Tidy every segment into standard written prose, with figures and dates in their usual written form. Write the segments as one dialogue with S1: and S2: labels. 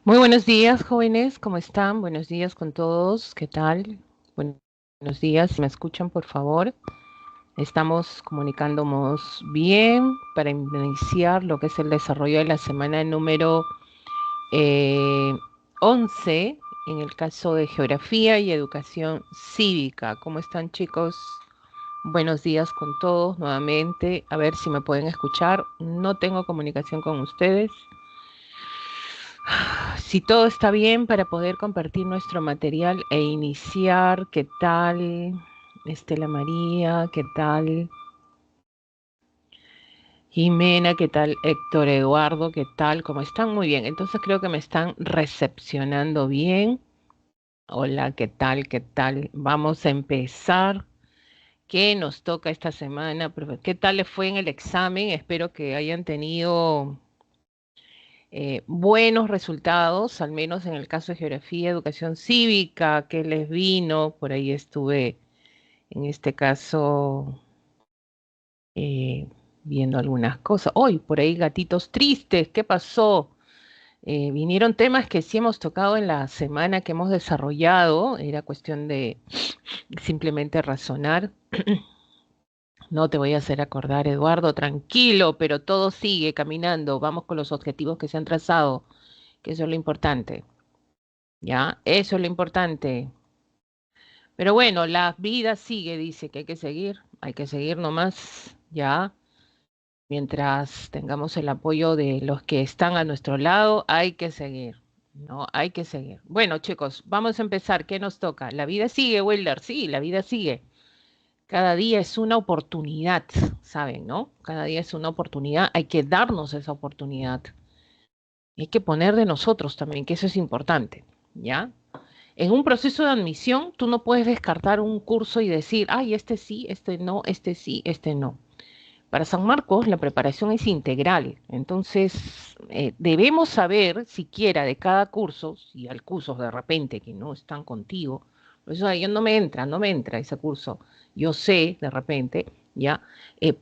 S1: Muy buenos días, jóvenes, ¿cómo están? Buenos días con todos, ¿qué tal? Buenos días, si me escuchan, por favor. Estamos comunicándonos bien para iniciar lo que es el desarrollo de la semana número eh, 11, en el caso de Geografía y Educación Cívica. ¿Cómo están, chicos? Buenos días con todos nuevamente. A ver si me pueden escuchar. No tengo comunicación con ustedes. Si todo está bien para poder compartir nuestro material e iniciar, ¿qué tal? Estela María, ¿qué tal? Jimena, ¿qué tal? Héctor Eduardo, ¿qué tal? ¿Cómo están? Muy bien. Entonces creo que me están recepcionando bien. Hola, ¿qué tal? ¿Qué tal? Vamos a empezar. ¿Qué nos toca esta semana? ¿Qué tal les fue en el examen? Espero que hayan tenido buenos resultados, al menos en el caso de geografía, educación cívica, que les vino, por ahí estuve en este caso eh, viendo algunas cosas. Hoy, por ahí gatitos tristes, ¿qué pasó? Vinieron temas que sí hemos tocado en la semana que hemos desarrollado, era cuestión de simplemente razonar. No te voy a hacer acordar, Eduardo, tranquilo, pero todo sigue caminando, vamos con los objetivos que se han trazado, que eso es lo importante. ¿Ya? Eso es lo importante. Pero bueno, la vida sigue, dice que hay que seguir nomás, ¿ya? Mientras tengamos el apoyo de los que están a nuestro lado, hay que seguir, ¿no? Hay que seguir. Bueno, chicos, vamos a empezar. ¿Qué nos toca? La vida sigue, Wilder, sí, la vida sigue. Cada día es una oportunidad, ¿saben, no? Cada día es una oportunidad, hay que darnos esa oportunidad. Hay que poner de nosotros también, que eso es importante, ¿ya? En un proceso de admisión, tú no puedes descartar un curso y decir, ay, este sí, este no, este sí, este no. Para San Marcos, la preparación es integral. Entonces, debemos saber siquiera de cada curso, si hay cursos de repente que no están contigo, por eso yo no me entra ese curso. Yo sé de repente, ya,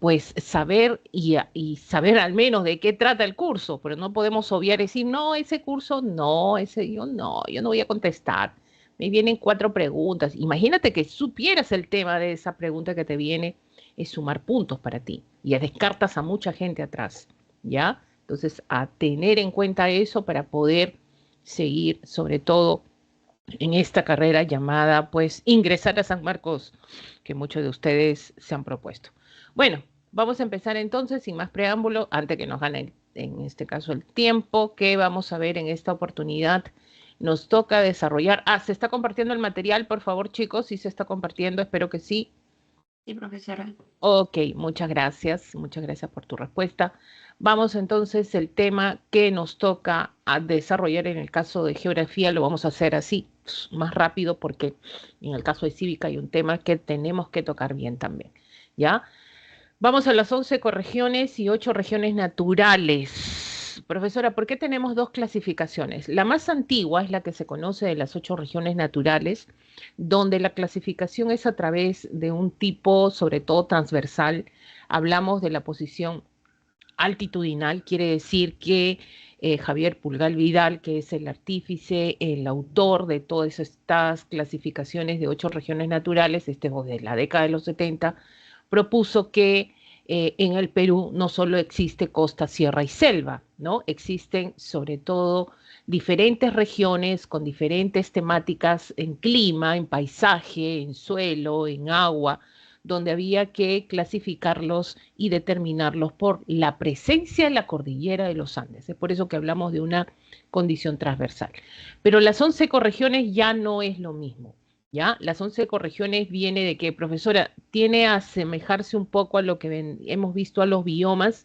S1: pues saber y saber al menos de qué trata el curso, pero no podemos obviar y decir, no, ese curso no, ese yo no voy a contestar. Me vienen cuatro preguntas. Imagínate que supieras el tema de esa pregunta que te viene, es sumar puntos para ti y descartas a mucha gente atrás, ¿ya? Entonces, a tener en cuenta eso para poder seguir, sobre todo en esta carrera llamada, pues, ingresar a San Marcos, que muchos de ustedes se han propuesto. Bueno, vamos a empezar entonces, sin más preámbulo, antes que nos gane en este caso el tiempo, que vamos a ver en esta oportunidad. Nos toca desarrollar. Ah, ¿se está compartiendo el material, por favor, chicos? Sí se está compartiendo, espero que sí.
S2: Sí, profesora.
S1: Ok, muchas gracias por tu respuesta. Vamos entonces, el tema que nos toca a desarrollar en el caso de geografía, lo vamos a hacer así, más rápido, porque en el caso de cívica hay un tema que tenemos que tocar bien también, ¿ya? Vamos a las 11 ecorregiones y 8 regiones naturales. Profesora, ¿por qué tenemos dos clasificaciones? La más antigua es la que se conoce de las 8 regiones naturales, donde la clasificación es a través de un tipo, sobre todo transversal. Hablamos de la posición altitudinal, quiere decir que Javier Pulgar Vidal, que es el artífice, el autor de todas estas clasificaciones de 8 regiones naturales, este de la década de los 70, propuso que en el Perú no solo existe costa, sierra y selva, ¿no? Existen sobre todo diferentes regiones con diferentes temáticas en clima, en paisaje, en suelo, en agua, donde había que clasificarlos y determinarlos por la presencia en la cordillera de los Andes. Es por eso que hablamos de una condición transversal. Pero las 11 ecorregiones ya no es lo mismo. ¿Ya? Las 11 ecorregiones viene de que, profesora, tiene a asemejarse un poco a lo que hemos visto a los biomas.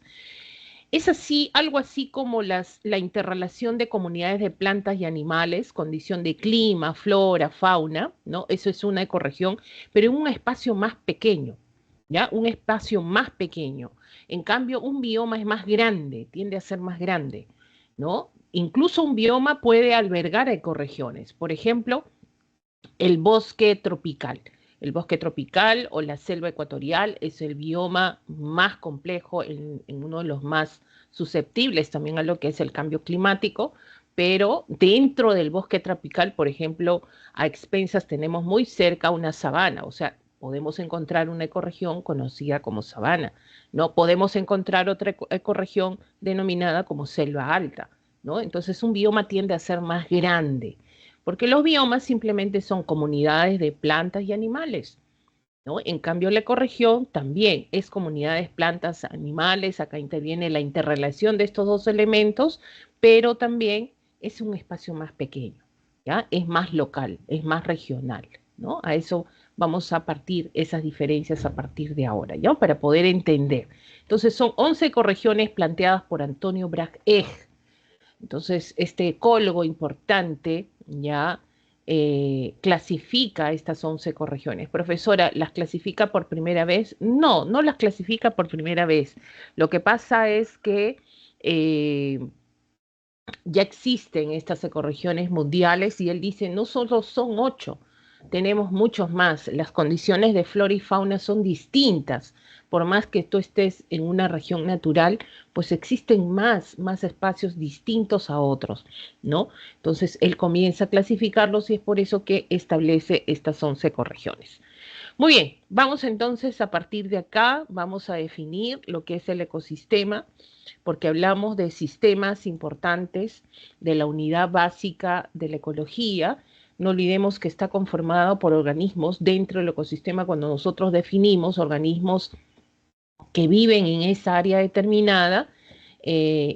S1: Es así, algo así como la interrelación de comunidades de plantas y animales, condición de clima, flora, fauna, ¿no? Eso es una ecorregión, pero en un espacio más pequeño, ¿ya? Un espacio más pequeño. En cambio, un bioma es más grande, tiende a ser más grande, ¿no? Incluso un bioma puede albergar ecorregiones. Por ejemplo, el bosque tropical. El bosque tropical o la selva ecuatorial es el bioma más complejo, en uno de los más susceptibles también a lo que es el cambio climático, pero dentro del bosque tropical, por ejemplo, a expensas tenemos muy cerca una sabana, o sea, podemos encontrar una ecorregión conocida como sabana, ¿no? Podemos encontrar otra ecorregión denominada como selva alta, ¿no? Entonces un bioma tiende a ser más grande, porque los biomas simplemente son comunidades de plantas y animales, ¿no? En cambio, la ecorregión también es comunidades, plantas, animales, acá interviene la interrelación de estos dos elementos, pero también es un espacio más pequeño, ¿ya? Es más local, es más regional, ¿no? A eso vamos a partir esas diferencias a partir de ahora, ¿ya? Para poder entender. Entonces, son 11 ecorregiones planteadas por Antonio Bragg Egg. Entonces, este ecólogo importante ya clasifica estas 11 ecorregiones. Profesora, ¿las clasifica por primera vez? No, no las clasifica por primera vez. Lo que pasa es que eh, ya existen estas ecorregiones mundiales y él dice, no solo son 8, tenemos muchos más. Las condiciones de flora y fauna son distintas. Por más que tú estés en una región natural, pues existen más espacios distintos a otros, ¿no? Entonces él comienza a clasificarlos y es por eso que establece estas 11 ecorregiones. Muy bien, vamos entonces a partir de acá, vamos a definir lo que es el ecosistema, porque hablamos de sistemas importantes de la unidad básica de la ecología. No olvidemos que está conformado por organismos dentro del ecosistema cuando nosotros definimos organismos que viven en esa área determinada,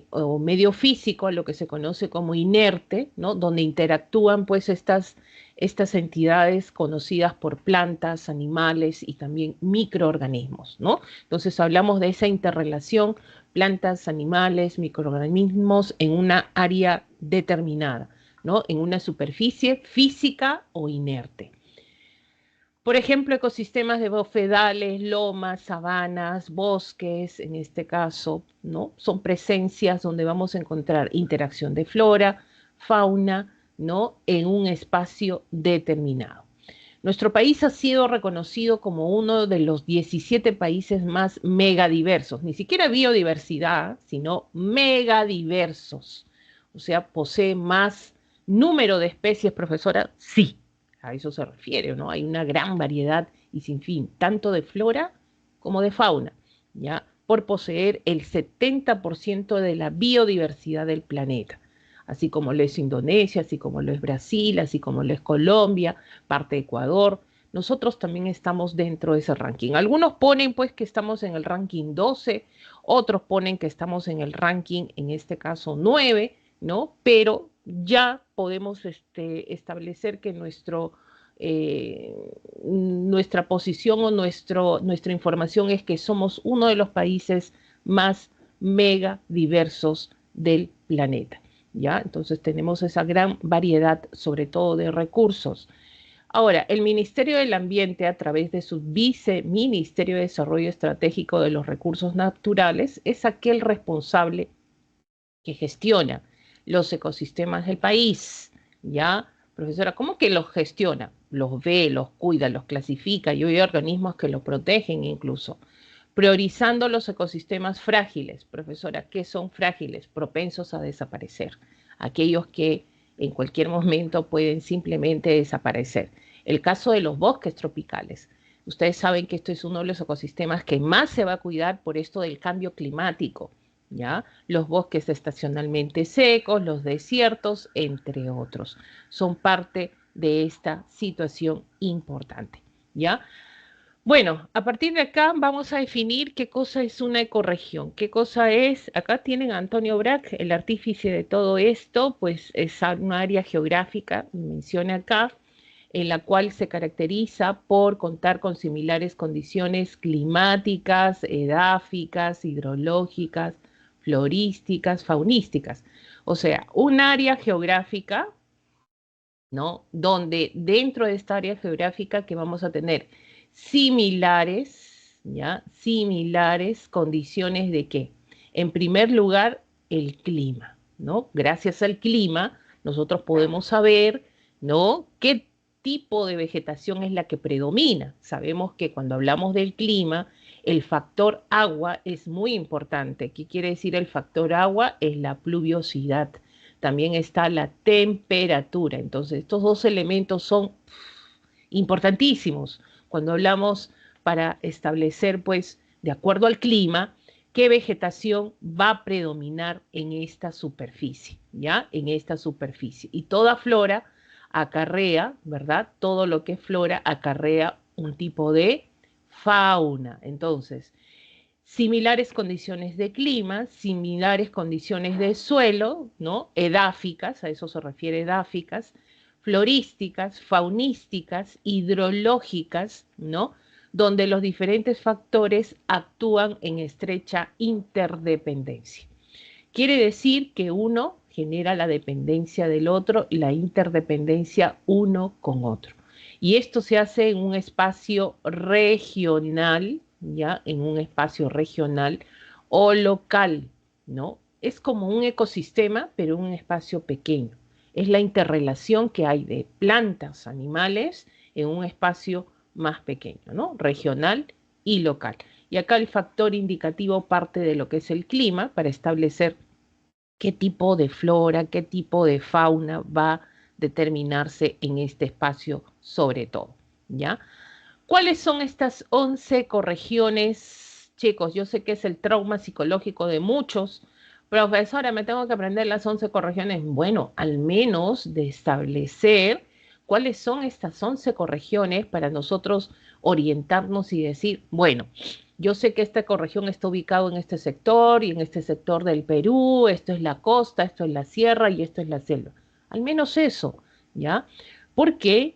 S1: o medio físico, lo que se conoce como inerte, ¿no? Donde interactúan pues estas entidades conocidas por plantas, animales y también microorganismos, ¿no? Entonces hablamos de esa interrelación plantas, animales, microorganismos en una área determinada, ¿no? En una superficie física o inerte. Por ejemplo, ecosistemas de bofedales, lomas, sabanas, bosques, en este caso, ¿no? Son presencias donde vamos a encontrar interacción de flora, fauna, ¿no? En un espacio determinado. Nuestro país ha sido reconocido como uno de los 17 países más megadiversos, ni siquiera biodiversidad, sino megadiversos. O sea, posee más número de especies, profesora, sí, a eso se refiere, ¿no? Hay una gran variedad y sin fin, tanto de flora como de fauna, ¿ya? Por poseer el 70% de la biodiversidad del planeta, así como lo es Indonesia, así como lo es Brasil, así como lo es Colombia, parte de Ecuador. Nosotros también estamos dentro de ese ranking. Algunos ponen pues que estamos en el ranking 12, otros ponen que estamos en el ranking, en este caso 9, ¿no? Pero ya podemos establecer que nuestra posición o nuestra información es que somos uno de los países más mega diversos del planeta, ¿ya? Entonces tenemos esa gran variedad, sobre todo de recursos. Ahora, el Ministerio del Ambiente, a través de su Viceministerio de Desarrollo Estratégico de los Recursos Naturales, es aquel responsable que gestiona los ecosistemas del país, ¿ya? Profesora, ¿cómo que los gestiona? Los ve, los cuida, los clasifica y hay organismos que los protegen incluso. Priorizando los ecosistemas frágiles, profesora, ¿qué son frágiles? Propensos a desaparecer. Aquellos que en cualquier momento pueden simplemente desaparecer. El caso de los bosques tropicales. Ustedes saben que esto es uno de los ecosistemas que más se va a cuidar por esto del cambio climático, ¿ya? Los bosques estacionalmente secos, los desiertos, entre otros, son parte de esta situación importante, ¿ya? Bueno, a partir de acá vamos a definir qué cosa es una ecorregión, qué cosa es, acá tienen a Antonio Bragg, el artífice de todo esto, pues es una área geográfica, menciona acá, en la cual se caracteriza por contar con similares condiciones climáticas, edáficas, hidrológicas, florísticas, faunísticas. O sea, un área geográfica, ¿no? Donde dentro de esta área geográfica que vamos a tener similares, ¿ya? Similares condiciones de qué? En primer lugar, el clima, ¿no? Gracias al clima, nosotros podemos saber, ¿no? ¿Qué tipo de vegetación es la que predomina? Sabemos que cuando hablamos del clima, el factor agua es muy importante. ¿Qué quiere decir el factor agua? Es la pluviosidad. también está la temperatura. Entonces, estos dos elementos son importantísimos cuando hablamos para establecer, pues, de acuerdo al clima, qué vegetación va a predominar en esta superficie, ¿ya? En esta superficie. Y toda flora acarrea, ¿verdad? Todo lo que es flora acarrea un tipo de fauna. Entonces, similares condiciones de clima, similares condiciones de suelo, ¿no? Edáficas, a eso se refiere edáficas, florísticas, faunísticas, hidrológicas, ¿no? Donde los diferentes factores actúan en estrecha interdependencia. Quiere decir que uno genera la dependencia del otro y la interdependencia uno con otro. Y esto se hace en un espacio regional, ¿ya? En un espacio regional o local, ¿no? Es como un ecosistema, pero en un espacio pequeño. Es la interrelación que hay de plantas, animales, en un espacio más pequeño, ¿no? Regional y local. Y acá el factor indicativo parte de lo que es el clima para establecer qué tipo de flora, qué tipo de fauna va a determinarse en este espacio sobre todo, ¿ya? ¿Cuáles son estas 11 ecorregiones, chicos? Yo sé que es el trauma psicológico de muchos. Profesora, me tengo que aprender las 11 ecorregiones. Bueno, al menos de establecer cuáles son estas 11 ecorregiones para nosotros orientarnos y decir, bueno, yo sé que esta ecorregión está ubicado en este sector y en este sector del Perú, esto es la costa, esto es la sierra y esto es la selva. Al menos eso, ¿ya? Porque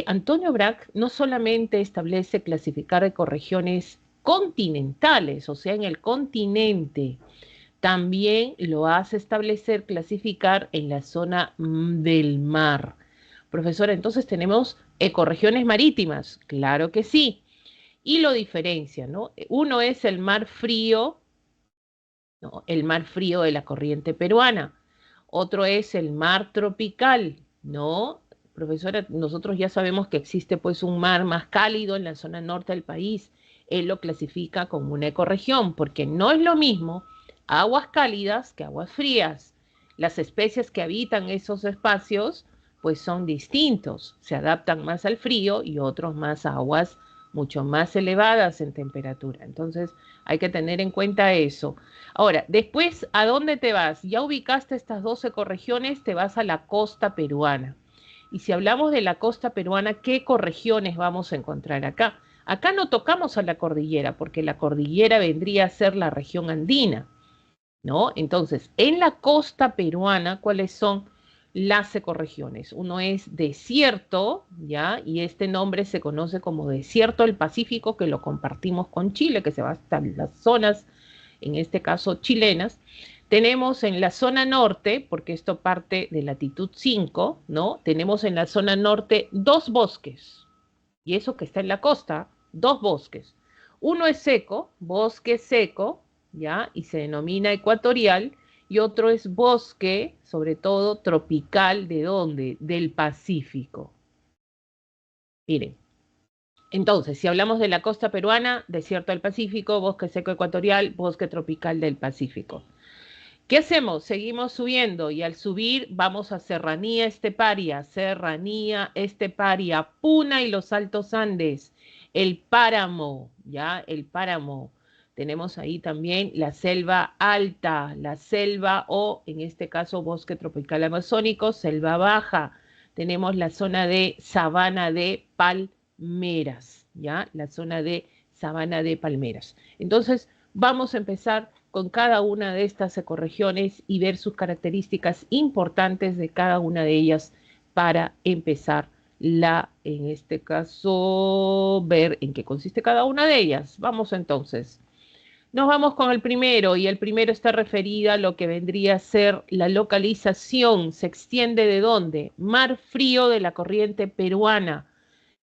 S1: Antonio Brac no solamente establece clasificar ecorregiones continentales, o sea, en el continente, también lo hace establecer, clasificar en la zona del mar. Profesora, entonces tenemos ecorregiones marítimas, claro que sí, y lo diferencia, ¿no? Uno es el mar frío, ¿no? El mar frío de la corriente peruana. Otro es el mar tropical, ¿no? Profesora, nosotros ya sabemos que existe pues un mar más cálido en la zona norte del país. Él lo clasifica como una ecorregión, porque no es lo mismo aguas cálidas que aguas frías. Las especies que habitan esos espacios pues son distintos, se adaptan más al frío y otros más a aguas mucho más elevadas en temperatura. Entonces hay que tener en cuenta eso. Ahora, después, ¿a dónde te vas? Ya ubicaste estas 12 ecorregiones, te vas a la costa peruana. Y si hablamos de la costa peruana, ¿qué ecorregiones vamos a encontrar acá? Acá no tocamos a la cordillera, porque la cordillera vendría a ser la región andina, ¿no? Entonces, en la costa peruana, ¿cuáles son las ecorregiones? Uno es desierto, ¿ya? Y este nombre se conoce como desierto del Pacífico, que lo compartimos con Chile, que se va hasta las zonas, en este caso chilenas. Tenemos en la zona norte, porque esto parte de latitud 5, ¿no? Tenemos en la zona norte dos bosques, y eso que está en la costa, dos bosques. Uno es seco, bosque seco, ¿ya? Y se denomina ecuatorial, y otro es bosque, sobre todo tropical, ¿de dónde? Del Pacífico. Miren, entonces, si hablamos de la costa peruana, desierto del Pacífico, bosque seco ecuatorial, bosque tropical del Pacífico. ¿Qué hacemos? Seguimos subiendo y al subir vamos a serranía esteparia, Puna y los Altos Andes, el páramo, ¿ya? El páramo. Tenemos ahí también la selva alta, la selva o en este caso bosque tropical amazónico, selva baja. Tenemos la zona de sabana de palmeras, ¿ya? La zona de sabana de palmeras. Entonces, vamos a empezar con cada una de estas ecorregiones y ver sus características importantes de cada una de ellas para empezar en este caso, ver en qué consiste cada una de ellas. Vamos entonces. Nos vamos con el primero y el primero está referida a lo que vendría a ser la localización. ¿Se extiende de dónde? Mar frío de la corriente peruana.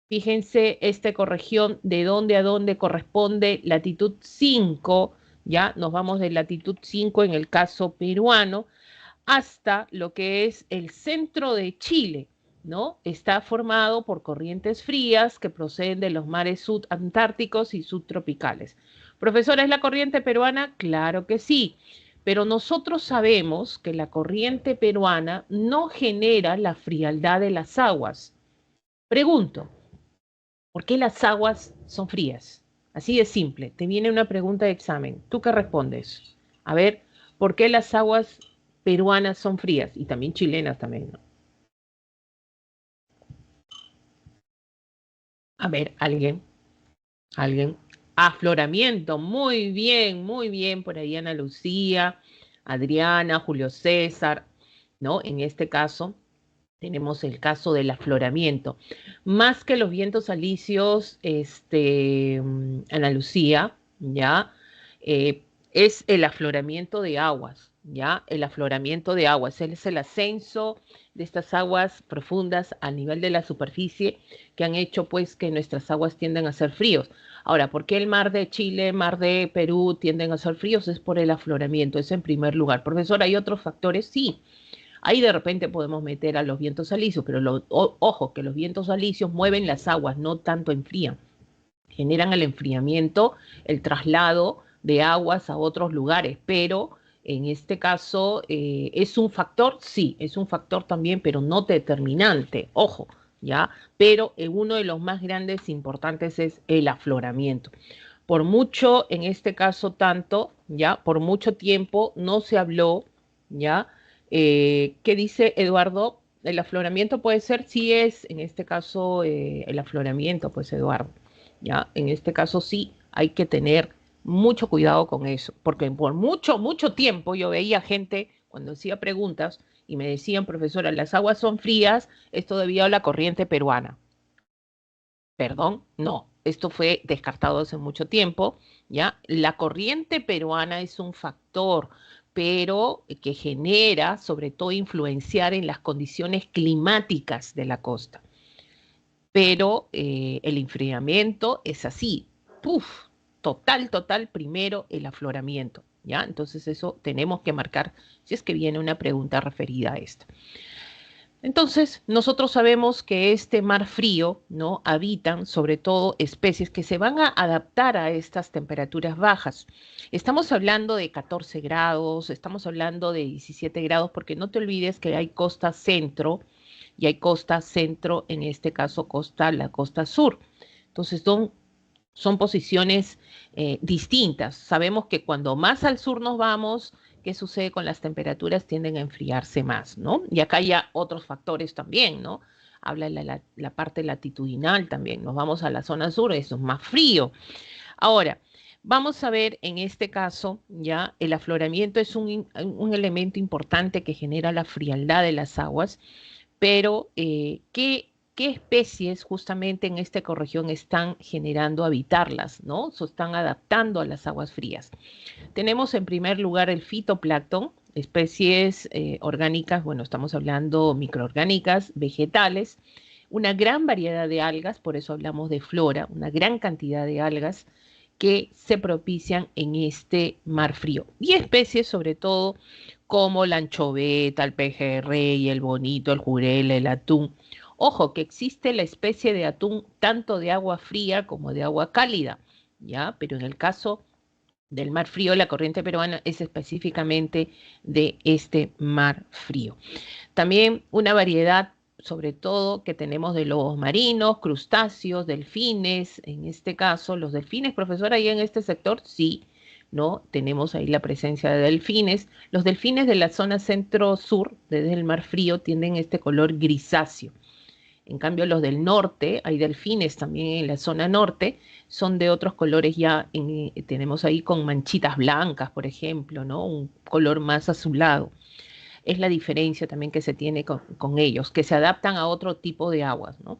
S1: Fíjense esta ecorregión de dónde a dónde corresponde latitud 5, ya nos vamos de latitud 5 en el caso peruano hasta lo que es el centro de Chile, ¿no? Está formado por corrientes frías que proceden de los mares subantárticos y subtropicales. Profesora, ¿es la corriente peruana? Claro que sí, Pero nosotros sabemos que la corriente peruana no genera la frialdad de las aguas. Pregunto, ¿por qué las aguas son frías? Así de simple, te viene una pregunta de examen. ¿Tú qué respondes? A ver, ¿por qué las aguas peruanas son frías? Y también chilenas también, ¿no? A ver, alguien. Afloramiento, muy bien, por ahí Ana Lucía, Adriana, Julio César, ¿no? En este caso tenemos el caso del afloramiento. Más que los vientos alisios, Ana Lucía, ¿ya? Es el afloramiento de aguas, ¿ya? El afloramiento de aguas, es el ascenso de estas aguas profundas a nivel de la superficie que han hecho pues que nuestras aguas tienden a ser fríos. Ahora, ¿por qué el mar de Chile, mar de Perú tienden a ser fríos? Es por el afloramiento, es en primer lugar. Profesor, ¿hay otros factores? Sí. Ahí de repente podemos meter a los vientos alisios, pero ojo, que los vientos alisios mueven las aguas, no tanto enfrían. Generan el enfriamiento, el traslado de aguas a otros lugares, pero en este caso es un factor, sí, es un factor también, pero no determinante, ojo, ¿ya? Pero uno de los más grandes importantes es el afloramiento. Por mucho, en este caso tanto, ¿ya? Por mucho tiempo no se habló, ¿ya? ¿Qué dice Eduardo? El afloramiento puede ser, sí es, en este caso, el afloramiento, pues Eduardo, ¿ya? En este caso sí hay que tener mucho cuidado con eso, porque por mucho tiempo yo veía gente cuando hacía preguntas y me decían, profesora, las aguas son frías, esto debido a la corriente peruana. Perdón, no, esto fue descartado hace mucho tiempo, ¿ya? La corriente peruana es un factor, pero que genera, sobre todo, influenciar en las condiciones climáticas de la costa. Pero el enfriamiento es así, ¡puf! Total, primero el afloramiento, ¿ya? Entonces eso tenemos que marcar si es que viene una pregunta referida a esto. Entonces, nosotros sabemos que este mar frío, ¿no? Habitan sobre todo especies que se van a adaptar a estas temperaturas bajas. Estamos hablando de 14 grados, estamos hablando de 17 grados, porque no te olvides que hay costa centro y hay costa centro, en este caso la costa sur. Entonces, son posiciones distintas. Sabemos que cuando más al sur nos vamos, ¿qué sucede con las temperaturas? Tienden a enfriarse más, ¿no? Y acá hay otros factores también, ¿no? Habla la parte latitudinal también. Nos vamos a la zona sur, eso es más frío. Ahora, vamos a ver en este caso, ya el afloramiento es un elemento importante que genera la frialdad de las aguas, pero ¿qué especies justamente en esta ecorregión están generando habitarlas, ¿no? Se están adaptando a las aguas frías. Tenemos en primer lugar el fitoplancton, especies orgánicas, bueno, estamos hablando microorgánicas, vegetales, una gran variedad de algas, por eso hablamos de flora, una gran cantidad de algas que se propician en este mar frío. Y especies sobre todo como la anchoveta, el pejerrey, el bonito, el jurel, el atún. Ojo, que existe la especie de atún tanto de agua fría como de agua cálida, ¿ya? Pero en el caso del mar frío, la corriente peruana es específicamente de este mar frío. También una variedad, sobre todo, que tenemos de lobos marinos, crustáceos, delfines, en este caso, los delfines, profesor, ahí en este sector, sí, ¿no? Tenemos ahí la presencia de delfines. Los delfines de la zona centro-sur, desde el mar frío, tienen este color grisáceo. En cambio, los del norte, hay delfines también en la zona norte, son de otros colores ya, tenemos ahí con manchitas blancas, por ejemplo, ¿no? Un color más azulado. Es la diferencia también que se tiene con ellos, que se adaptan a otro tipo de aguas, ¿no?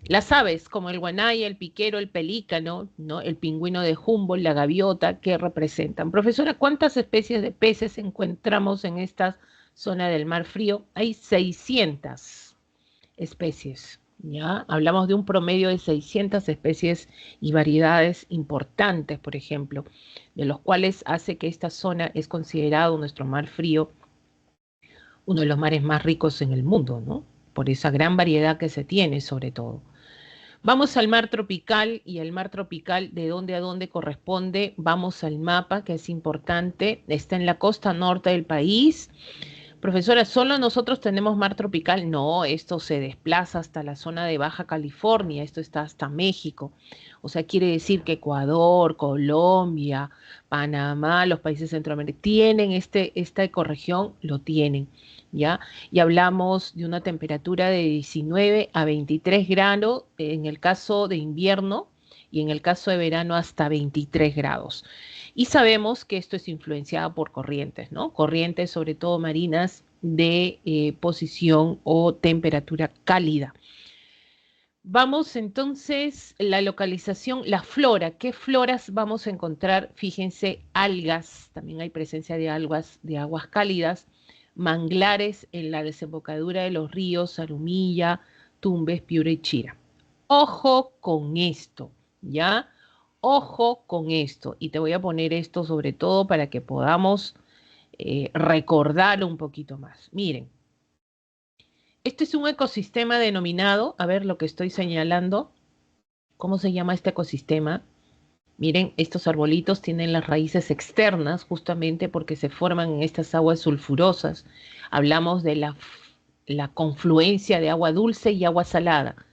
S1: Las aves, como el guanay, el piquero, el pelícano, ¿no? El pingüino de Humboldt, la gaviota, ¿qué representan? Profesora, ¿cuántas especies de peces encontramos en esta zona del mar frío? Hay 600 especies, ¿ya? Hablamos de un promedio de 600 especies y variedades importantes, por ejemplo, de los cuales hace que esta zona es considerado nuestro mar frío uno de los mares más ricos en el mundo, ¿no? Por esa gran variedad que se tiene, sobre todo. Vamos al mar tropical y el mar tropical de dónde a dónde corresponde. Vamos al mapa que es importante. Está en la costa norte del país. Profesora, ¿solo nosotros tenemos mar tropical? No, esto se desplaza hasta la zona de Baja California, esto está hasta México. O sea, quiere decir que Ecuador, Colombia, Panamá, los países centroamericanos tienen esta ecorregión, lo tienen, ¿ya? Y hablamos de una temperatura de 19 a 23 grados en el caso de invierno y en el caso de verano hasta 23 grados. Y sabemos que esto es influenciado por corrientes, ¿no? Corrientes sobre todo marinas de posición o temperatura cálida. Vamos entonces, la localización, la flora. ¿Qué floras vamos a encontrar? Fíjense, algas, también hay presencia de aguas cálidas, manglares en la desembocadura de los ríos Arumilla, Tumbes, Piura y Chira. Ojo con esto, ¿ya? Ojo con esto. Y te voy a poner esto sobre todo para que podamos recordar un poquito más. Miren, este es un ecosistema denominado, a ver lo que estoy señalando, ¿cómo se llama este ecosistema? Miren, estos arbolitos tienen las raíces externas justamente porque se forman en estas aguas sulfurosas. Hablamos de la confluencia de agua dulce y agua salada,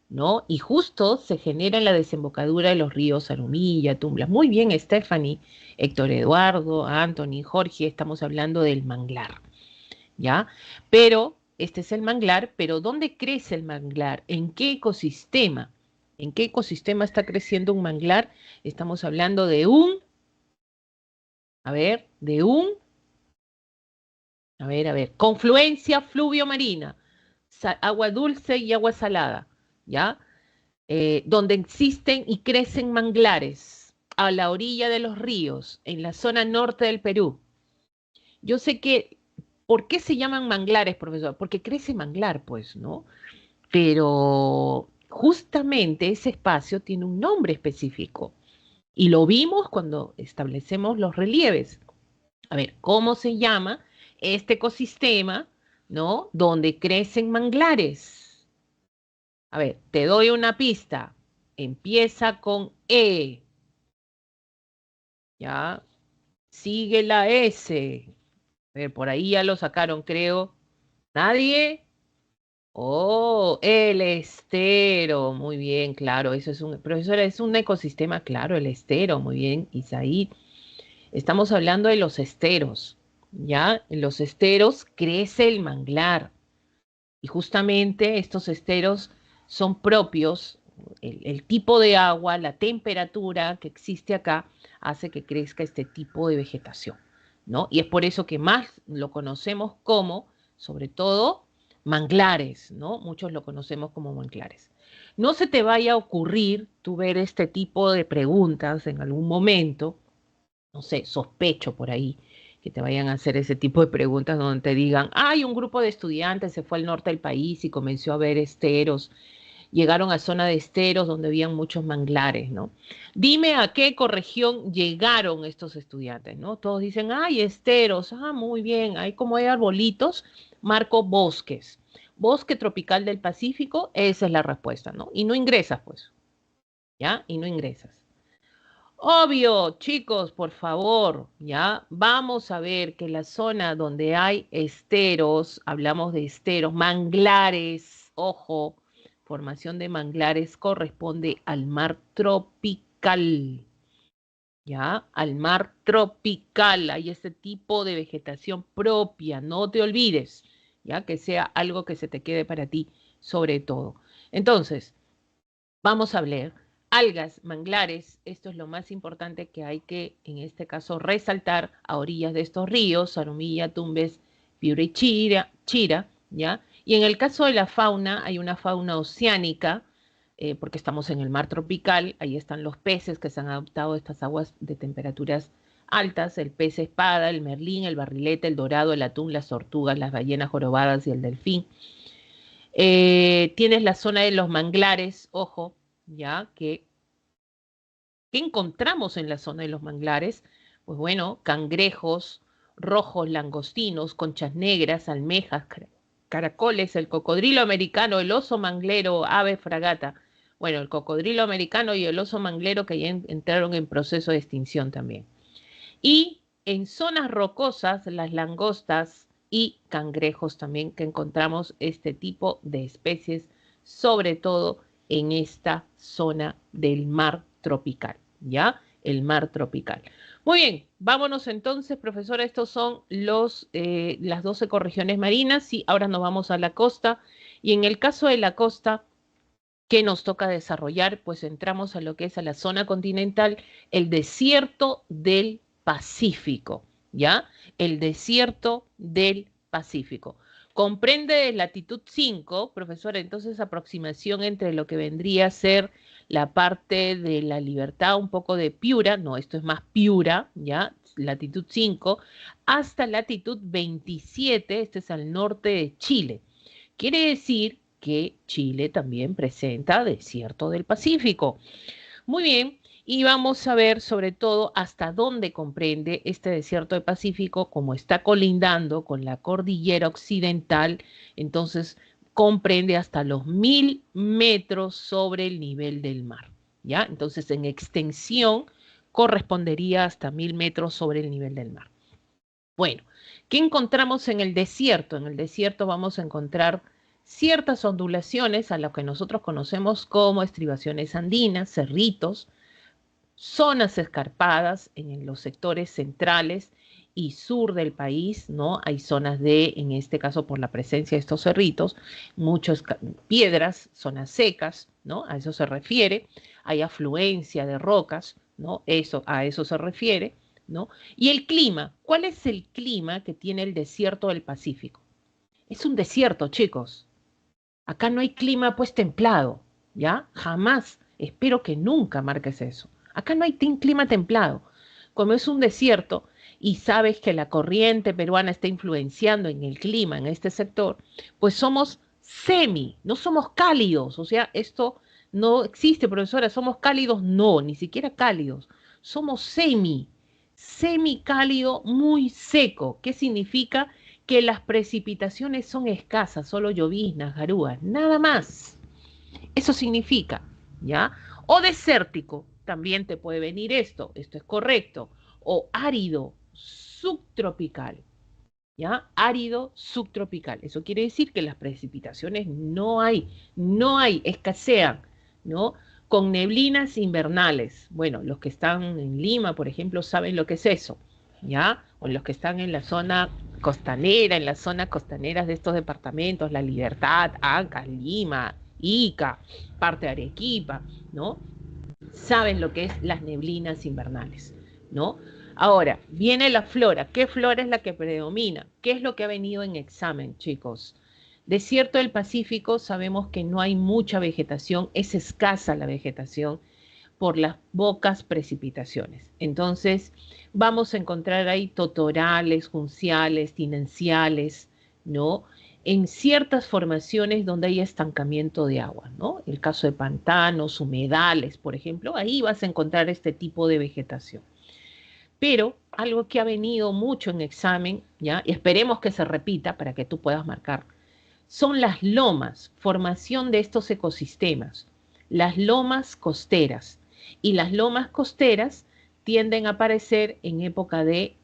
S1: ¿no? Y justo se genera en la desembocadura de los ríos Arumilla, Tumblas. Muy bien, Stephanie, Héctor Eduardo, Anthony, Jorge, estamos hablando del manglar, ¿ya? Pero este es el manglar, pero ¿dónde crece el manglar? ¿En qué ecosistema? ¿En qué ecosistema está creciendo un manglar? Estamos hablando de confluencia fluvio-marina, agua dulce y agua salada, ¿ya? Donde existen y crecen manglares a la orilla de los ríos, en la zona norte del Perú. Yo sé que, ¿por qué se llaman manglares, profesor? Porque crece manglar, pues, ¿no? Pero justamente ese espacio tiene un nombre específico y lo vimos cuando establecemos los relieves. A ver, ¿cómo se llama este ecosistema, ¿no? Donde crecen manglares. A ver, te doy una pista. Empieza con E. ¿Ya? Sigue la S. A ver, por ahí ya lo sacaron, creo. ¿Nadie? Oh, el estero. Muy bien, claro. Eso es profesora, es un ecosistema, claro, el estero. Muy bien, Isaí. Estamos hablando de los esteros. ¿Ya? En los esteros crece el manglar. Y justamente estos esteros son propios, el tipo de agua, la temperatura que existe acá hace que crezca este tipo de vegetación, ¿no? Y es por eso que más lo conocemos como, sobre todo, manglares, ¿no? Muchos lo conocemos como manglares. No se te vaya a ocurrir tú ver este tipo de preguntas en algún momento, no sé, sospecho por ahí que te vayan a hacer ese tipo de preguntas donde te digan, hay un grupo de estudiantes se fue al norte del país y comenzó a ver esteros, llegaron a zona de esteros donde habían muchos manglares, ¿no? Dime a qué ecorregión llegaron estos estudiantes, ¿no? Todos dicen, hay esteros, muy bien, hay como hay arbolitos, marco bosques. Bosque tropical del Pacífico, esa es la respuesta, ¿no? Y no ingresas, pues, ¿ya? Y no ingresas. Obvio, chicos, por favor, ¿ya? Vamos a ver que la zona donde hay esteros, hablamos de esteros, manglares, ojo, formación de manglares corresponde al mar tropical, ¿ya? Al mar tropical, hay este tipo de vegetación propia, no te olvides, ¿ya? Que sea algo que se te quede para ti, sobre todo. Entonces, vamos a hablar. Algas, manglares, esto es lo más importante que hay que, en este caso, resaltar a orillas de estos ríos, Arumilla, Tumbes, Piura y Chira, ¿ya? Y en el caso de la fauna, hay una fauna oceánica, porque estamos en el mar tropical, ahí están los peces que se han adaptado a estas aguas de temperaturas altas, el pez espada, el merlín, el barrilete, el dorado, el atún, las tortugas, las ballenas jorobadas y el delfín. Tienes la zona de los manglares, ojo, ya que ¿qué encontramos en la zona de los manglares? Pues bueno, cangrejos, rojos, langostinos, conchas negras, almejas, caracoles, el cocodrilo americano, el oso manglero, ave fragata. Bueno, el cocodrilo americano y el oso manglero que ya entraron en proceso de extinción también. Y en zonas rocosas, las langostas y cangrejos también, que encontramos este tipo de especies, sobre todo en esta zona del mar tropical, ¿ya? El mar tropical. Muy bien, vámonos entonces, profesora. Estos son las 12 ecorregiones marinas y ahora nos vamos a la costa. Y en el caso de la costa, ¿qué nos toca desarrollar? Pues entramos a lo que es a la zona continental, el desierto del Pacífico, ¿ya? El desierto del Pacífico. Comprende de latitud 5, profesora, entonces aproximación entre lo que vendría a ser la parte de la Libertad, un poco de Piura, no, esto es más Piura, ¿ya? Latitud 5, hasta latitud 27, este es al norte de Chile. Quiere decir que Chile también presenta desierto del Pacífico. Muy bien, y vamos a ver sobre todo hasta dónde comprende este desierto del Pacífico, como está colindando con la cordillera occidental, entonces comprende hasta los 1000 metros sobre el nivel del mar, ¿ya? Entonces en extensión correspondería hasta 1000 metros sobre el nivel del mar. Bueno, ¿qué encontramos en el desierto? En el desierto vamos a encontrar ciertas ondulaciones a lo que nosotros conocemos como estribaciones andinas, cerritos, zonas escarpadas en los sectores centrales y sur del país, ¿no? Hay zonas en este caso por la presencia de estos cerritos, muchas piedras, zonas secas, ¿no? A eso se refiere. Hay afluencia de rocas, ¿no? A eso se refiere, ¿no? Y el clima, ¿cuál es el clima que tiene el desierto del Pacífico? Es un desierto, chicos. Acá no hay clima pues templado, ¿ya? Jamás, espero que nunca marques eso. Acá no hay clima templado. Como es un desierto y sabes que la corriente peruana está influenciando en el clima en este sector, pues somos no somos cálidos. O sea, esto no existe, profesora, somos cálidos, no, ni siquiera cálidos. Somos semi cálido, muy seco. ¿Qué significa? Que las precipitaciones son escasas, solo lloviznas, garúas, nada más. Eso significa, ¿ya? O desértico, también te puede venir esto es correcto. O árido, subtropical, ¿ya? Árido, subtropical. Eso quiere decir que las precipitaciones no hay, escasean, ¿no? Con neblinas invernales. Bueno, los que están en Lima, por ejemplo, saben lo que es eso, ¿ya? O los que están en la zona costanera, en las zonas costaneras de estos departamentos, La Libertad, Ancash, Lima, Ica, parte de Arequipa, ¿no? Saben lo que es las neblinas invernales, ¿no? Ahora, viene la flora. ¿Qué flora es la que predomina? ¿Qué es lo que ha venido en examen, chicos? Desierto del Pacífico, sabemos que no hay mucha vegetación, es escasa la vegetación por las pocas precipitaciones. Entonces, vamos a encontrar ahí totorales, junciales, tinanciales, ¿no? En ciertas formaciones donde hay estancamiento de agua, ¿no? El caso de pantanos, humedales, por ejemplo, ahí vas a encontrar este tipo de vegetación. Pero algo que ha venido mucho en examen, ¿ya? Y esperemos que se repita para que tú puedas marcar, son las lomas, formación de estos ecosistemas, las lomas costeras. Y las lomas costeras tienden a aparecer en época de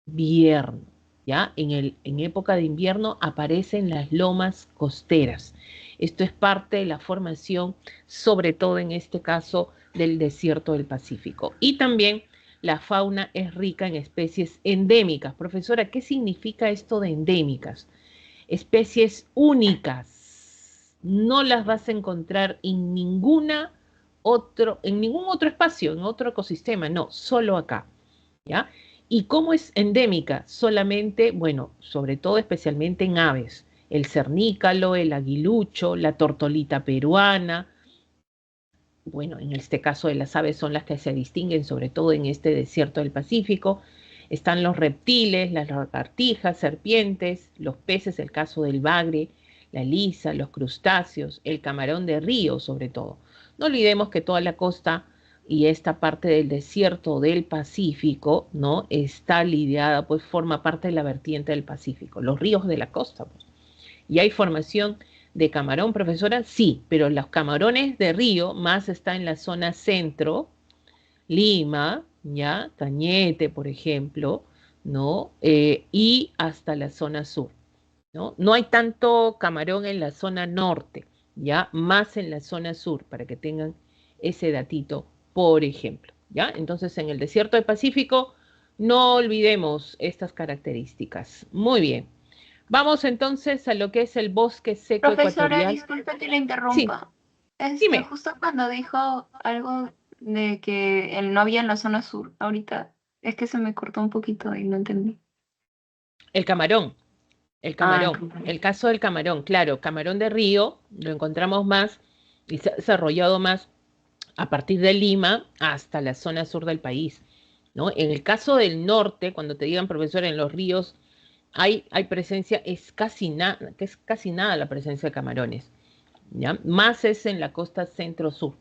S1: invierno, ¿ya? En época de invierno aparecen las lomas costeras. Esto es parte de la formación, sobre todo en este caso, del desierto del Pacífico. Y también la fauna es rica en especies endémicas. Profesora, ¿qué significa esto de endémicas? Especies únicas. No las vas a encontrar en en ningún otro espacio, en otro ecosistema, no, solo acá, ¿ya? ¿Y cómo es endémica? Solamente, bueno, sobre todo especialmente en aves, el cernícalo, el aguilucho, la tortolita peruana. Bueno, en este caso de las aves son las que se distinguen, sobre todo en este desierto del Pacífico. Están los reptiles, las lagartijas, serpientes, los peces, el caso del bagre, la lisa, los crustáceos, el camarón de río, sobre todo. No olvidemos que toda la costa y esta parte del desierto del Pacífico, ¿no? Está lidiada, pues forma parte de la vertiente del Pacífico, los ríos de la costa, pues. Y hay formación de camarón, profesora, sí, pero los camarones de río más está en la zona centro, Lima, ¿ya? Cañete, por ejemplo, ¿no? Y hasta la zona sur, ¿no? No hay tanto camarón en la zona norte, ¿ya? Más en la zona sur, para que tengan ese datito, por ejemplo, ¿ya? Entonces, en el desierto del Pacífico, no olvidemos estas características. Muy bien. Vamos entonces a lo que es el bosque seco
S2: Profesora,
S1: ecuatorial.
S2: disculpe que le
S1: Sí,
S2: interrumpa.
S1: dime,
S2: Justo cuando dijo algo de que él no había en la zona sur, ahorita es que se me cortó un poquito y no entendí.
S1: el camarón. El
S2: Ah,
S1: camarón, el caso del camarón, claro, camarón de río lo encontramos más y se ha desarrollado más a partir de Lima hasta la zona sur del país, ¿no? En el caso del norte, cuando te digan, profesor, en los ríos hay presencia, es casi nada, que es casi nada la presencia de camarones, ¿ya? Más es en la costa centro-sur,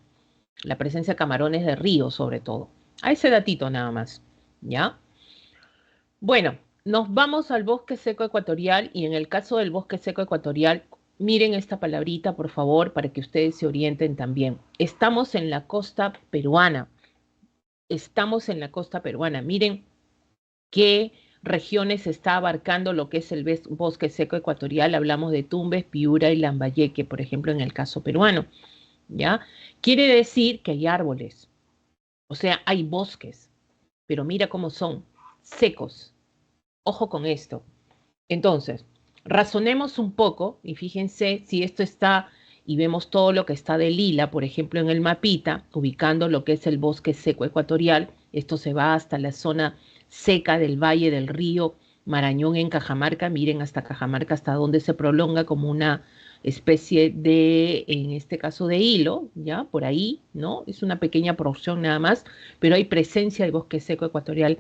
S1: la presencia de camarones de río sobre todo. A ese datito nada más, ¿ya? Bueno, nos vamos al bosque seco ecuatorial y en el caso del bosque seco ecuatorial, miren esta palabrita, por favor, para que ustedes se orienten también. Estamos en la costa peruana. Estamos en la costa peruana. Miren qué regiones está abarcando lo que es el bosque seco ecuatorial. Hablamos de Tumbes, Piura y Lambayeque, por ejemplo, en el caso peruano, ¿ya? Quiere decir que hay árboles, o sea, hay bosques, pero mira cómo son, secos. Ojo con esto. Entonces, razonemos un poco y fíjense si esto está y vemos todo lo que está de lila, por ejemplo, en el mapita, ubicando lo que es el bosque seco ecuatorial. Esto se va hasta la zona seca del valle del río Marañón en Cajamarca. Miren hasta Cajamarca, hasta donde se prolonga como una especie de, en este caso, de hilo, ¿ya? Por ahí, ¿no? Es una pequeña porción nada más, pero hay presencia de bosque seco ecuatorial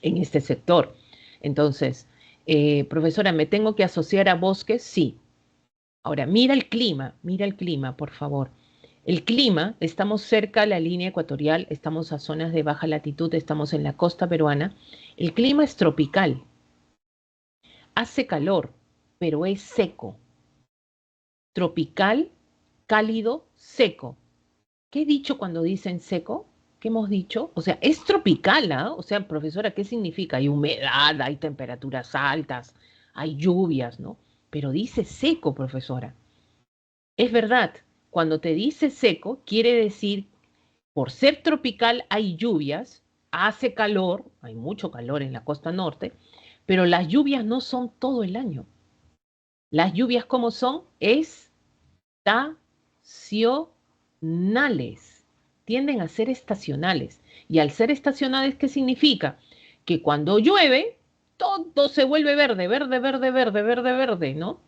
S1: en este sector. Entonces, profesora, ¿me tengo que asociar a bosques? Sí. Ahora, mira el clima, por favor. El clima, estamos cerca a la línea ecuatorial, estamos a zonas de baja latitud, estamos en la costa peruana. El clima es tropical, hace calor, pero es seco. Tropical, cálido, seco. ¿Qué he dicho cuando dicen seco? ¿Qué hemos dicho? O sea, es tropical, ¿ah? O sea, profesora, ¿qué significa? Hay humedad, hay temperaturas altas, hay lluvias, ¿no? Pero dice seco, profesora. Es verdad, cuando te dice seco, quiere decir, por ser tropical hay lluvias, hace calor, hay mucho calor en la costa norte, pero las lluvias no son todo el año. Las lluvias, ¿cómo son? Estacionales. Tienden a ser estacionales. Y al ser estacionales, ¿qué significa? Que cuando llueve, todo se vuelve verde, verde, verde, verde, verde, verde, ¿no?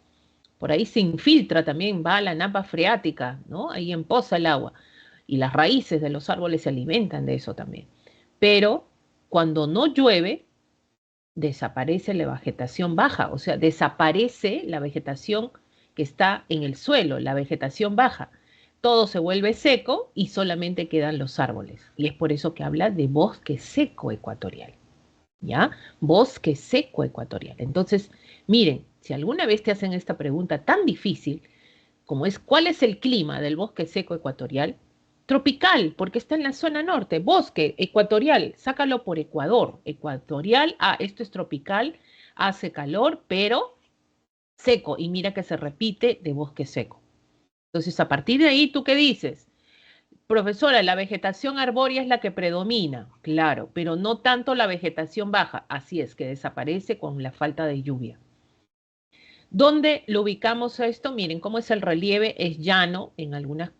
S1: Por ahí se infiltra también, va la napa freática, ¿no? Ahí empoza el agua. Y las raíces de los árboles se alimentan de eso también. Pero cuando no llueve, desaparece la vegetación baja, o sea, desaparece la vegetación que está en el suelo, la vegetación baja. Todo se vuelve seco y solamente quedan los árboles. Y es por eso que habla de bosque seco ecuatorial. ¿Ya? Bosque seco ecuatorial. Entonces, miren, si alguna vez te hacen esta pregunta tan difícil como es ¿cuál es el clima del bosque seco ecuatorial? Tropical, porque está en la zona norte. Bosque ecuatorial, sácalo por Ecuador. Ecuatorial, esto es tropical, hace calor, pero seco. Y mira que se repite de bosque seco. Entonces, a partir de ahí, ¿tú qué dices? Profesora, la vegetación arbórea es la que predomina, claro, pero no tanto la vegetación baja. Así es, que desaparece con la falta de lluvia. ¿Dónde lo ubicamos a esto? Miren cómo es el relieve, es llano en algunos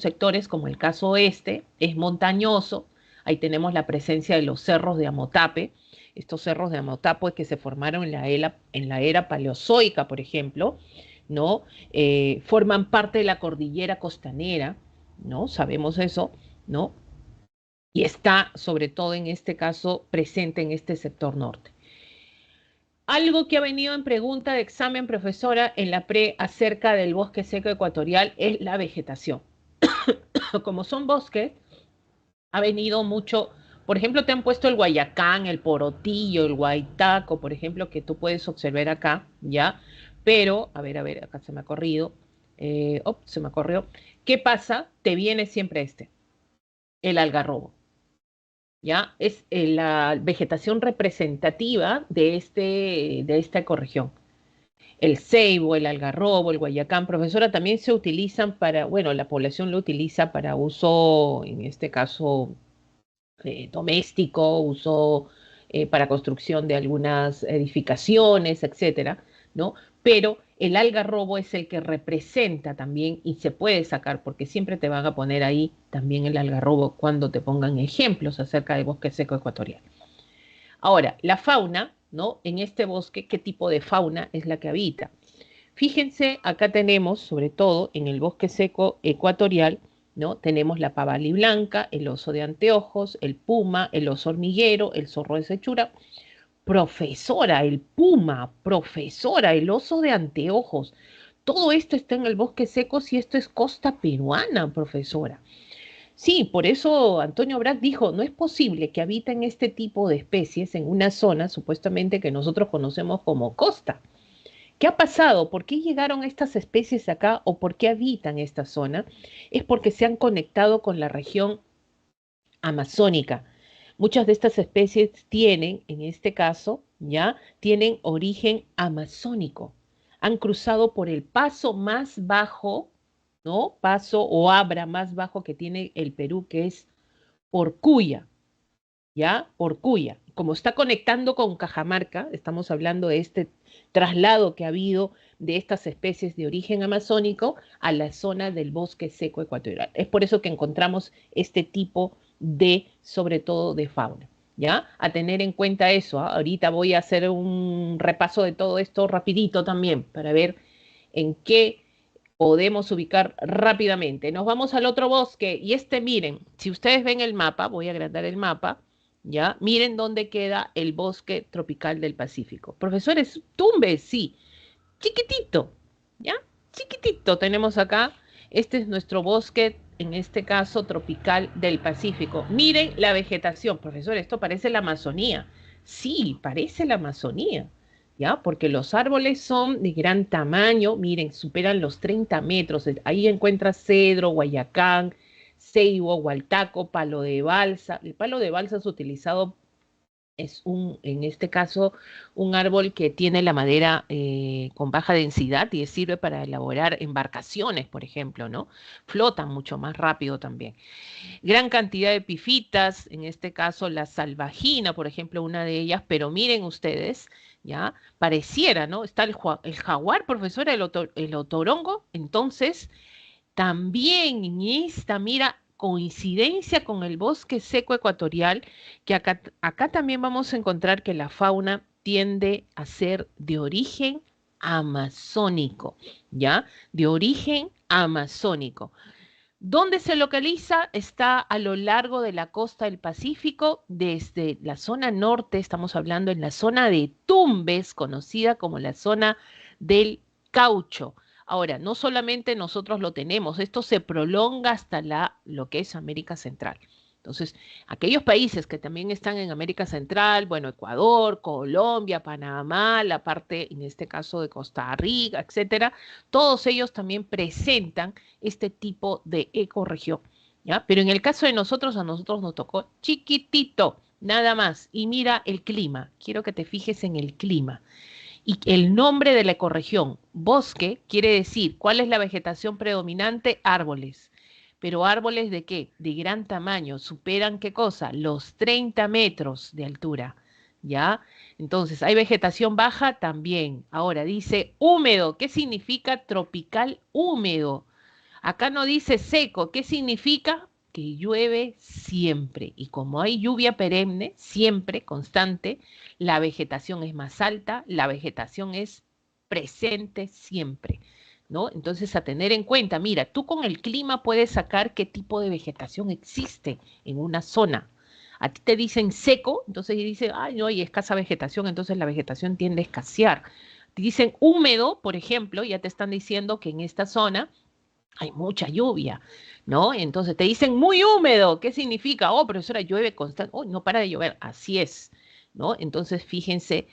S1: sectores, como el caso este, es montañoso. Ahí tenemos la presencia de los cerros de Amotape. Estos cerros de Amotape que se formaron en la era paleozoica, por ejemplo, ¿no? Forman parte de la cordillera costanera, ¿no? Sabemos eso, ¿no? Y está, sobre todo en este caso, presente en este sector norte. Algo que ha venido en pregunta de examen, profesora, en la pre acerca del bosque seco ecuatorial es la vegetación. Como son bosques, ha venido mucho, por ejemplo, te han puesto el guayacán, el porotillo, el guaitaco, por ejemplo, que tú puedes observar acá, ¿ya? Pero, a ver, acá se me ha corrido. Se me corrió. ¿Qué pasa? Te viene siempre el algarrobo. ¿Ya? Es la vegetación representativa de esta ecorregión. El ceibo, el algarrobo, el guayacán, profesora, también se utilizan para, bueno, la población lo utiliza para uso, en este caso, doméstico, uso para construcción de algunas edificaciones, etcétera, ¿no? Pero el algarrobo es el que representa también y se puede sacar, porque siempre te van a poner ahí también el algarrobo cuando te pongan ejemplos acerca del bosque seco ecuatorial. Ahora, la fauna, ¿no? En este bosque, ¿qué tipo de fauna es la que habita? Fíjense, acá tenemos, sobre todo en el bosque seco ecuatorial, ¿no? Tenemos la pavali blanca, el oso de anteojos, el puma, el oso hormiguero, el zorro de sechura. Profesora, el puma, profesora, el oso de anteojos. Todo esto está en el bosque seco si esto es costa peruana, profesora. Sí, por eso Antonio Brac dijo, no es posible que habiten este tipo de especies en una zona supuestamente que nosotros conocemos como costa. ¿Qué ha pasado? ¿Por qué llegaron estas especies acá o por qué habitan esta zona? Es porque se han conectado con la región amazónica. Muchas de estas especies tienen, en este caso, ya, tienen origen amazónico. Han cruzado por el paso más bajo, ¿no? Paso o abra más bajo que tiene el Perú, que es Porcuya. ¿Ya? Por Cuya. Como está conectando con Cajamarca, estamos hablando de este traslado que ha habido de estas especies de origen amazónico a la zona del bosque seco ecuatorial. Es por eso que encontramos este tipo de, sobre todo, de fauna. ¿Ya? A tener en cuenta eso. ¿Ah? Ahorita voy a hacer un repaso de todo esto rapidito también para ver en qué podemos ubicar rápidamente. Nos vamos al otro bosque y miren, si ustedes ven el mapa, voy a agrandar el mapa, ¿ya? Miren dónde queda el bosque tropical del Pacífico. Profesores, Tumbes, sí, chiquitito, ¿ya? Chiquitito tenemos acá. Este es nuestro bosque, en este caso tropical del Pacífico. Miren la vegetación, profesor, esto parece la Amazonía. Sí, parece la Amazonía. ¿Ya? Porque los árboles son de gran tamaño, miren, superan los 30 metros. Ahí encuentras cedro, guayacán, ceibo, gualtaco, palo de balsa. El palo de balsa es utilizado, en este caso, un árbol que tiene la madera con baja densidad y sirve para elaborar embarcaciones, por ejemplo, ¿no? Flotan mucho más rápido también. Gran cantidad de pifitas, en este caso la salvagina, por ejemplo, una de ellas, pero miren ustedes, ¿ya? Pareciera, ¿no? Está el jaguar, profesora, el otorongo, entonces también en esta, mira, coincidencia con el bosque seco ecuatorial, que acá también vamos a encontrar que la fauna tiende a ser de origen amazónico, ¿ya? De origen amazónico. ¿Dónde se localiza? Está a lo largo de la costa del Pacífico, desde la zona norte, estamos hablando en la zona de Tumbes, conocida como la zona del Caucho. Ahora, no solamente nosotros lo tenemos, esto se prolonga hasta lo que es América Central. Entonces, aquellos países que también están en América Central, bueno, Ecuador, Colombia, Panamá, la parte, en este caso, de Costa Rica, etcétera, todos ellos también presentan este tipo de ecorregión, ¿ya? Pero en el caso de nosotros, a nosotros nos tocó chiquitito, nada más. Y mira el clima, quiero que te fijes en el clima. Y el nombre de la ecorregión, bosque, quiere decir, ¿cuál es la vegetación predominante? Árboles. Pero árboles de qué? De gran tamaño, superan qué cosa? Los 30 metros de altura, ¿ya? Entonces, ¿hay vegetación baja? También. Ahora, dice húmedo, ¿qué significa tropical húmedo? Acá no dice seco, ¿qué significa? Que llueve siempre. Y como hay lluvia perenne, siempre, constante, la vegetación es más alta, la vegetación es presente siempre, ¿no? Entonces, a tener en cuenta, mira, tú con el clima puedes sacar qué tipo de vegetación existe en una zona. A ti te dicen seco, entonces dicen, ay, no, hay escasa vegetación, entonces la vegetación tiende a escasear. Te dicen húmedo, por ejemplo, ya te están diciendo que en esta zona hay mucha lluvia, ¿no? Entonces te dicen muy húmedo, ¿qué significa? Oh, profesora, llueve constante, oh, no para de llover, así es, ¿no? Entonces, fíjense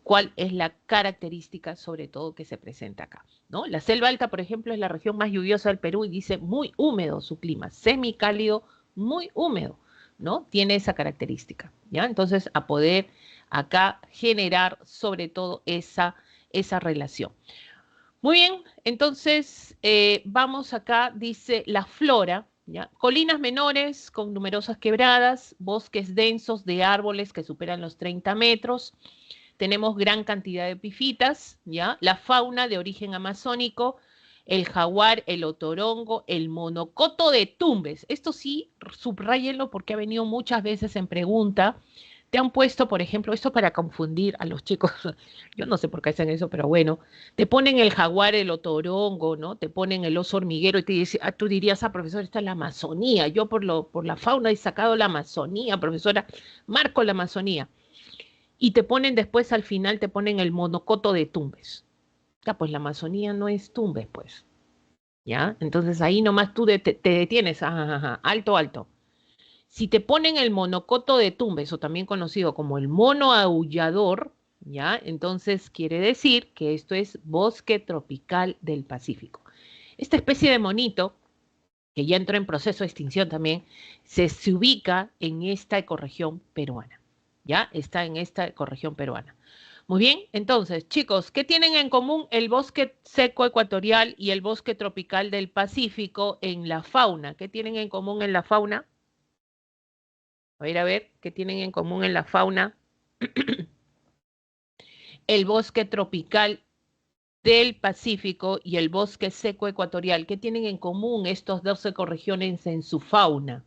S1: cuál es la característica, sobre todo, que se presenta acá, ¿no? La selva alta, por ejemplo, es la región más lluviosa del Perú y dice muy húmedo su clima, semicálido, muy húmedo, ¿no? Tiene esa característica, ¿ya? Entonces, a poder acá generar, sobre todo, esa relación. Muy bien, entonces vamos acá, dice la flora, ¿ya? Colinas menores con numerosas quebradas, bosques densos de árboles que superan los 30 metros, tenemos gran cantidad de epifitas, ¿ya? La fauna de origen amazónico, el jaguar, el otorongo, el monocoto de Tumbes. Esto sí, subrayenlo porque ha venido muchas veces en pregunta. Te han puesto, por ejemplo, esto para confundir a los chicos. Yo no sé por qué hacen eso, pero bueno, te ponen el jaguar, el otorongo, ¿no? Te ponen el oso hormiguero y te dice, ah, tú dirías, ah, profesor, esta es la Amazonía. Yo por la fauna he sacado la Amazonía, profesora, marco la Amazonía y te ponen después al final, te ponen el monocoto de Tumbes. Ya, pues la Amazonía no es Tumbes, pues. ¿Ya? Entonces ahí nomás tú te detienes, ajá, ajá, alto, alto. Si te ponen el monocoto de Tumbes, o también conocido como el mono aullador, ¿ya? Entonces quiere decir que esto es bosque tropical del Pacífico. Esta especie de monito, que ya entró en proceso de extinción también, se ubica en esta ecorregión peruana. ¿Ya? Está en esta ecorregión peruana. Muy bien, entonces, chicos, ¿qué tienen en común el bosque seco ecuatorial y el bosque tropical del Pacífico en la fauna? ¿Qué tienen en común en la fauna? A ver, ¿qué tienen en común en la fauna? El bosque tropical del Pacífico y el bosque seco ecuatorial. ¿Qué tienen en común estos dos ecorregiones en su fauna?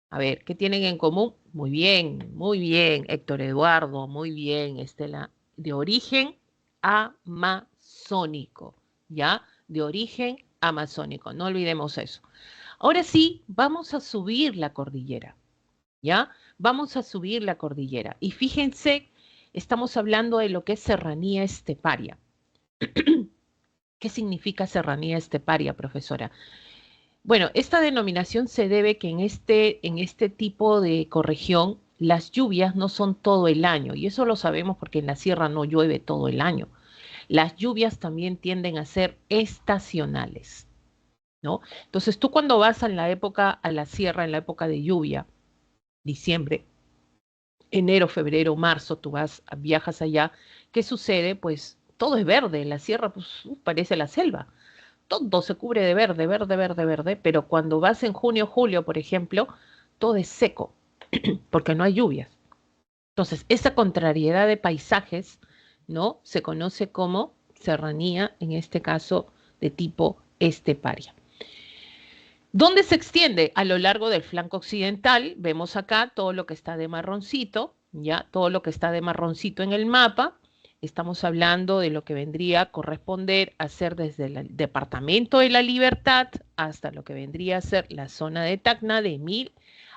S1: A ver, ¿qué tienen en común? Muy bien, Héctor Eduardo, muy bien, Estela. De origen amazónico, ¿ya? De origen amazónico, no olvidemos eso. Ahora sí, vamos a subir la cordillera, ¿ya? Vamos a subir la cordillera. Y fíjense, estamos hablando de lo que es serranía esteparia. ¿Qué significa serranía esteparia, profesora? Bueno, esta denominación se debe que en este tipo de ecorregión las lluvias no son todo el año, y eso lo sabemos porque en la sierra no llueve todo el año. Las lluvias también tienden a ser estacionales, ¿no? Entonces tú cuando vas a la época, a la sierra, en la época de lluvia, diciembre, enero, febrero, marzo, tú vas, viajas allá, ¿qué sucede? Pues todo es verde, la sierra pues parece la selva, todo se cubre de verde, verde, verde, verde, pero cuando vas en junio, julio, por ejemplo, todo es seco, porque no hay lluvias. Entonces, esa contrariedad de paisajes, ¿no? Se conoce como serranía, en este caso de tipo esteparia. ¿Dónde se extiende? A lo largo del flanco occidental, vemos acá todo lo que está de marroncito, ya todo lo que está de marroncito en el mapa. Estamos hablando de lo que vendría a corresponder a ser desde el departamento de la Libertad hasta lo que vendría a ser la zona de Tacna de 1000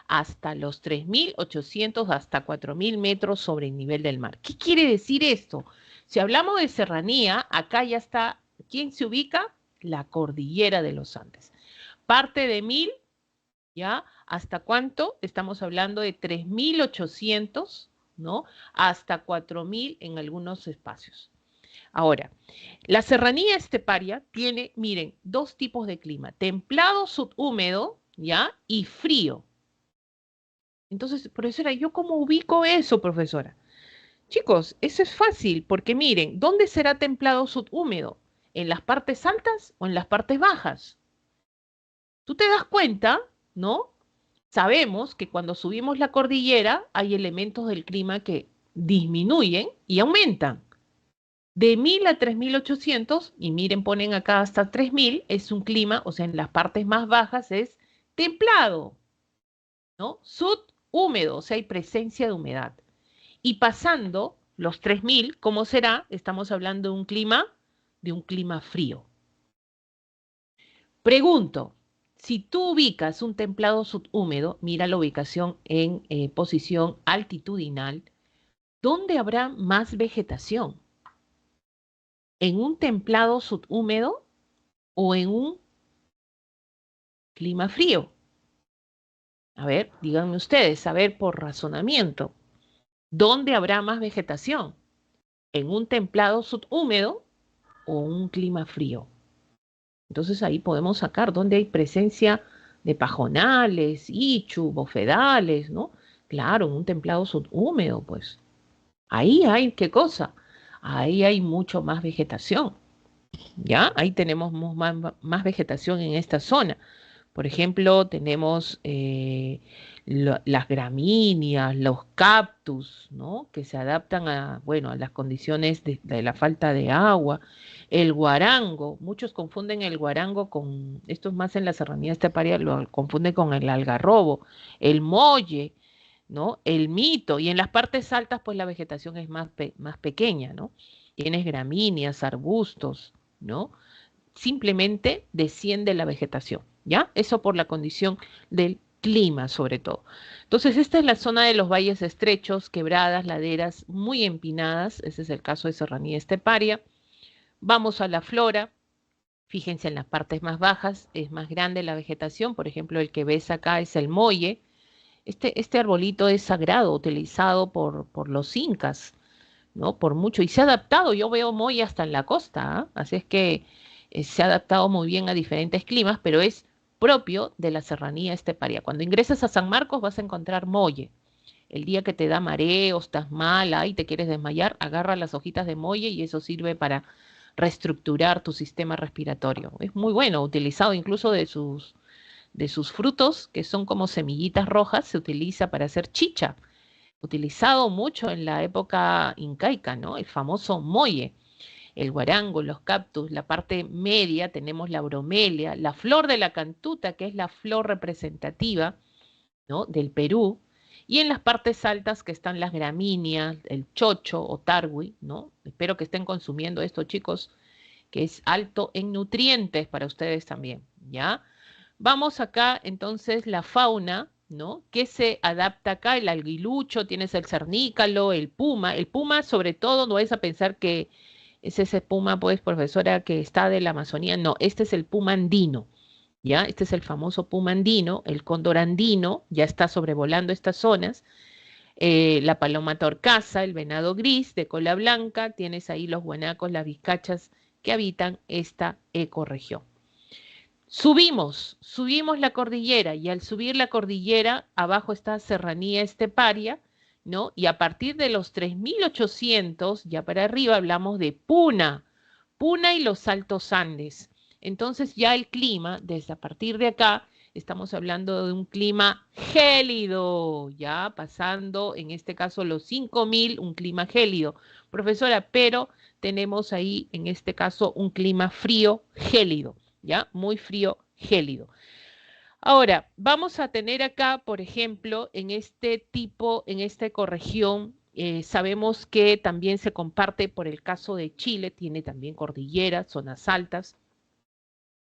S1: hasta los 3800 hasta 4000 metros sobre el nivel del mar. ¿Qué quiere decir esto? Si hablamos de serranía, acá ya está, ¿quién se ubica? La cordillera de los Andes. Parte de 1000, ¿ya? ¿Hasta cuánto? Estamos hablando de 3800, ¿no? Hasta 4000 en algunos espacios. Ahora, la serranía esteparia tiene, miren, dos tipos de clima, templado subhúmedo, ¿ya? Y frío. Entonces, profesora, ¿yo cómo ubico eso, profesora? Chicos, eso es fácil, porque miren, ¿dónde será templado subhúmedo? ¿En las partes altas o en las partes bajas? Tú te das cuenta, ¿no? Sabemos que cuando subimos la cordillera hay elementos del clima que disminuyen y aumentan. De 1000 a 3800, y miren, ponen acá hasta 3000, es un clima, o sea, en las partes más bajas es templado, ¿no? Subhúmedo, o sea, hay presencia de humedad. Y pasando los 3000, ¿cómo será? Estamos hablando de un clima frío. Pregunto, si tú ubicas un templado subhúmedo, mira la ubicación en posición altitudinal, ¿dónde habrá más vegetación? ¿En un templado subhúmedo o en un clima frío? A ver, díganme ustedes, a ver por razonamiento. ¿Dónde habrá más vegetación? ¿En un templado subhúmedo o un clima frío? Entonces ahí podemos sacar dónde hay presencia de pajonales, ichu, bofedales, ¿no? Claro, en un templado subhúmedo, pues. Ahí hay, ¿qué cosa? Ahí hay mucho más vegetación, ¿ya? Ahí tenemos más vegetación en esta zona. Por ejemplo, tenemos las gramíneas, los cactus, ¿no? Que se adaptan a, bueno, a las condiciones de la falta de agua. El guarango, muchos confunden el guarango con, esto es más en la serranía esteparia, lo confunden con el algarrobo, el molle, ¿no? El mito. Y en las partes altas, pues la vegetación es más pequeña, ¿no? Tienes gramíneas, arbustos, ¿no? Simplemente desciende la vegetación, ¿ya? Eso por la condición del clima, sobre todo. Entonces, esta es la zona de los valles estrechos, quebradas, laderas muy empinadas. Ese es el caso de serranía esteparia. Vamos a la flora. Fíjense en las partes más bajas, es más grande la vegetación. Por ejemplo, el que ves acá es el molle. Este arbolito es sagrado, utilizado por los incas, ¿no? Por mucho. Y se ha adaptado, yo veo molle hasta en la costa, ¿ah? Así es que se ha adaptado muy bien a diferentes climas, pero es propio de la serranía esteparia. Cuando ingresas a San Marcos vas a encontrar molle. El día que te da mareo, estás mala y te quieres desmayar, agarra las hojitas de molle y eso sirve para reestructurar tu sistema respiratorio. Es muy bueno, utilizado incluso de sus frutos, que son como semillitas rojas, se utiliza para hacer chicha, utilizado mucho en la época incaica, ¿no? El famoso molle, el guarango, los cactus, la parte media tenemos la bromelia, la flor de la cantuta, que es la flor representativa, ¿no? Del Perú, y en las partes altas que están las gramíneas, el chocho o tarwi, ¿no? Espero que estén consumiendo esto, chicos, que es alto en nutrientes para ustedes también, ¿ya? Vamos acá, entonces, la fauna, ¿no? ¿Qué se adapta acá? El aguilucho, tienes el cernícalo, el puma. El puma, sobre todo, no es a pensar que es ese puma, pues, profesora, que está de la Amazonía. No, este es el puma andino, ¿ya? Este es el famoso puma andino, el cóndor andino, ya está sobrevolando estas zonas. La paloma torcaza, el venado gris de cola blanca, tienes ahí los guanacos, las vizcachas que habitan esta ecorregión. Subimos la cordillera y al subir la cordillera, abajo está serranía esteparia, ¿no? Y a partir de los 3800, ya para arriba, hablamos de Puna y los Altos Andes. Entonces ya el clima, desde a partir de acá, estamos hablando de un clima gélido, ya pasando, en este caso, los 5000, un clima gélido. Profesora, pero tenemos ahí, en este caso, un clima frío gélido. ¿Ya? Muy frío, gélido. Ahora, vamos a tener acá, por ejemplo, en esta ecorregión, sabemos que también se comparte por el caso de Chile, tiene también cordilleras, zonas altas,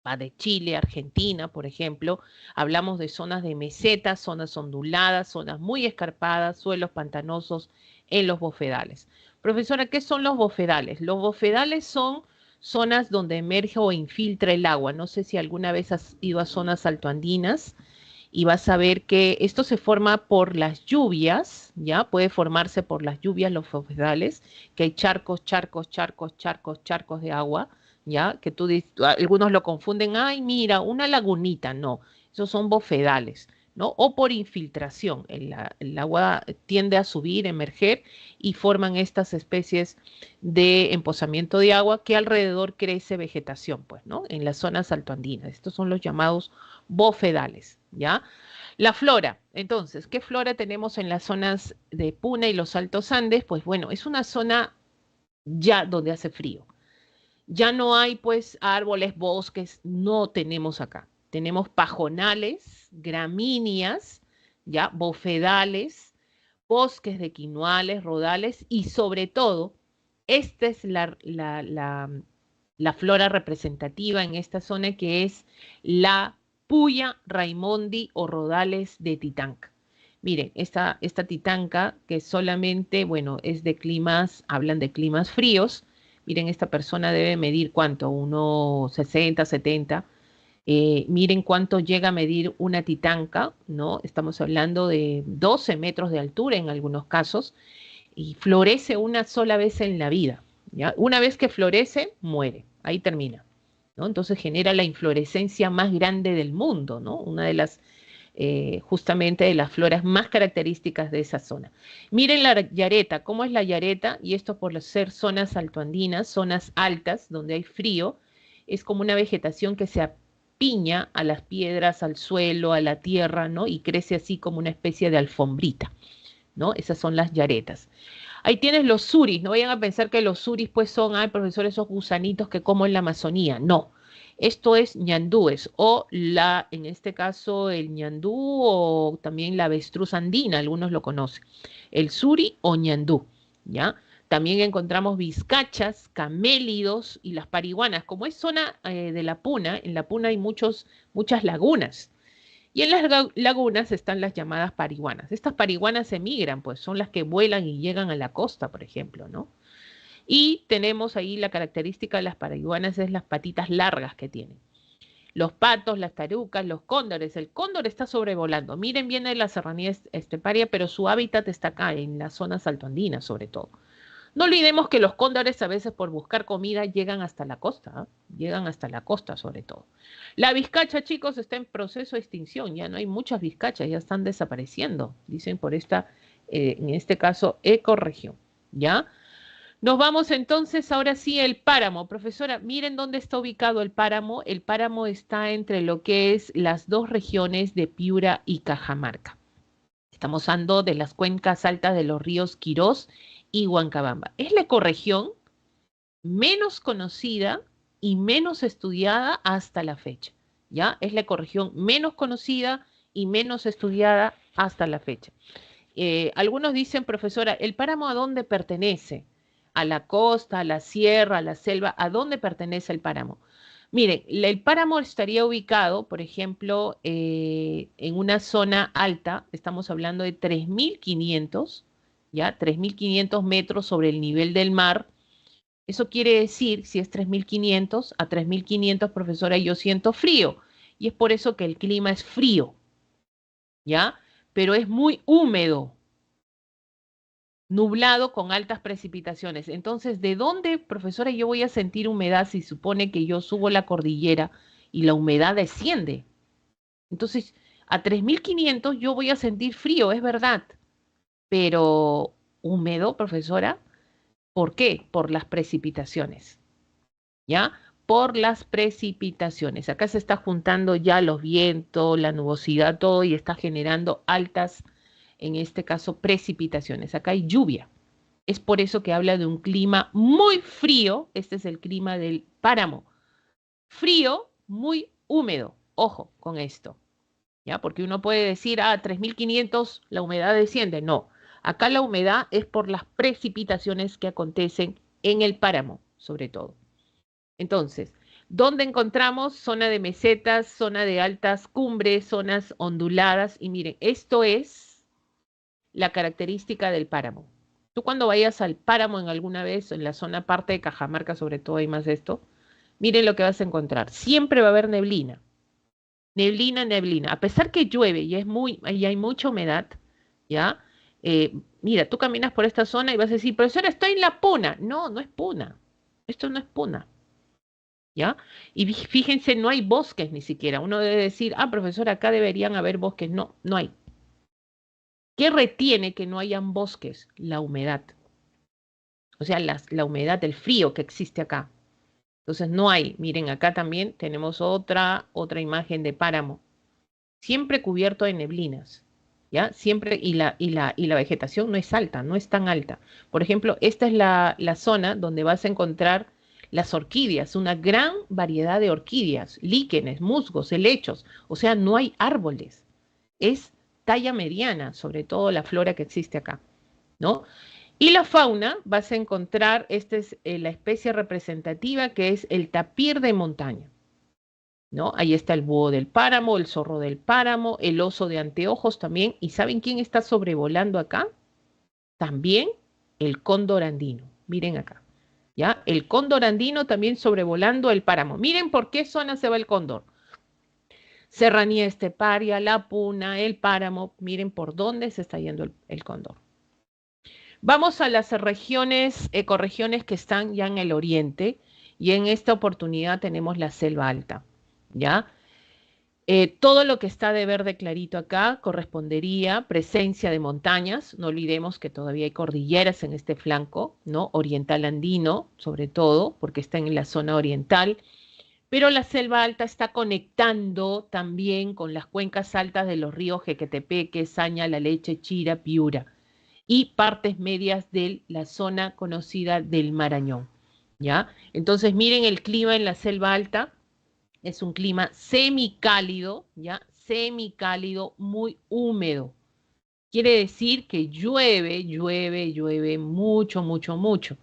S1: va de Chile, Argentina, por ejemplo, hablamos de zonas de mesetas, zonas onduladas, zonas muy escarpadas, suelos pantanosos en los bofedales. Profesora, ¿qué son los bofedales? Los bofedales son zonas donde emerge o infiltra el agua. No sé si alguna vez has ido a zonas altoandinas y vas a ver que esto se forma por las lluvias, ¿ya? Puede formarse por las lluvias los bofedales, que hay charcos, charcos, charcos, charcos, charcos de agua, ¿ya? Que algunos lo confunden, ay, mira, una lagunita, no, esos son bofedales, ¿no? O por infiltración, el agua tiende a subir, emerger y forman estas especies de emposamiento de agua que alrededor crece vegetación, pues, ¿no? En las zonas altoandinas. Estos son los llamados bofedales, ¿ya? La flora, entonces, ¿qué flora tenemos en las zonas de Puna y los Altos Andes? Pues bueno, es una zona ya donde hace frío. Ya no hay pues árboles, bosques, no tenemos acá. Tenemos pajonales, gramíneas, ya, bofedales, bosques de quinoales, rodales y sobre todo, esta es la flora representativa en esta zona que es la Puya Raimondi o rodales de Titanca. Miren, esta titanca que solamente, bueno, es de climas, hablan de climas fríos. Miren, esta persona debe medir cuánto, unos 60, 70. Miren cuánto llega a medir una titanca, ¿no? Estamos hablando de 12 metros de altura en algunos casos y florece una sola vez en la vida, ¿ya? Una vez que florece, muere, ahí termina, ¿no? Entonces genera la inflorescencia más grande del mundo, ¿no? Una de las, justamente de las floras más características de esa zona. Miren la yareta, ¿cómo es la yareta? Y esto por ser zonas altoandinas, zonas altas, donde hay frío, es como una vegetación que se apiña a las piedras, al suelo, a la tierra, ¿no? Y crece así como una especie de alfombrita, ¿no? Esas son las yaretas. Ahí tienes los suris, no vayan a pensar que los suris pues son, ay, profesor, esos gusanitos que como en la Amazonía, no. Esto es ñandúes o la, en este caso el ñandú o también la avestruz andina, algunos lo conocen. El suri o ñandú, ¿ya? También encontramos vizcachas, camélidos y las pariguanas. Como es zona de la Puna, en la Puna hay muchas lagunas. Y en las lagunas están las llamadas pariguanas. Estas pariguanas emigran, pues son las que vuelan y llegan a la costa, por ejemplo, ¿no? Y tenemos ahí la característica de las pariguanas es las patitas largas que tienen. Los patos, las tarucas, los cóndores. El cóndor está sobrevolando. Miren, viene de la serranía esteparia, pero su hábitat está acá, en las zonas altoandinas sobre todo. No olvidemos que los cóndores a veces por buscar comida llegan hasta la costa, ¿eh? Llegan hasta la costa sobre todo. La vizcacha, chicos, está en proceso de extinción, ya no hay muchas vizcachas, ya están desapareciendo, dicen por esta, en este caso, ecorregión, ¿ya? Nos vamos entonces, ahora sí, el páramo. Profesora, miren dónde está ubicado el páramo. El páramo está entre lo que es las dos regiones de Piura y Cajamarca. Estamos hablando de las cuencas altas de los ríos Quirós y Huancabamba. Es la ecorregión menos conocida y menos estudiada hasta la fecha. ¿Ya? Es la ecorregión menos conocida y menos estudiada hasta la fecha. Algunos dicen, profesora, ¿el páramo a dónde pertenece? ¿A la costa, a la sierra, a la selva? ¿A dónde pertenece el páramo? Miren, el páramo estaría ubicado, por ejemplo, en una zona alta, estamos hablando de 3.500, ¿ya? 3.500 metros sobre el nivel del mar. Eso quiere decir, si es 3.500, a 3.500, profesora, yo siento frío. Y es por eso que el clima es frío, ¿ya? Pero es muy húmedo, nublado con altas precipitaciones. Entonces, ¿de dónde, profesora, yo voy a sentir humedad si supone que yo subo la cordillera y la humedad desciende? Entonces, a 3.500 yo voy a sentir frío, es verdad, pero húmedo, profesora, ¿por qué? Por las precipitaciones, ¿ya? Por las precipitaciones. Acá se está juntando ya los vientos, la nubosidad, todo y está generando altas, en este caso, precipitaciones. Acá hay lluvia. Es por eso que habla de un clima muy frío. Este es el clima del páramo. Frío, muy húmedo. Ojo con esto, ¿ya? Porque uno puede decir, 3.500 la humedad desciende. No, acá la humedad es por las precipitaciones que acontecen en el páramo, sobre todo. Entonces, ¿dónde encontramos? Zona de mesetas, zona de altas cumbres, zonas onduladas. Y miren, esto es la característica del páramo. Tú cuando vayas al páramo en alguna vez, en la zona parte de Cajamarca sobre todo hay más de esto, miren lo que vas a encontrar. Siempre va a haber neblina. Neblina, neblina. A pesar que llueve y hay mucha humedad, ¿ya? Mira, tú caminas por esta zona y vas a decir, profesora, estoy en la Puna. No, no es Puna. Esto no es Puna. ¿Ya? Y fíjense, no hay bosques ni siquiera. Uno debe decir, profesor, acá deberían haber bosques. No, no hay. ¿Qué retiene que no hayan bosques? La humedad. O sea, la humedad, el frío que existe acá. Entonces no hay. Miren, acá también tenemos otra imagen de páramo. Siempre cubierto de neblinas. ¿Ya? Siempre, y la vegetación no es alta, no es tan alta. Por ejemplo, esta es la zona donde vas a encontrar las orquídeas, una gran variedad de orquídeas, líquenes, musgos, helechos, o sea, no hay árboles, es talla mediana, sobre todo la flora que existe acá, ¿no? Y la fauna, vas a encontrar, esta es la especie representativa que es el tapir de montaña, ¿no? Ahí está el búho del páramo, el zorro del páramo, el oso de anteojos también, ¿y saben quién está sobrevolando acá? También el cóndor andino, miren acá. ¿Ya? El cóndor andino también sobrevolando el páramo. Miren por qué zona se va el cóndor. Serranía esteparia, la Puna, el páramo. Miren por dónde se está yendo el cóndor. Vamos a las regiones, ecorregiones que están ya en el oriente, y en esta oportunidad tenemos la selva alta, ¿ya? Todo lo que está de verde clarito acá correspondería presencia de montañas. No olvidemos que todavía hay cordilleras en este flanco, ¿no? Oriental andino, sobre todo, porque está en la zona oriental. Pero la selva alta está conectando también con las cuencas altas de los ríos Jequetepeque, Saña, La Leche, Chira, Piura y partes medias de la zona conocida del Marañón, ¿ya? Entonces miren el clima en la selva alta, es un clima semicálido, ¿ya? Semicálido, muy húmedo. Quiere decir que llueve, llueve, llueve mucho, mucho, mucho.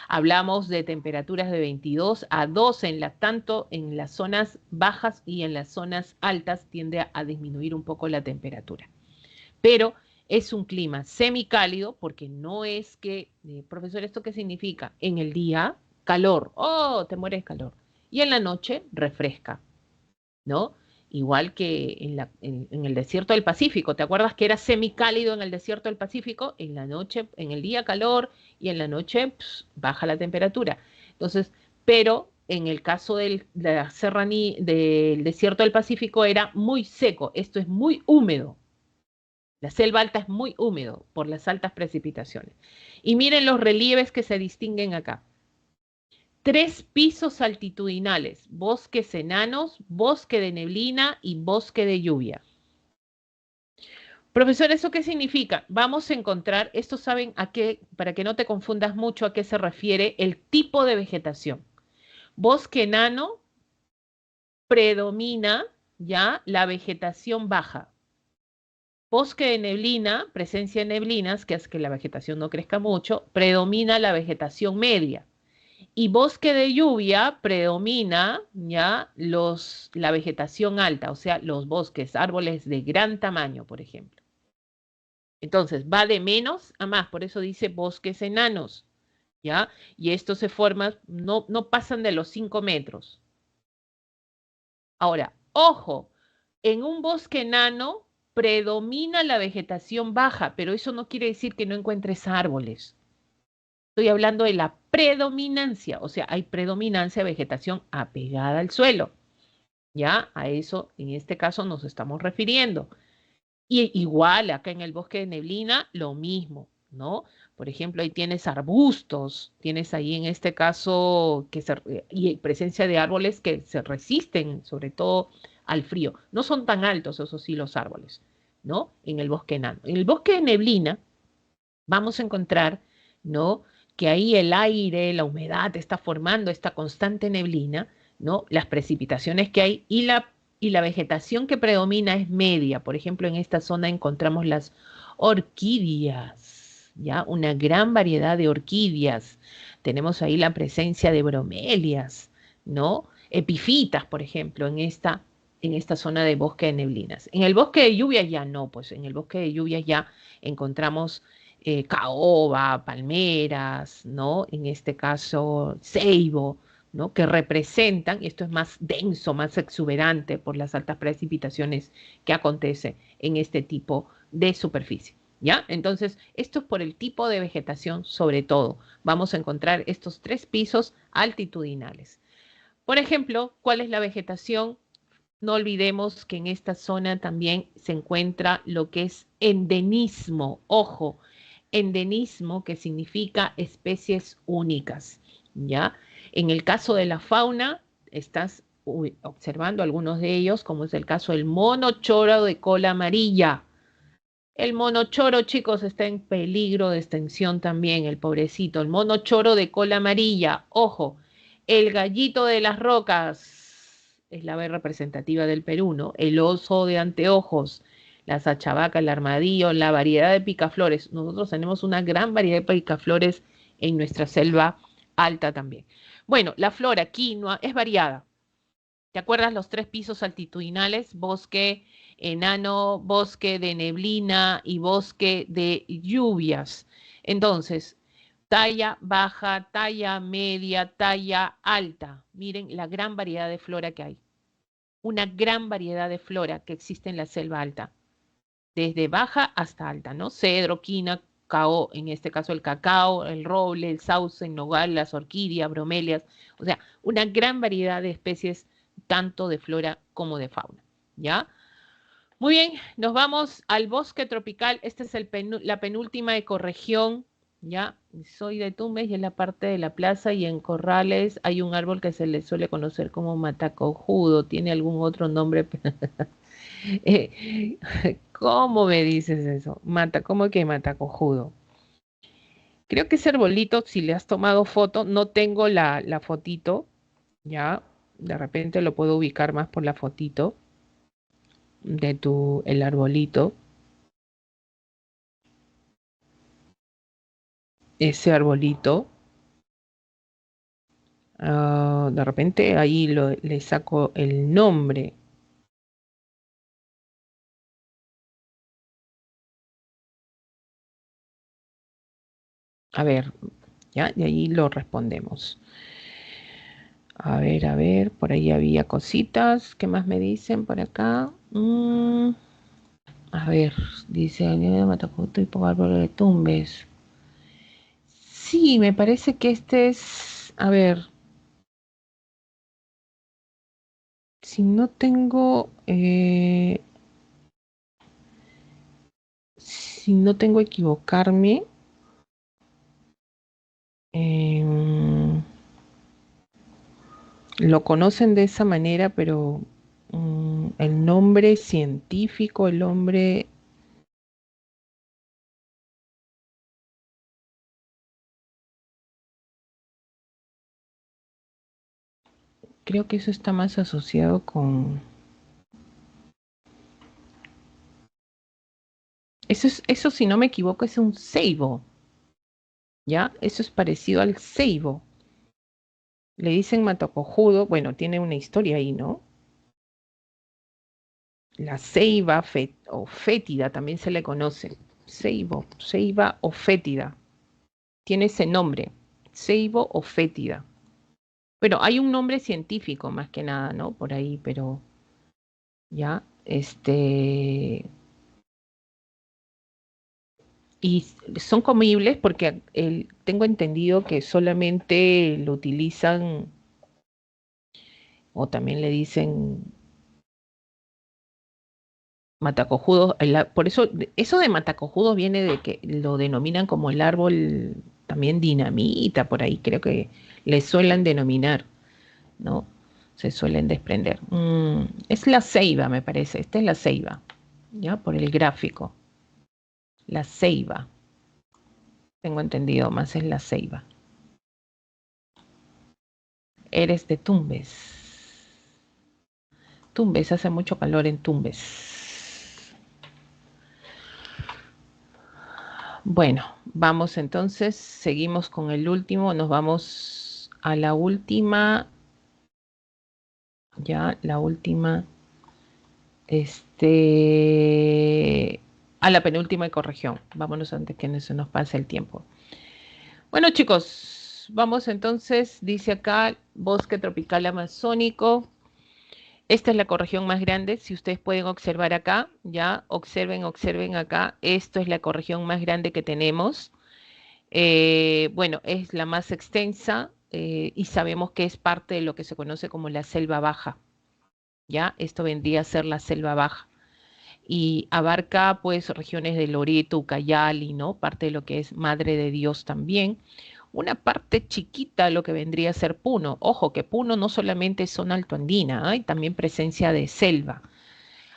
S1: Hablamos de temperaturas de 22 a 12, tanto en las zonas bajas y en las zonas altas tiende a disminuir un poco la temperatura. Pero es un clima semicálido porque no es que, profesor, ¿esto qué significa? En el día, calor, oh, te mueres de calor. Y en la noche, refresca, ¿no? Igual que en el desierto del Pacífico. ¿Te acuerdas que era semicálido en el desierto del Pacífico? En la noche, en el día calor y en la noche baja la temperatura. Entonces, pero en el caso de la serranía, del desierto del Pacífico era muy seco. Esto es muy húmedo. La selva alta es muy húmedo por las altas precipitaciones. Y miren los relieves que se distinguen acá. 3 pisos altitudinales, bosques enanos, bosque de neblina y bosque de lluvia. Profesor, ¿eso qué significa? Vamos a encontrar, esto saben a qué, para que no te confundas mucho a qué se refiere el tipo de vegetación. Bosque enano predomina ya la vegetación baja. Bosque de neblina, presencia de neblinas, que hace que la vegetación no crezca mucho, predomina la vegetación media. Y bosque de lluvia predomina ya la vegetación alta, o sea, los bosques, árboles de gran tamaño, por ejemplo. Entonces, va de menos a más, por eso dice bosques enanos, ¿ya? Y estos se forman, no pasan de los 5 metros. Ahora, ojo, en un bosque enano predomina la vegetación baja, pero eso no quiere decir que no encuentres árboles. Estoy hablando de la predominancia, o sea, hay predominancia de vegetación apegada al suelo. ¿Ya? A eso, en este caso, nos estamos refiriendo. Y igual, acá en el bosque de neblina, lo mismo, ¿no? Por ejemplo, ahí tienes arbustos, tienes ahí en este caso y presencia de árboles que se resisten, sobre todo al frío. No son tan altos, eso sí, los árboles, ¿no? En el bosque enano. En el bosque de neblina, vamos a encontrar, ¿no? Que ahí el aire, la humedad está formando esta constante neblina, ¿no? Las precipitaciones que hay y la vegetación que predomina es media. Por ejemplo, en esta zona encontramos las orquídeas, ¿ya? Una gran variedad de orquídeas. Tenemos ahí la presencia de bromelias, ¿no? Epifitas, por ejemplo, en esta zona de bosque de neblinas. En el bosque de lluvias ya no, pues en el bosque de lluvias ya encontramos caoba, palmeras, ¿no? En este caso, ceibo, ¿no? Que representan, y esto es más denso, más exuberante por las altas precipitaciones que acontece en este tipo de superficie. ¿Ya? Entonces, esto es por el tipo de vegetación, sobre todo. Vamos a encontrar estos 3 pisos altitudinales. Por ejemplo, ¿cuál es la vegetación? No olvidemos que en esta zona también se encuentra lo que es endenismo. Ojo, endenismo que significa especies únicas, ¿ya? En el caso de la fauna, estás observando algunos de ellos, como es el caso del mono choro de cola amarilla. El mono choro, chicos, está en peligro de extinción también, el pobrecito. El mono choro de cola amarilla, ojo. El gallito de las rocas, es la ave representativa del Perú, ¿no? El oso de anteojos, la sachabaca, el armadillo, la variedad de picaflores. Nosotros tenemos una gran variedad de picaflores en nuestra selva alta también. Bueno, la flora quinoa es variada. ¿Te acuerdas los 3 pisos altitudinales? Bosque enano, bosque de neblina y bosque de lluvias. Entonces, talla baja, talla media, talla alta. Miren la gran variedad de flora que hay. Una gran variedad de flora que existe en la selva alta, desde baja hasta alta, ¿no? Cedro, quina, cao, en este caso el cacao, el roble, el sauce, el nogal, las orquídeas, bromelias, o sea, una gran variedad de especies, tanto de flora como de fauna, ¿ya? Muy bien, nos vamos al bosque tropical. Esta es la penúltima ecorregión, ¿ya? Soy de Tumbes y en la parte de la plaza y en Corrales hay un árbol que se le suele conocer como matacojudo. ¿Tiene algún otro nombre? Eh, ¿Cómo me dices eso? ¿Cómo que matacojudo? Creo que ese arbolito, si le has tomado foto, no tengo la fotito, ¿ya? De repente lo puedo ubicar más por la fotito de el arbolito. Ese arbolito. De repente ahí le saco el nombre. A ver, ya, y ahí lo respondemos. A ver, por ahí había cositas. ¿Qué más me dicen por acá? A ver, dice Avenida Matacoto y por árbol de Tumbes. Sí, me parece que este es. A ver, si no tengo. Si no tengo equivocarme. em, lo conocen de esa manera, pero el nombre científico, el nombre, creo que eso está más asociado con... Eso si no me equivoco, es un ceibo, ¿ya? Eso es parecido al ceibo. Le dicen matacojudo, bueno, tiene una historia ahí, ¿no? La ceiba o fétida también se le conoce. Ceibo, ceiba o fétida. Tiene ese nombre, ceibo o fétida. Bueno, hay un nombre científico más que nada, ¿no? Por ahí, pero ya, y son comibles porque tengo entendido que solamente lo utilizan o también le dicen matacojudos. Por eso, eso de matacojudos viene de que lo denominan como el árbol también dinamita, por ahí creo que le suelen denominar, ¿no? Se suelen desprender. Es la ceiba, me parece. Esta es la ceiba, ¿ya? Por el gráfico. La ceiba. Tengo entendido, más es la ceiba. Eres de Tumbes. Tumbes, hace mucho calor en Tumbes. Bueno, vamos entonces, seguimos con el último, nos vamos a la última, ya, la última, a la penúltima ecorregión. Vámonos antes que no se nos pase el tiempo. Bueno, chicos, vamos entonces, dice acá, bosque tropical amazónico. Esta es la ecorregión más grande, si ustedes pueden observar acá, ya, observen acá, esto es la ecorregión más grande que tenemos. Bueno, es la más extensa y sabemos que es parte de lo que se conoce como la selva baja, ya, esto vendría a ser la selva baja y abarca pues regiones de Loreto, Ucayali, ¿no? Parte de lo que es Madre de Dios también. Una parte chiquita lo que vendría a ser Puno. Ojo que Puno no solamente es zona altoandina, hay también presencia de selva.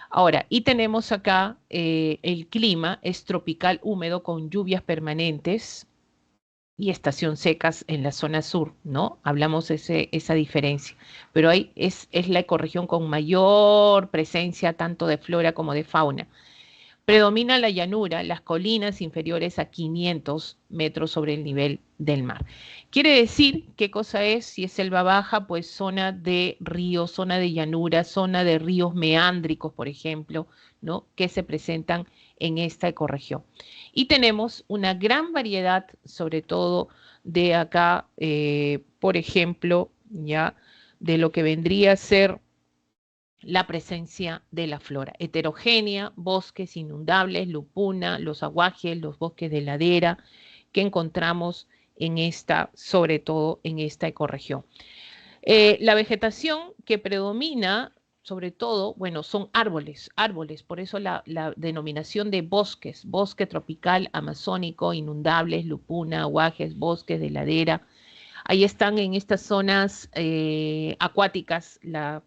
S1: Ahora, y tenemos acá el clima es tropical húmedo con lluvias permanentes y estación secas en la zona sur, ¿no? Hablamos esa diferencia. Pero ahí es la ecorregión con mayor presencia tanto de flora como de fauna. Predomina la llanura, las colinas inferiores a 500 metros sobre el nivel del mar. Quiere decir, ¿qué cosa es? Si es selva baja, pues zona de ríos, zona de llanura, zona de ríos meándricos, por ejemplo, ¿no? Que se presentan en esta ecorregión. Y tenemos una gran variedad, sobre todo de acá, por ejemplo, ya, de lo que vendría a ser la presencia de la flora heterogénea, bosques inundables, lupuna, los aguajes, los bosques de ladera que encontramos en esta, sobre todo en esta ecorregión. La vegetación que predomina, sobre todo, bueno, son árboles, árboles, por eso la denominación de bosques, bosque tropical, amazónico, inundables, lupuna, aguajes, bosques de ladera. Ahí están en estas zonas acuáticas la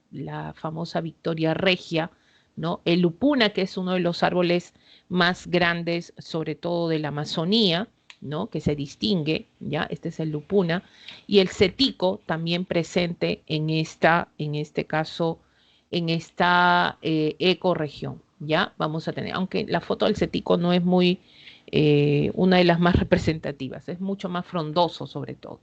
S1: famosa Victoria regia, ¿no? El lupuna, que es uno de los árboles más grandes, sobre todo de la Amazonía, ¿no? Que se distingue, ¿ya? Este es el lupuna. Y el cetico también presente en este caso, en esta ecorregión, ¿ya? Vamos a tener, aunque la foto del cetico no es muy, una de las más representativas, es mucho más frondoso sobre todo.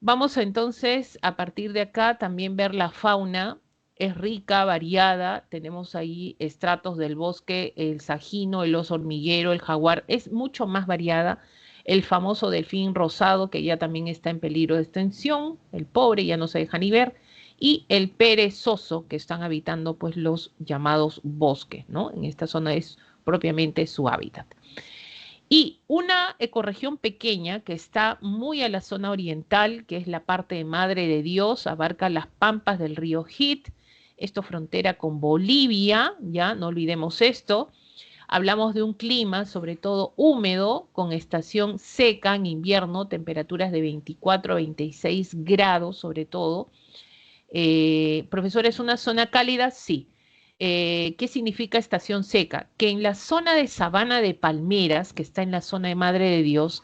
S1: Vamos entonces a partir de acá también ver la fauna. Es rica, variada. Tenemos ahí estratos del bosque, el sajino, el oso hormiguero, el jaguar. Es mucho más variada. El famoso delfín rosado, que ya también está en peligro de extinción. El pobre ya no se deja ni ver. Y el perezoso, que están habitando pues los llamados bosques, ¿no? En esta zona es propiamente su hábitat. Y una ecorregión pequeña que está muy a la zona oriental, que es la parte de Madre de Dios, abarca las pampas del río Hit, esto frontera con Bolivia, ya no olvidemos esto. Hablamos de un clima sobre todo húmedo, con estación seca en invierno, temperaturas de 24 a 26 grados sobre todo. Profesor, ¿es una zona cálida? Sí. ¿Qué significa estación seca? Que en la zona de sabana de palmeras, que está en la zona de Madre de Dios,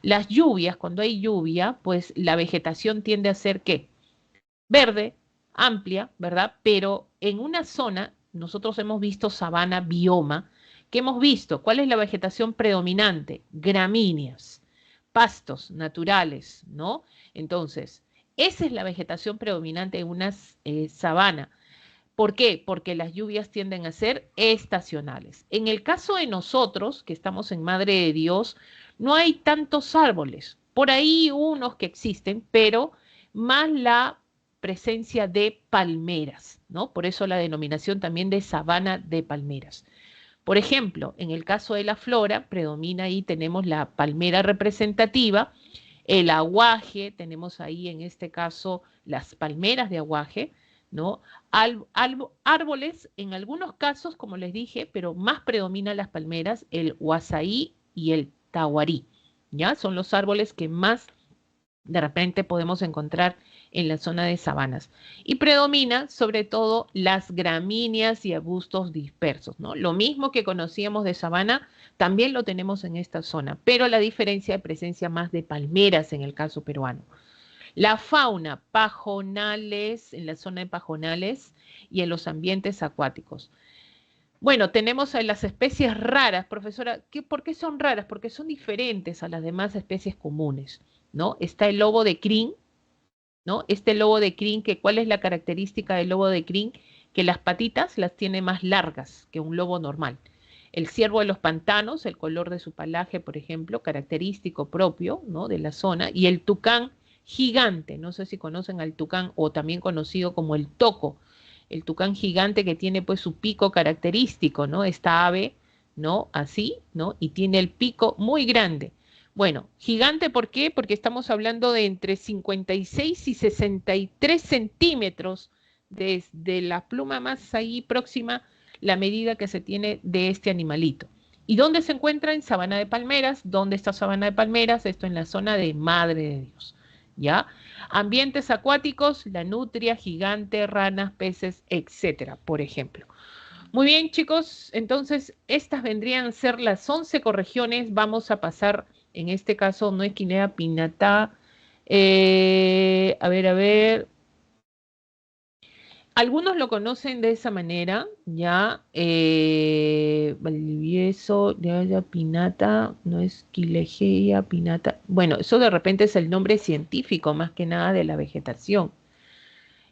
S1: las lluvias, cuando hay lluvia, pues la vegetación tiende a ser ¿qué? Verde, amplia, ¿verdad? Pero en una zona, nosotros hemos visto sabana, bioma, ¿qué hemos visto? ¿Cuál es la vegetación predominante? Gramíneas, pastos naturales, ¿no? Entonces, esa es la vegetación predominante en una sabana. ¿Por qué? Porque las lluvias tienden a ser estacionales. En el caso de nosotros, que estamos en Madre de Dios, no hay tantos árboles. Por ahí unos que existen, pero más la presencia de palmeras, ¿no? Por eso la denominación también de sabana de palmeras. Por ejemplo, en el caso de la flora, predomina ahí, tenemos la palmera representativa, el aguaje, tenemos ahí en este caso las palmeras de aguaje, ¿no? Árboles, en algunos casos, como les dije, pero más predominan las palmeras, el huasaí y el tahuarí, ¿ya? Son los árboles que más de repente podemos encontrar en la zona de sabanas. Y predomina sobre todo las gramíneas y arbustos dispersos, ¿no? Lo mismo que conocíamos de sabana, también lo tenemos en esta zona, pero la diferencia de presencia más de palmeras en el caso peruano. La fauna, pajonales, en la zona de pajonales y en los ambientes acuáticos. Bueno, tenemos a las especies raras, profesora. ¿Por qué son raras? Porque son diferentes a las demás especies comunes, ¿no? Está el lobo de crin, ¿no? Este lobo de crin, que ¿cuál es la característica del lobo de crin? Que las patitas las tiene más largas que un lobo normal. El ciervo de los pantanos, el color de su pelaje, por ejemplo, característico propio, ¿no? De la zona, y el tucán gigante, no sé si conocen al tucán o también conocido como el tucán gigante que tiene pues su pico característico, ¿no? Esta ave, ¿no? Así, ¿no? Y tiene el pico muy grande. Bueno, gigante, ¿por qué? Porque estamos hablando de entre 56 y 63 centímetros desde la pluma más ahí próxima, la medida que se tiene de este animalito. ¿Y dónde se encuentra? En sabana de palmeras. ¿Dónde está sabana de palmeras? Esto en la zona de Madre de Dios. ¿Ya? Ambientes acuáticos, la nutria, gigante, ranas, peces, etcétera, por ejemplo. Muy bien, chicos, entonces estas vendrían a ser las 11 ecorregiones. Vamos a pasar, en este caso, no es Quinea Pinatá. A ver. Algunos lo conocen de esa manera, ya. Valdivieso, ya, Pinata, no es Quilegeia, Pinata. Bueno, eso de repente es el nombre científico, más que nada de la vegetación.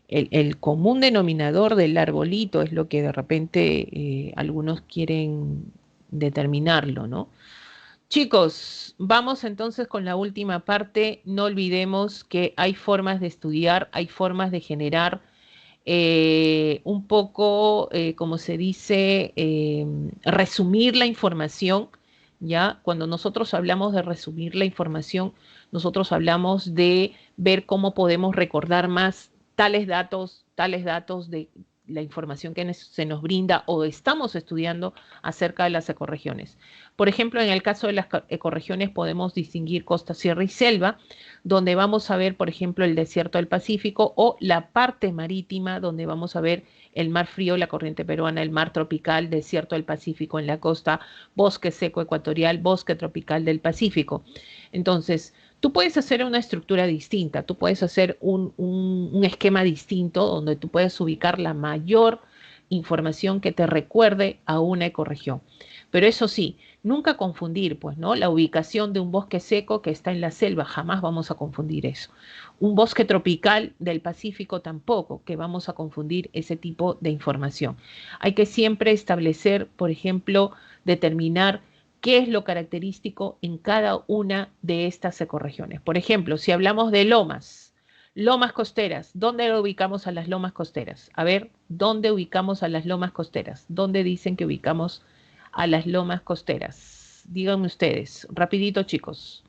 S1: El común denominador del arbolito es lo que de repente algunos quieren determinarlo, ¿no? Chicos, vamos entonces con la última parte. No olvidemos que hay formas de estudiar, hay formas de generar un poco, como se dice, resumir la información, ¿ya? Cuando nosotros hablamos de resumir la información, nosotros hablamos de ver cómo podemos recordar más tales datos de la información que se nos brinda o estamos estudiando acerca de las ecorregiones. Por ejemplo, en el caso de las ecorregiones podemos distinguir costa, sierra y selva, donde vamos a ver, por ejemplo, el desierto del Pacífico o la parte marítima, donde vamos a ver el mar frío, la corriente peruana, el mar tropical, desierto del Pacífico en la costa, bosque seco ecuatorial, bosque tropical del Pacífico. Entonces, tú puedes hacer una estructura distinta, tú puedes hacer un esquema distinto donde tú puedes ubicar la mayor información que te recuerde a una ecorregión. Pero eso sí, nunca confundir, pues, ¿no? La ubicación de un bosque seco que está en la selva, jamás vamos a confundir eso. Un bosque tropical del Pacífico tampoco, que vamos a confundir ese tipo de información. Hay que siempre establecer, por ejemplo, determinar qué es lo característico en cada una de estas ecorregiones. Por ejemplo, si hablamos de lomas, lomas costeras, ¿dónde lo ubicamos a las lomas costeras? A ver, ¿dónde ubicamos a las lomas costeras? ¿Dónde dicen que ubicamos a las lomas costeras? Díganme ustedes, rapidito chicos.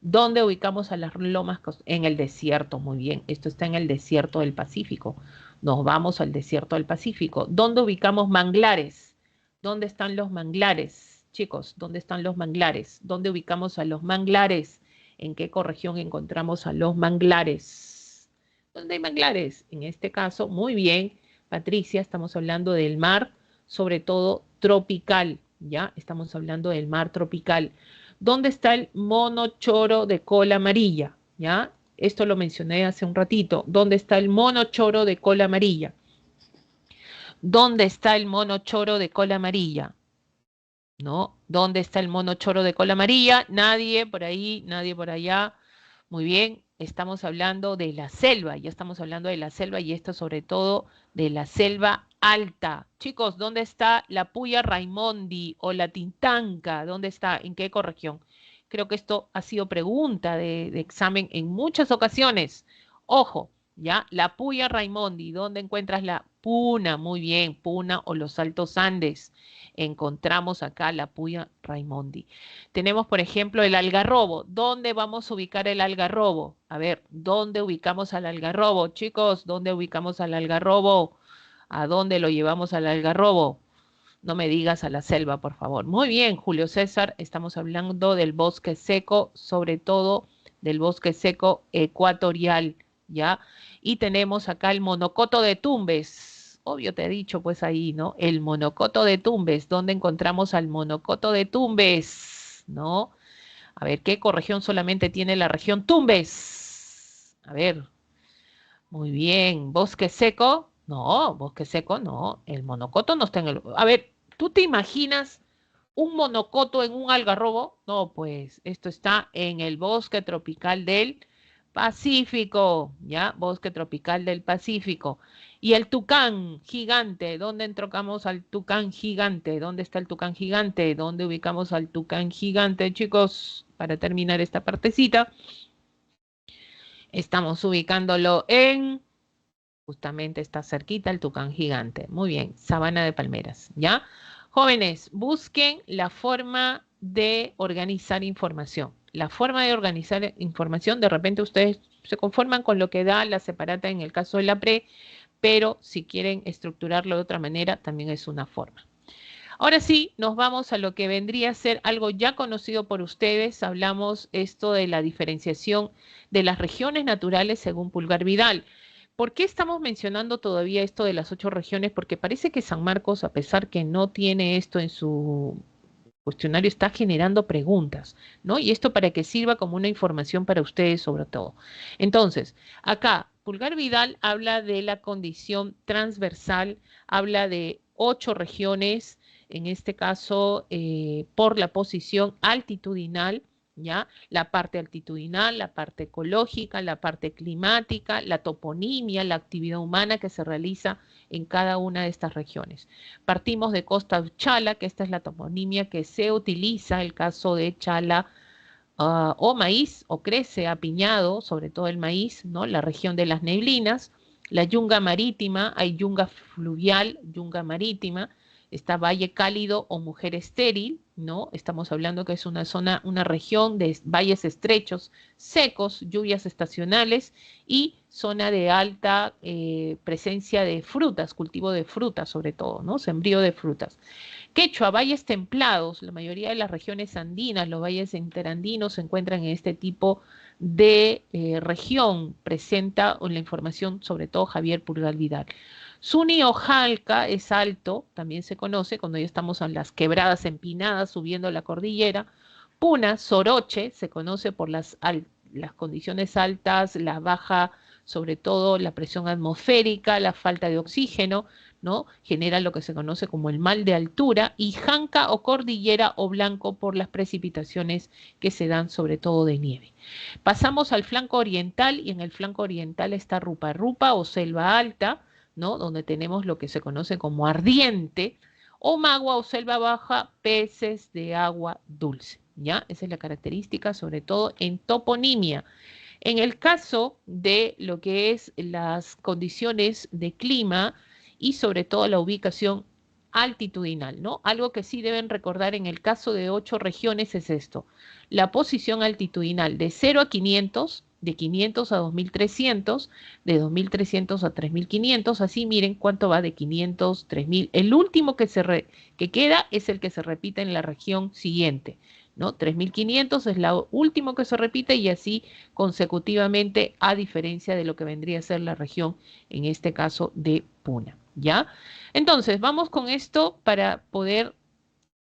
S1: ¿Dónde ubicamos a las lomas costeras? En el desierto, muy bien. Esto está en el desierto del Pacífico. Nos vamos al desierto del Pacífico. ¿Dónde ubicamos manglares? ¿Dónde están los manglares? Chicos, ¿dónde están los manglares? ¿Dónde ubicamos a los manglares? ¿En qué ecorregión encontramos a los manglares? ¿Dónde hay manglares? En este caso, muy bien, Patricia, estamos hablando del mar, sobre todo tropical, ¿ya? Estamos hablando del mar tropical. ¿Dónde está el mono choro de cola amarilla? ¿Ya? Esto lo mencioné hace un ratito. ¿Dónde está el mono choro de cola amarilla? ¿Dónde está el mono choro de cola amarilla? ¿No? ¿Dónde está el mono choro de cola amarilla? Nadie por ahí, nadie por allá. Muy bien, estamos hablando de la selva, ya estamos hablando de la selva y esto sobre todo de la selva alta. Chicos, ¿dónde está la puya Raimondi o la tintanca? ¿Dónde está? ¿En qué ecorregión? Creo que esto ha sido pregunta de examen en muchas ocasiones. Ojo, ¿ya? La puya Raimondi, ¿dónde encuentras la Puna? Muy bien, Puna o los Altos Andes. Encontramos acá la puya Raimondi. Tenemos, por ejemplo, el algarrobo. ¿Dónde vamos a ubicar el algarrobo? A ver, ¿dónde ubicamos al algarrobo? Chicos, ¿dónde ubicamos al algarrobo? ¿A dónde lo llevamos al algarrobo? No me digas a la selva, por favor. Muy bien, Julio César, estamos hablando del bosque seco, sobre todo del bosque seco ecuatorial, ¿ya? Y tenemos acá el monocoto de Tumbes. Obvio te he dicho, pues ahí, ¿no? El monocoto de Tumbes. ¿Dónde encontramos al monocoto de Tumbes? ¿No? A ver, ¿qué ecorregión solamente tiene la región Tumbes? A ver, muy bien. ¿Bosque seco? No, bosque seco no. El monocoto no está en el... A ver, ¿tú te imaginas un monocoto en un algarrobo? No, pues esto está en el bosque tropical del Pacífico, ¿ya? Bosque tropical del Pacífico. Y el tucán gigante, ¿dónde entrocamos al tucán gigante? ¿Dónde está el tucán gigante? ¿Dónde ubicamos al tucán gigante, chicos? Para terminar esta partecita, estamos ubicándolo en... Justamente está cerquita el tucán gigante. Muy bien, sabana de palmeras, ¿ya? Jóvenes, busquen la forma de organizar información. La forma de organizar información, de repente ustedes se conforman con lo que da la separata en el caso de la pre, pero si quieren estructurarlo de otra manera, también es una forma. Ahora sí, nos vamos a lo que vendría a ser algo ya conocido por ustedes. Hablamos esto de la diferenciación de las regiones naturales según Pulgar Vidal. ¿Por qué estamos mencionando todavía esto de las 8 regiones? Porque parece que San Marcos, a pesar que no tiene esto en su cuestionario, está generando preguntas, ¿no? Y esto para que sirva como una información para ustedes sobre todo. Entonces, acá, Pulgar Vidal habla de la condición transversal, habla de 8 regiones, en este caso, por la posición altitudinal, ¿ya? La parte altitudinal, la parte ecológica, la parte climática, la toponimia, la actividad humana que se realiza en cada una de estas regiones. Partimos de Costa Chala, que esta es la toponimia que se utiliza, el caso de Chala o maíz, o crece apiñado, sobre todo el maíz, ¿no? La región de las neblinas. La yunga marítima, hay yunga fluvial, yunga marítima, está valle cálido o mujer estéril, ¿no? Estamos hablando que es una zona, una región de valles estrechos, secos, lluvias estacionales y zona de alta presencia de frutas, cultivo de frutas sobre todo, ¿no? Sembrío de frutas. Quechua, valles templados, la mayoría de las regiones andinas, los valles interandinos se encuentran en este tipo de región, presenta la información sobre todo Javier Purgal Vidal. Suni o Jalca es alto, también se conoce cuando ya estamos en las quebradas empinadas subiendo la cordillera. Puna, Soroche, se conoce por las condiciones altas, la baja, sobre todo la presión atmosférica, la falta de oxígeno, ¿no? Genera lo que se conoce como el mal de altura, y Janca o cordillera o blanco por las precipitaciones que se dan sobre todo de nieve. Pasamos al flanco oriental y en el flanco oriental está Rupa Rupa o selva alta, ¿no? Donde tenemos lo que se conoce como ardiente, o magua o selva baja, peces de agua dulce, ¿ya? Esa es la característica sobre todo en toponimia. En el caso de lo que es las condiciones de clima y sobre todo la ubicación altitudinal, ¿no? Algo que sí deben recordar en el caso de 8 regiones es esto: la posición altitudinal de 0 a 500, de 500 a 2300, de 2300 a 3500, así miren cuánto va de 500, 3000. El último que queda es el que se repite en la región siguiente, ¿no? 3500 es lo último que se repite y así consecutivamente, a diferencia de lo que vendría a ser la región, en este caso de Puna, ¿ya? Entonces, vamos con esto para poder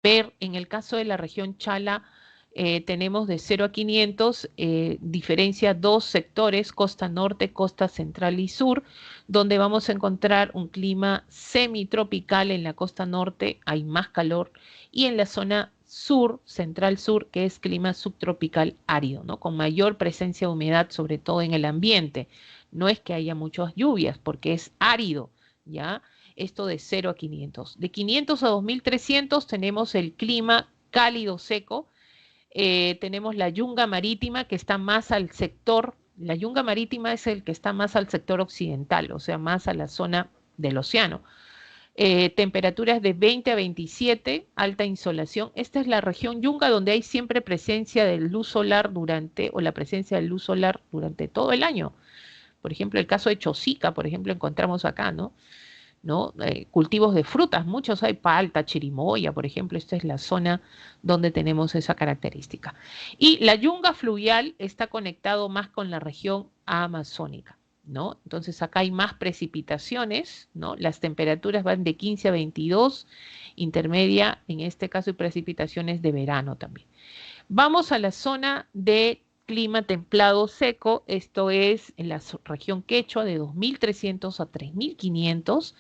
S1: ver, en el caso de la región Chala, tenemos de 0 a 500, diferencia dos sectores, costa norte, costa central y sur, donde vamos a encontrar un clima semitropical en la costa norte, hay más calor, y en la zona sur, central sur, que es clima subtropical árido, ¿no? Con mayor presencia de humedad, sobre todo en el ambiente. No es que haya muchas lluvias, porque es árido, ¿ya? Esto de 0 a 500. De 500 a 2300 tenemos el clima cálido seco, tenemos la yunga marítima que está más al sector, la yunga marítima es el que está más al sector occidental, o sea, más a la zona del océano. Temperaturas de 20 a 27, alta insolación. Esta es la región yunga donde hay siempre presencia de luz solar durante, o la presencia de luz solar durante todo el año. Por ejemplo, el caso de Chosica, por ejemplo, encontramos acá, ¿no? ¿No? Cultivos de frutas, muchos hay, palta, chirimoya, por ejemplo, esta es la zona donde tenemos esa característica. Y la yunga fluvial está conectado más con la región amazónica, ¿no? Entonces acá hay más precipitaciones, ¿no? Las temperaturas van de 15 a 22, intermedia, en este caso, y precipitaciones de verano también. Vamos a la zona de clima templado seco, esto es en la región Quechua de 2300 a 3500,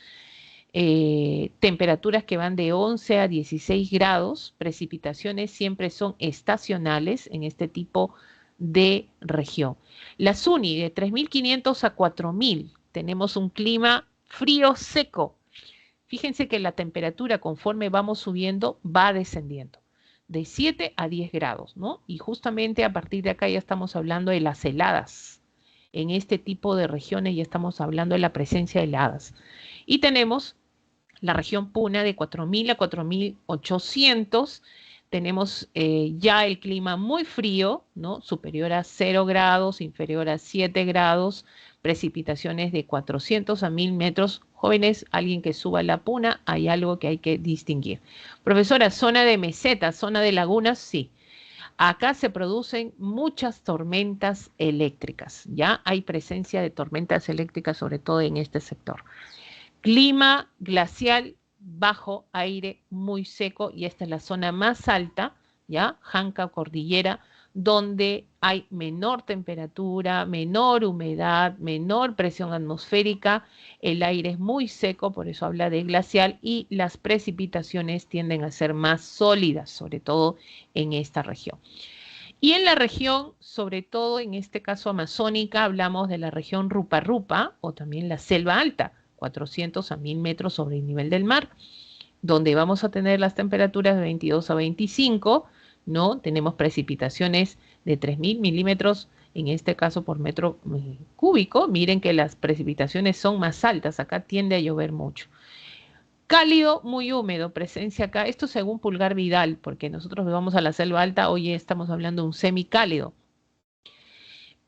S1: temperaturas que van de 11 a 16 grados, precipitaciones siempre son estacionales en este tipo de región. La Suni de 3500 a 4000, tenemos un clima frío seco. Fíjense que la temperatura conforme vamos subiendo va descendiendo de 7 a 10 grados, ¿no? Y justamente a partir de acá ya estamos hablando de las heladas. En este tipo de regiones ya estamos hablando de la presencia de heladas. Y tenemos la región Puna de 4000 a 4800. Tenemos ya el clima muy frío, ¿no? Superior a 0 grados, inferior a 7 grados, precipitaciones de 400 a 1000 metros. Jóvenes, alguien que suba la Puna, hay algo que hay que distinguir. Profesora, zona de mesetas, zona de lagunas, sí. Acá se producen muchas tormentas eléctricas, ¿ya? Hay presencia de tormentas eléctricas, sobre todo en este sector. Clima glacial, bajo, aire muy seco, y esta es la zona más alta, ¿ya? Janca, cordillera, donde hay menor temperatura, menor humedad, menor presión atmosférica, el aire es muy seco, por eso habla de glacial, y las precipitaciones tienden a ser más sólidas, sobre todo en esta región. Y en la región, sobre todo en este caso amazónica, hablamos de la región Rupa Rupa o también la selva alta, 400 a 1000 metros sobre el nivel del mar, donde vamos a tener las temperaturas de 22 a 25, ¿no? Tenemos precipitaciones de 3000 milímetros en este caso por metro cúbico. Miren que las precipitaciones son más altas, acá tiende a llover mucho. Cálido, muy húmedo, presencia acá, esto según Pulgar Vidal, porque nosotros vamos a la selva alta, hoy estamos hablando de un semicálido.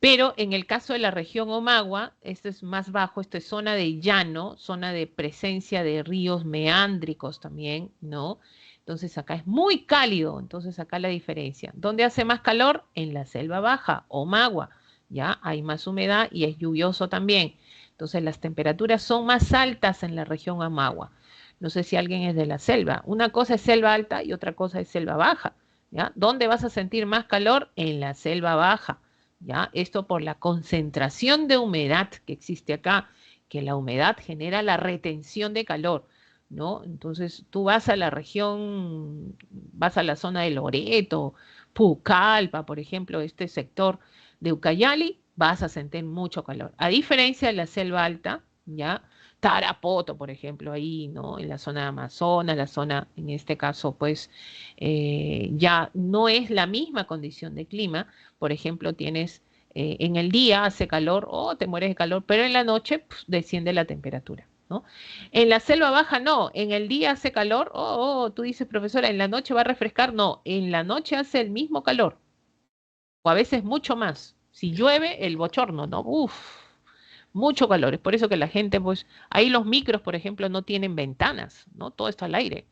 S1: Pero en el caso de la región Omagua, esto es más bajo, esto es zona de llano, zona de presencia de ríos meándricos también, ¿no? Entonces acá es muy cálido, entonces acá la diferencia. ¿Dónde hace más calor? En la selva baja, Omagua, ya hay más humedad y es lluvioso también. Entonces las temperaturas son más altas en la región Omagua. No sé si alguien es de la selva. Una cosa es selva alta y otra cosa es selva baja, ¿ya? ¿Dónde vas a sentir más calor? En la selva baja. ¿Ya? Esto por la concentración de humedad que existe acá, que la humedad genera la retención de calor, ¿no? Entonces tú vas a la región, vas a la zona de Loreto, Pucallpa, por ejemplo, este sector de Ucayali, vas a sentir mucho calor. A diferencia de la selva alta, ¿ya? Tarapoto, por ejemplo, ahí, ¿no? En la zona de Amazonas, la zona, en este caso, pues, ya no es la misma condición de clima. Por ejemplo, tienes en el día hace calor o te mueres de calor, pero en la noche pues, desciende la temperatura, ¿no? En la selva baja no, en el día hace calor, tú dices, profesora, en la noche va a refrescar, no, en la noche hace el mismo calor, o a veces mucho más. Si llueve, el bochorno, ¿no? Uf, mucho calor. Es por eso que la gente, pues, ahí los micros, por ejemplo, no tienen ventanas, ¿no? Todo está al aire,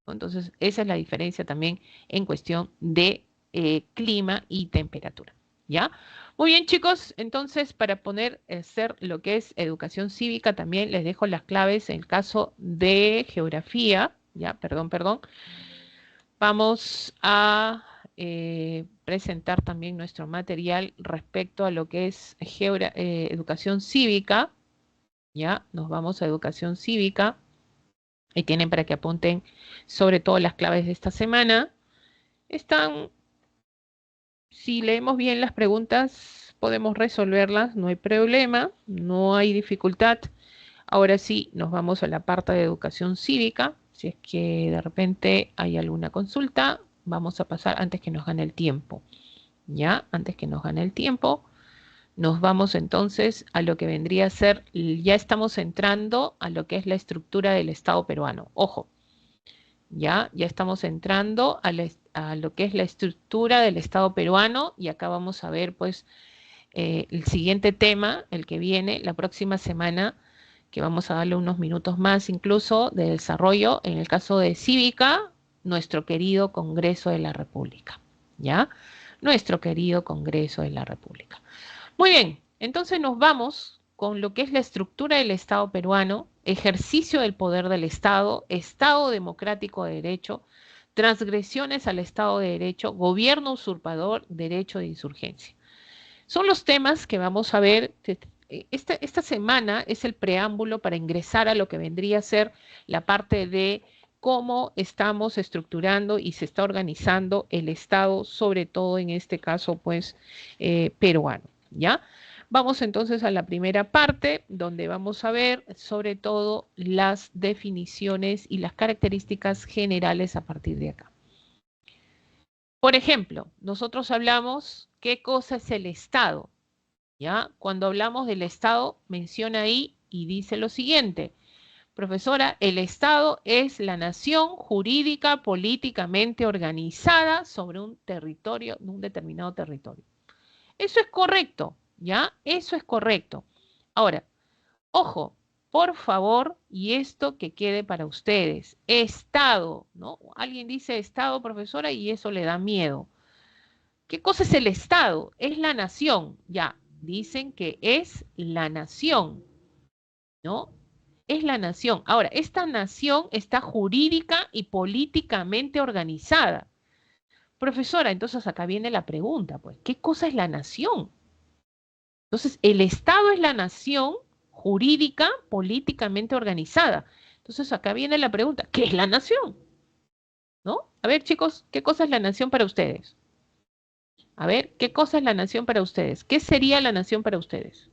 S1: ¿no? Entonces, esa es la diferencia también en cuestión de clima y temperatura, ¿ya? Muy bien, chicos, entonces para poner hacer lo que es educación cívica, también les dejo las claves en el caso de geografía, ¿ya? Perdón. Vamos a presentar también nuestro material respecto a lo que es educación cívica, ¿ya? Nos vamos a educación cívica y tienen para que apunten sobre todo las claves de esta semana. Están, si leemos bien las preguntas, podemos resolverlas, no hay problema, no hay dificultad. Ahora sí, nos vamos a la parte de educación cívica. Si es que de repente hay alguna consulta, vamos a pasar antes que nos gane el tiempo. ¿Ya? Antes que nos gane el tiempo, nos vamos entonces a lo que vendría a ser, ya estamos entrando a lo que es la estructura del Estado peruano. Ojo, ya estamos entrando a lo que es la estructura del Estado peruano y acá vamos a ver pues el siguiente tema, el que viene la próxima semana, que vamos a darle unos minutos más incluso de desarrollo, en el caso de Cívica, nuestro querido Congreso de la República, ¿ya? Nuestro querido Congreso de la República. Muy bien, entonces nos vamos con lo que es la estructura del Estado peruano, ejercicio del poder del Estado, Estado democrático de derecho, transgresiones al Estado de Derecho, gobierno usurpador, derecho de insurgencia. Son los temas que vamos a ver. Esta semana es el preámbulo para ingresar a lo que vendría a ser la parte de cómo estamos estructurando y se está organizando el Estado, sobre todo en este caso, pues, peruano, ¿ya? Vamos entonces a la primera parte, donde vamos a ver sobre todo las definiciones y las características generales a partir de acá. Por ejemplo, nosotros hablamos qué cosa es el Estado, ¿ya? Cuando hablamos del Estado, menciona ahí y dice lo siguiente. Profesora, el Estado es la nación jurídica políticamente organizada sobre un territorio, un determinado territorio. Eso es correcto, ¿ya? Eso es correcto. Ahora, ojo, por favor, y esto que quede para ustedes, Estado, ¿no? Alguien dice Estado, profesora, y eso le da miedo. ¿Qué cosa es el Estado? Es la nación, ya, dicen que es la nación, ¿no? Es la nación. Ahora, esta nación está jurídica y políticamente organizada. Profesora, entonces acá viene la pregunta, pues, ¿qué cosa es la nación? Entonces, el Estado es la nación jurídica, políticamente organizada. Entonces, acá viene la pregunta, ¿qué es la nación? ¿No? A ver, chicos, ¿qué cosa es la nación para ustedes? A ver, ¿qué cosa es la nación para ustedes? ¿Qué sería la nación para ustedes?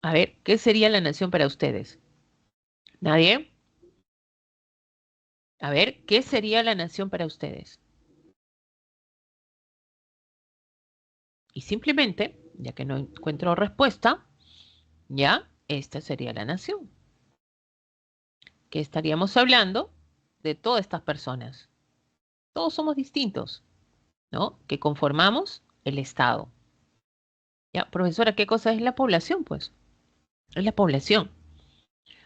S1: A ver, ¿qué sería la nación para ustedes? ¿Nadie? A ver, ¿qué sería la nación para ustedes? Y simplemente, ya que no encuentro respuesta, ya, esta sería la nación. Que estaríamos hablando de todas estas personas. Todos somos distintos, ¿no? Que conformamos el Estado. Ya, profesora, ¿qué cosa es la población? Pues es la población.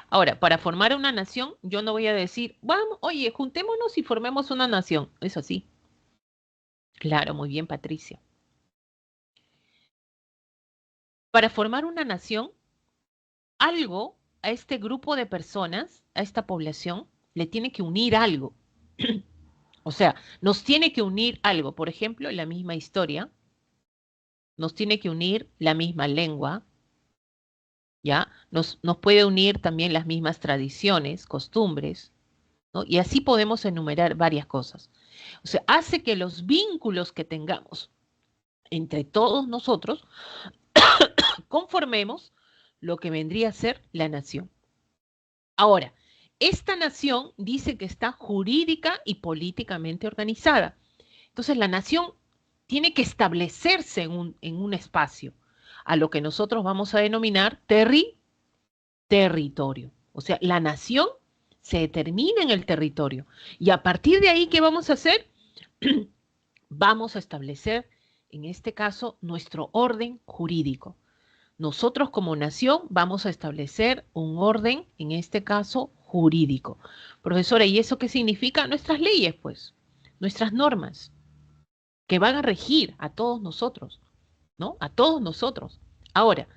S1: Ahora, para formar una nación, yo no voy a decir, vamos, oye, juntémonos y formemos una nación. Eso sí. Claro, muy bien, Patricia. Para formar una nación, algo a este grupo de personas, a esta población, le tiene que unir algo. O sea, nos tiene que unir algo. Por ejemplo, la misma historia, nos tiene que unir la misma lengua, ¿ya? Nos puede unir también las mismas tradiciones, costumbres, ¿no? Y así podemos enumerar varias cosas. O sea, hace que los vínculos que tengamos entre todos nosotros conformemos lo que vendría a ser la nación. Ahora, esta nación dice que está jurídica y políticamente organizada. Entonces, la nación tiene que establecerse en un espacio, a lo que nosotros vamos a denominar territorio. O sea, la nación se determina en el territorio. Y a partir de ahí, ¿qué vamos a hacer? Vamos a establecer, en este caso, nuestro orden jurídico. Nosotros como nación vamos a establecer un orden, en este caso, jurídico. Profesora, ¿y eso qué significa? Nuestras leyes, pues, nuestras normas, que van a regir a todos nosotros, ¿no? A todos nosotros. Ahora,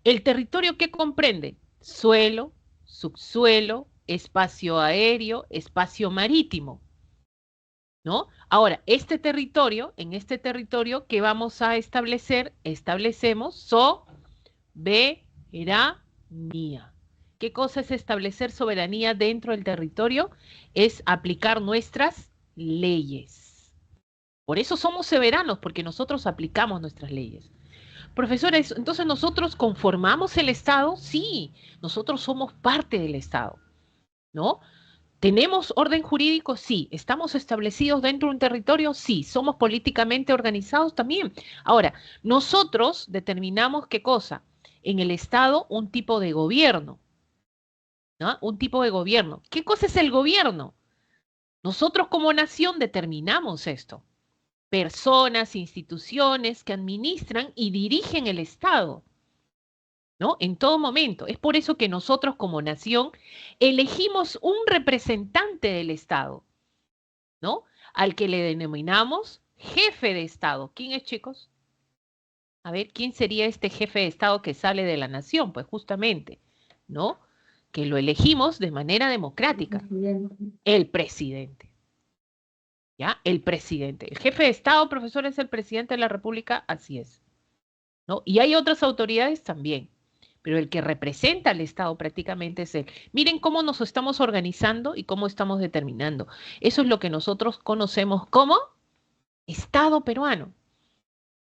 S1: ¿el territorio qué comprende? Suelo, subsuelo, espacio aéreo, espacio marítimo, ¿no? Ahora, en este territorio, ¿qué vamos a establecer? Establecemos soberanía. ¿Qué cosa es establecer soberanía dentro del territorio? Es aplicar nuestras leyes. Por eso somos soberanos, porque nosotros aplicamos nuestras leyes. Profesores, entonces nosotros conformamos el Estado, sí, nosotros somos parte del Estado, ¿no? ¿Tenemos orden jurídico? Sí. ¿Estamos establecidos dentro de un territorio? Sí. ¿Somos políticamente organizados? También. Ahora, nosotros determinamos qué cosa. En el Estado, un tipo de gobierno, ¿no? Un tipo de gobierno. ¿Qué cosa es el gobierno? Nosotros como nación determinamos esto. Personas, instituciones que administran y dirigen el Estado, ¿no? En todo momento. Es por eso que nosotros como nación elegimos un representante del Estado, ¿no? Al que le denominamos jefe de Estado. ¿Quién es, chicos? A ver, ¿quién sería este jefe de Estado que sale de la nación? Pues justamente, ¿no? Que lo elegimos de manera democrática. El presidente. ¿Ya? El presidente. El jefe de Estado, profesor, es el presidente de la República, así es, ¿no? Y hay otras autoridades también, pero el que representa al Estado prácticamente es él. Miren cómo nos estamos organizando y cómo estamos determinando. Eso es lo que nosotros conocemos como Estado peruano,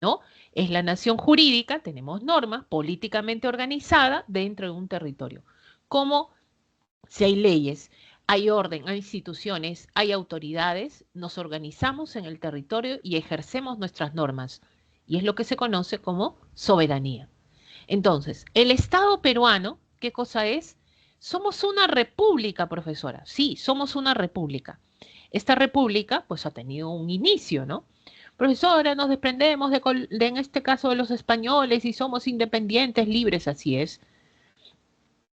S1: ¿no? Es la nación jurídica, tenemos normas políticamente organizada dentro de un territorio. Como si hay leyes, hay orden, hay instituciones, hay autoridades, nos organizamos en el territorio y ejercemos nuestras normas. Y es lo que se conoce como soberanía. Entonces, el Estado peruano, ¿qué cosa es? Somos una república, profesora. Sí, somos una república. Esta república, pues, ha tenido un inicio, ¿no? Profesora, nos desprendemos en este caso de los españoles y somos independientes, libres, así es.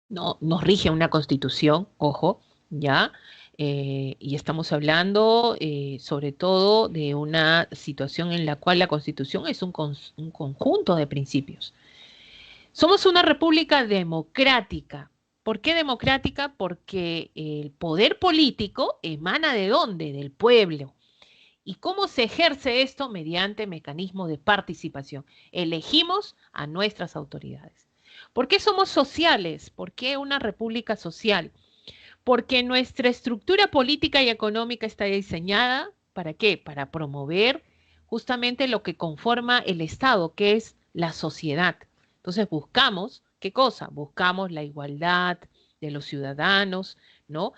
S1: No, nos rige una constitución, ojo, ¿ya? Y estamos hablando sobre todo de una situación en la cual la constitución es un conjunto de principios. Somos una república democrática. ¿Por qué democrática? Porque el poder político emana ¿de dónde? Del pueblo. ¿Y cómo se ejerce esto? Mediante mecanismos de participación. Elegimos a nuestras autoridades. ¿Por qué somos sociales? ¿Por qué una república social? Porque nuestra estructura política y económica está diseñada, ¿para qué? Para promover justamente lo que conforma el Estado, que es la sociedad. Entonces buscamos, ¿qué cosa? Buscamos la igualdad de los ciudadanos, ¿no?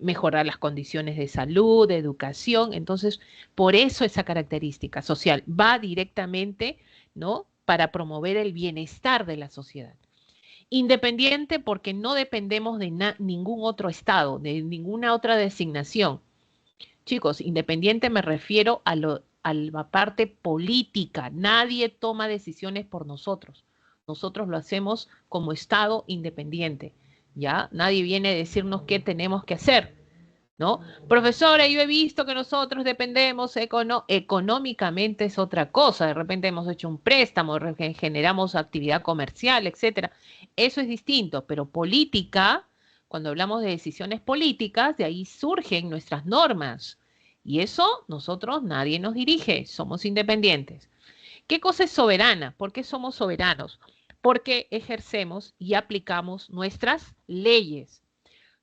S1: Mejorar las condiciones de salud, de educación. Entonces, por eso esa característica social va directamente, ¿no? Para promover el bienestar de la sociedad. Independiente porque no dependemos de ningún otro estado, de ninguna otra designación. Chicos, independiente me refiero a la parte política. Nadie toma decisiones por nosotros. Nosotros lo hacemos como Estado independiente. ¿Ya? Nadie viene a decirnos qué tenemos que hacer, ¿no? Profesora, yo he visto que nosotros dependemos económicamente es otra cosa. De repente hemos hecho un préstamo, generamos actividad comercial, etcétera. Eso es distinto, pero política, cuando hablamos de decisiones políticas, de ahí surgen nuestras normas. Y eso nosotros, nadie nos dirige, somos independientes. ¿Qué cosa es soberana? ¿Por qué somos soberanos? Porque ejercemos y aplicamos nuestras leyes.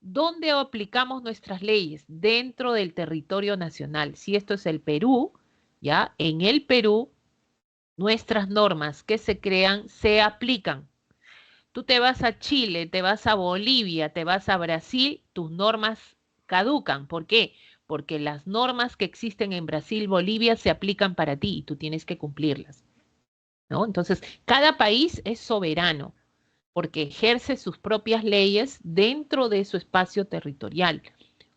S1: ¿Dónde aplicamos nuestras leyes? Dentro del territorio nacional. Si esto es el Perú, ¿ya? En el Perú, nuestras normas que se crean se aplican. Tú te vas a Chile, te vas a Bolivia, te vas a Brasil, tus normas caducan. ¿Por qué? Porque las normas que existen en Brasil, Bolivia, se aplican para ti y tú tienes que cumplirlas, ¿no? Entonces, cada país es soberano porque ejerce sus propias leyes dentro de su espacio territorial.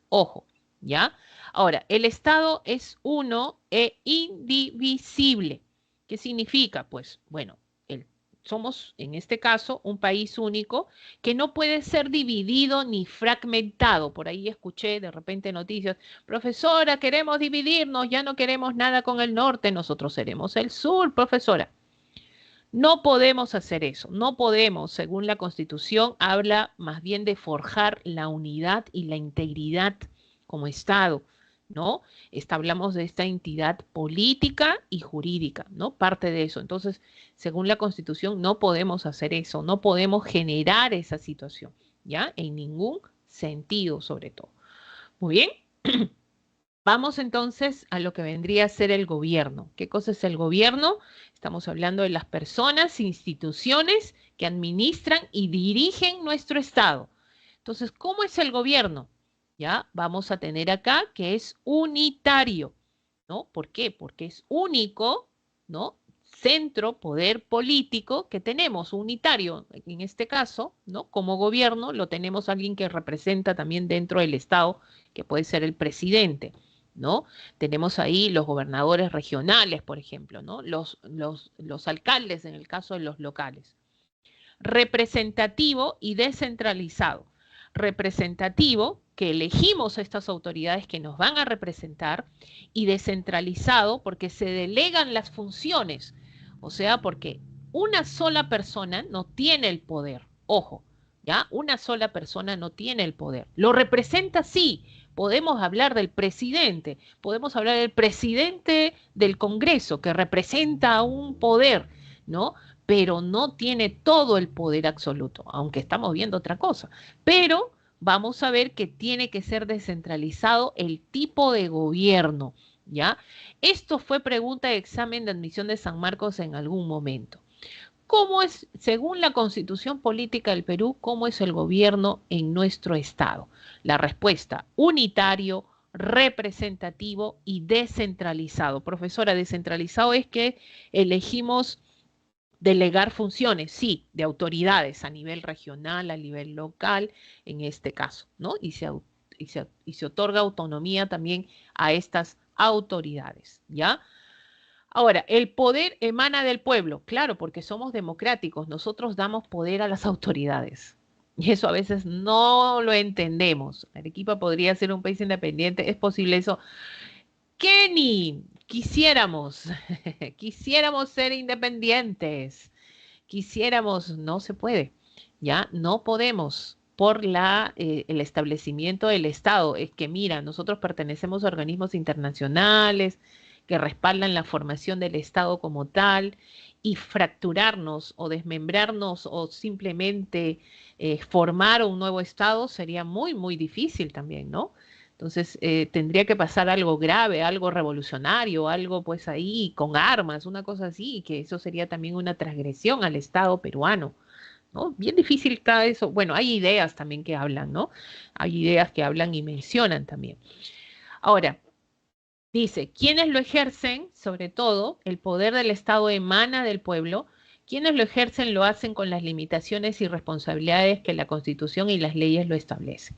S1: Ojo, ¿ya? Ahora, el Estado es uno e indivisible. ¿Qué significa? Pues, bueno, somos en este caso un país único que no puede ser dividido ni fragmentado. Por ahí escuché de repente noticias, profesora, queremos dividirnos, ya no queremos nada con el norte, nosotros seremos el sur, profesora. No podemos hacer eso, no podemos, según la Constitución, habla más bien de forjar la unidad y la integridad como Estado, ¿no? Hablamos de esta entidad política y jurídica, ¿no? Parte de eso. Entonces, según la Constitución, no podemos hacer eso, no podemos generar esa situación, ¿ya? En ningún sentido, sobre todo. Muy bien. Vamos entonces a lo que vendría a ser el gobierno. ¿Qué cosa es el gobierno? Estamos hablando de las personas, instituciones que administran y dirigen nuestro Estado. Entonces, ¿cómo es el gobierno? Ya vamos a tener acá que es unitario, ¿no? ¿Por qué? Porque es único, ¿no? Centro, poder político que tenemos, unitario, en este caso, ¿no? Como gobierno lo tenemos alguien que representa también dentro del Estado, que puede ser el presidente, ¿no? Tenemos ahí los gobernadores regionales, por ejemplo, ¿no? Los alcaldes en el caso de los locales. Representativo y descentralizado. Representativo, que elegimos estas autoridades que nos van a representar, y descentralizado, porque se delegan las funciones. O sea, porque una sola persona no tiene el poder. Ojo, ¿ya? Una sola persona no tiene el poder. Lo representa sí. Podemos hablar del presidente, podemos hablar del presidente del Congreso, que representa un poder, ¿no? Pero no tiene todo el poder absoluto, aunque estamos viendo otra cosa. Pero vamos a ver que tiene que ser descentralizado el tipo de gobierno, ¿ya? Esto fue pregunta de examen de admisión de San Marcos en algún momento. ¿Cómo es, según la Constitución Política del Perú, cómo es el gobierno en nuestro estado? La respuesta, unitario, representativo y descentralizado. Profesora, descentralizado es que elegimos delegar funciones, sí, de autoridades a nivel regional, a nivel local, en este caso, ¿no? Y se otorga autonomía también a estas autoridades, ¿ya? Ahora, el poder emana del pueblo, claro, porque somos democráticos, nosotros damos poder a las autoridades. Y eso a veces no lo entendemos. Arequipa podría ser un país independiente, ¿es posible eso? Kenny, quisiéramos, quisiéramos ser independientes, quisiéramos, no se puede, ya no podemos por el establecimiento del Estado. Es que mira, nosotros pertenecemos a organismos internacionales que respaldan la formación del Estado como tal y fracturarnos o desmembrarnos o simplemente formar un nuevo Estado sería muy, muy difícil también, ¿no? Entonces, tendría que pasar algo grave, algo revolucionario, algo pues ahí con armas, una cosa así, que eso sería también una transgresión al Estado peruano, ¿no? Bien difícil está eso. Bueno, hay ideas también que hablan, ¿no? Hay ideas que hablan y mencionan también. Ahora, dice, quienes lo ejercen, sobre todo, el poder del Estado emana del pueblo. Quienes lo ejercen lo hacen con las limitaciones y responsabilidades que la Constitución y las leyes lo establecen.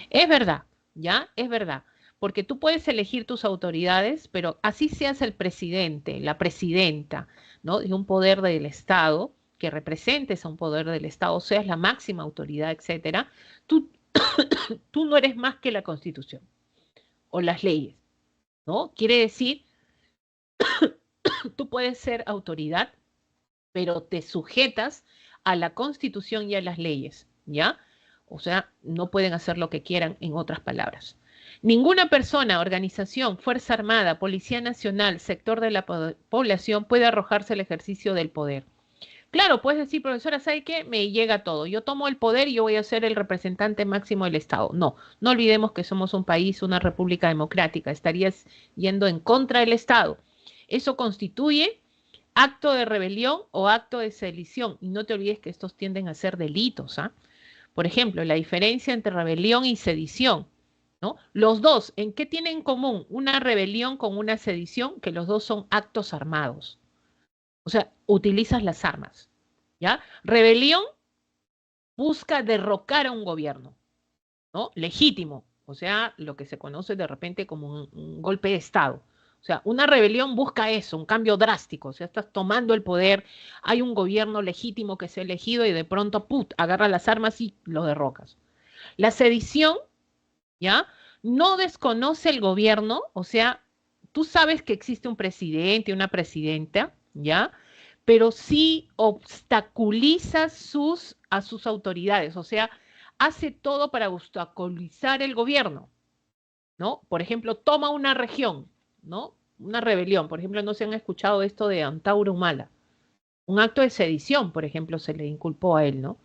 S1: Es verdad, ¿ya? Es verdad. Porque tú puedes elegir tus autoridades, pero así seas el presidente, la presidenta, ¿no? De un poder del Estado, que representes a un poder del Estado, seas la máxima autoridad, etcétera, tú, tú no eres más que la Constitución o las leyes, ¿no? Quiere decir, tú puedes ser autoridad, pero te sujetas a la Constitución y a las leyes, ¿ya? O sea, no pueden hacer lo que quieran, en otras palabras. Ninguna persona, organización, Fuerza Armada, Policía Nacional, sector de la población puede arrojarse al ejercicio del poder. Claro, puedes decir, profesora, ¿sabe qué? Me llega todo. Yo tomo el poder y yo voy a ser el representante máximo del Estado. No, no olvidemos que somos un país, una república democrática. Estarías yendo en contra del Estado. Eso constituye acto de rebelión o acto de sedición. Y no te olvides que estos tienden a ser delitos, ¿ah? Por ejemplo, la diferencia entre rebelión y sedición, ¿no? Los dos, ¿en qué tienen en común una rebelión con una sedición? Que los dos son actos armados. O sea, utilizas las armas, ¿ya? Rebelión busca derrocar a un gobierno, ¿no? Legítimo, o sea, lo que se conoce de repente como un golpe de Estado. O sea, una rebelión busca eso, un cambio drástico. O sea, estás tomando el poder, hay un gobierno legítimo que se ha elegido y de pronto, ¡put!, agarra las armas y lo derrocas. La sedición, ¿ya? No desconoce el gobierno, o sea, tú sabes que existe un presidente, una presidenta, ¿ya? Pero sí obstaculiza a sus autoridades, o sea, hace todo para obstaculizar el gobierno, ¿no? Por ejemplo, toma una región, ¿no? Una rebelión, por ejemplo, no se han escuchado esto de Antauro Humala. Un acto de sedición, por ejemplo, se le inculpó a él, ¿no?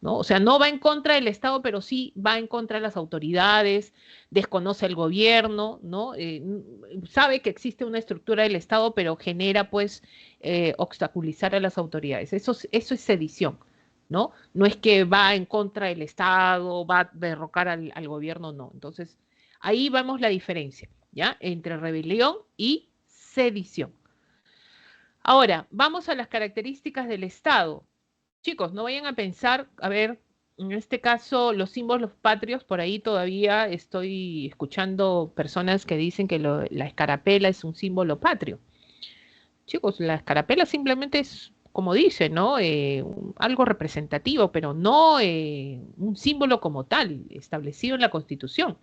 S1: ¿No? O sea, no va en contra del Estado, pero sí va en contra de las autoridades, desconoce el gobierno, ¿no? Sabe que existe una estructura del Estado, pero genera, pues, obstaculizar a las autoridades. Eso es sedición, ¿no? No es que va en contra del Estado, va a derrocar al gobierno, no. Entonces, ahí vamos la diferencia, ¿ya? Entre rebelión y sedición. Ahora, vamos a las características del Estado. Chicos, no vayan a pensar, a ver, en este caso, los símbolos patrios, por ahí todavía estoy escuchando personas que dicen que la escarapela es un símbolo patrio. Chicos, la escarapela simplemente es, como dice, ¿no? Algo representativo, pero no un símbolo como tal, establecido en la Constitución.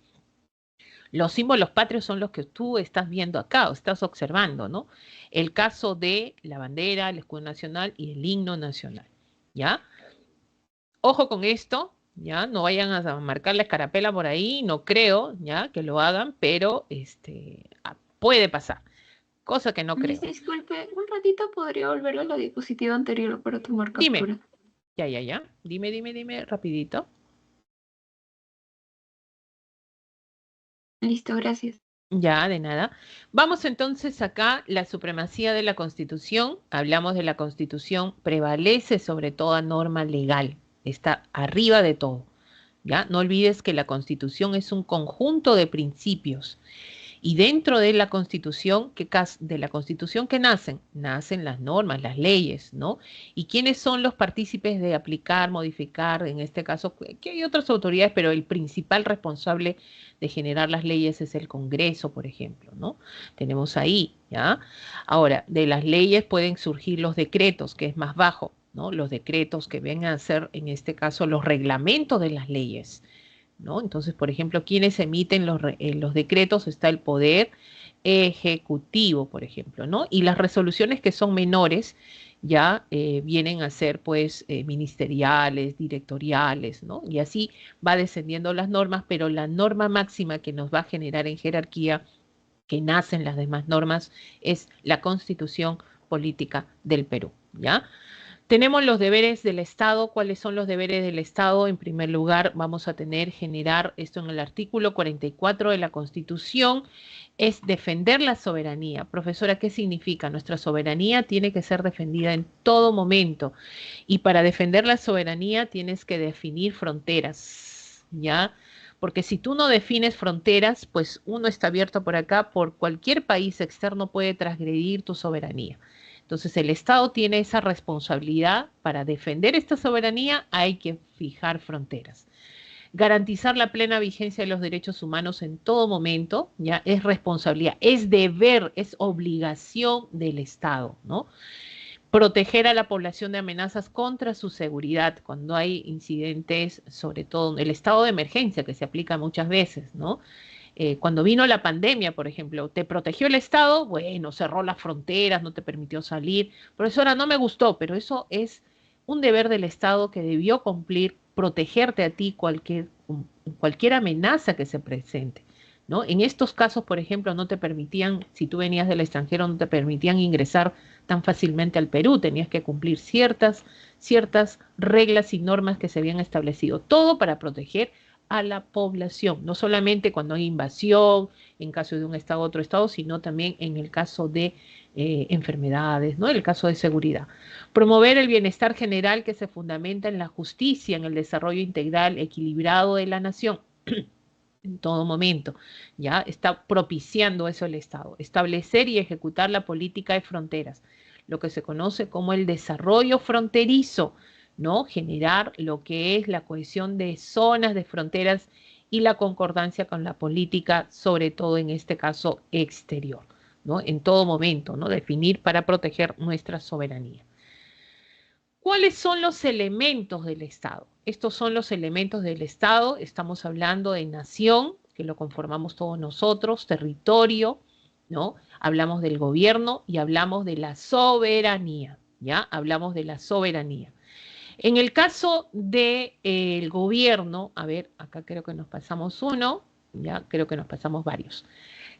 S1: Los símbolos patrios son los que tú estás viendo acá o estás observando, ¿no? El caso de la bandera, el escudo nacional y el himno nacional, ¿ya? Ojo con esto, ¿ya? No vayan a marcar la escarapela por ahí, no creo, ¿ya? Que lo hagan, pero puede pasar, cosa que no creo.
S2: Disculpe, un ratito podría volver a la diapositiva anterior para tomar
S1: Dime,
S2: captura.
S1: ya, dime, rapidito.
S2: Listo, gracias.
S1: Ya, de nada. Vamos entonces acá, la supremacía de la Constitución. Hablamos de la Constitución, prevalece sobre toda norma legal, está arriba de todo. ¿Ya? No olvides que la Constitución es un conjunto de principios y dentro de la Constitución, ¿qué nacen? Nacen las normas, las leyes, ¿no? ¿Y quiénes son los partícipes de aplicar, modificar, en este caso, que hay otras autoridades, pero el principal responsable de generar las leyes es el Congreso, por ejemplo, ¿no? Tenemos ahí, ¿ya? Ahora, de las leyes pueden surgir los decretos, que es más bajo, ¿no? Los decretos que vengan a ser, en este caso, los reglamentos de las leyes, ¿no? Entonces, por ejemplo, quienes emiten los decretos está el poder ejecutivo, por ejemplo, ¿no? Y las resoluciones que son menores ya vienen a ser, pues, ministeriales, directoriales, ¿no? Y así va descendiendo las normas, pero la norma máxima que nos va a generar en jerarquía, que nacen las demás normas, es la Constitución Política del Perú, ¿ya? Tenemos los deberes del Estado. ¿Cuáles son los deberes del Estado? En primer lugar, vamos a generar esto en el artículo 44 de la Constitución, es defender la soberanía. Profesora, ¿qué significa? Nuestra soberanía tiene que ser defendida en todo momento. Y para defender la soberanía tienes que definir fronteras, ¿ya? Porque si tú no defines fronteras, pues uno está abierto por acá, por cualquier país externo puede transgredir tu soberanía. Entonces el Estado tiene esa responsabilidad. Para defender esta soberanía hay que fijar fronteras. Garantizar la plena vigencia de los derechos humanos en todo momento, ya es responsabilidad, es deber, es obligación del Estado, ¿no? Proteger a la población de amenazas contra su seguridad cuando hay incidentes, sobre todo el estado de emergencia que se aplica muchas veces, ¿no? Cuando vino la pandemia, por ejemplo, ¿te protegió el Estado? Bueno, cerró las fronteras, no te permitió salir. Profesora, no me gustó, pero eso es un deber del Estado que debió cumplir, protegerte a ti cualquier amenaza que se presente, ¿no? En estos casos, por ejemplo, no te permitían, si tú venías del extranjero, no te permitían ingresar tan fácilmente al Perú, tenías que cumplir ciertas reglas y normas que se habían establecido, todo para proteger a la población, no solamente cuando hay invasión, en caso de un estado a otro estado, sino también en el caso de enfermedades, ¿no? En el caso de seguridad. Promover el bienestar general que se fundamenta en la justicia, en el desarrollo integral, equilibrado de la nación. En todo momento, ya está propiciando eso el Estado. Establecer y ejecutar la política de fronteras, lo que se conoce como el desarrollo fronterizo, ¿no? Generar lo que es la cohesión de zonas de fronteras y la concordancia con la política, sobre todo en este caso exterior, ¿no? En todo momento, ¿no? Definir para proteger nuestra soberanía. ¿Cuáles son los elementos del Estado? Estos son los elementos del Estado. Estamos hablando de nación, que lo conformamos todos nosotros, territorio, ¿no? Hablamos del gobierno y hablamos de la soberanía, ¿ya? Hablamos de la soberanía. En el caso del gobierno, a ver, acá creo que nos pasamos uno, ya creo que nos pasamos varios.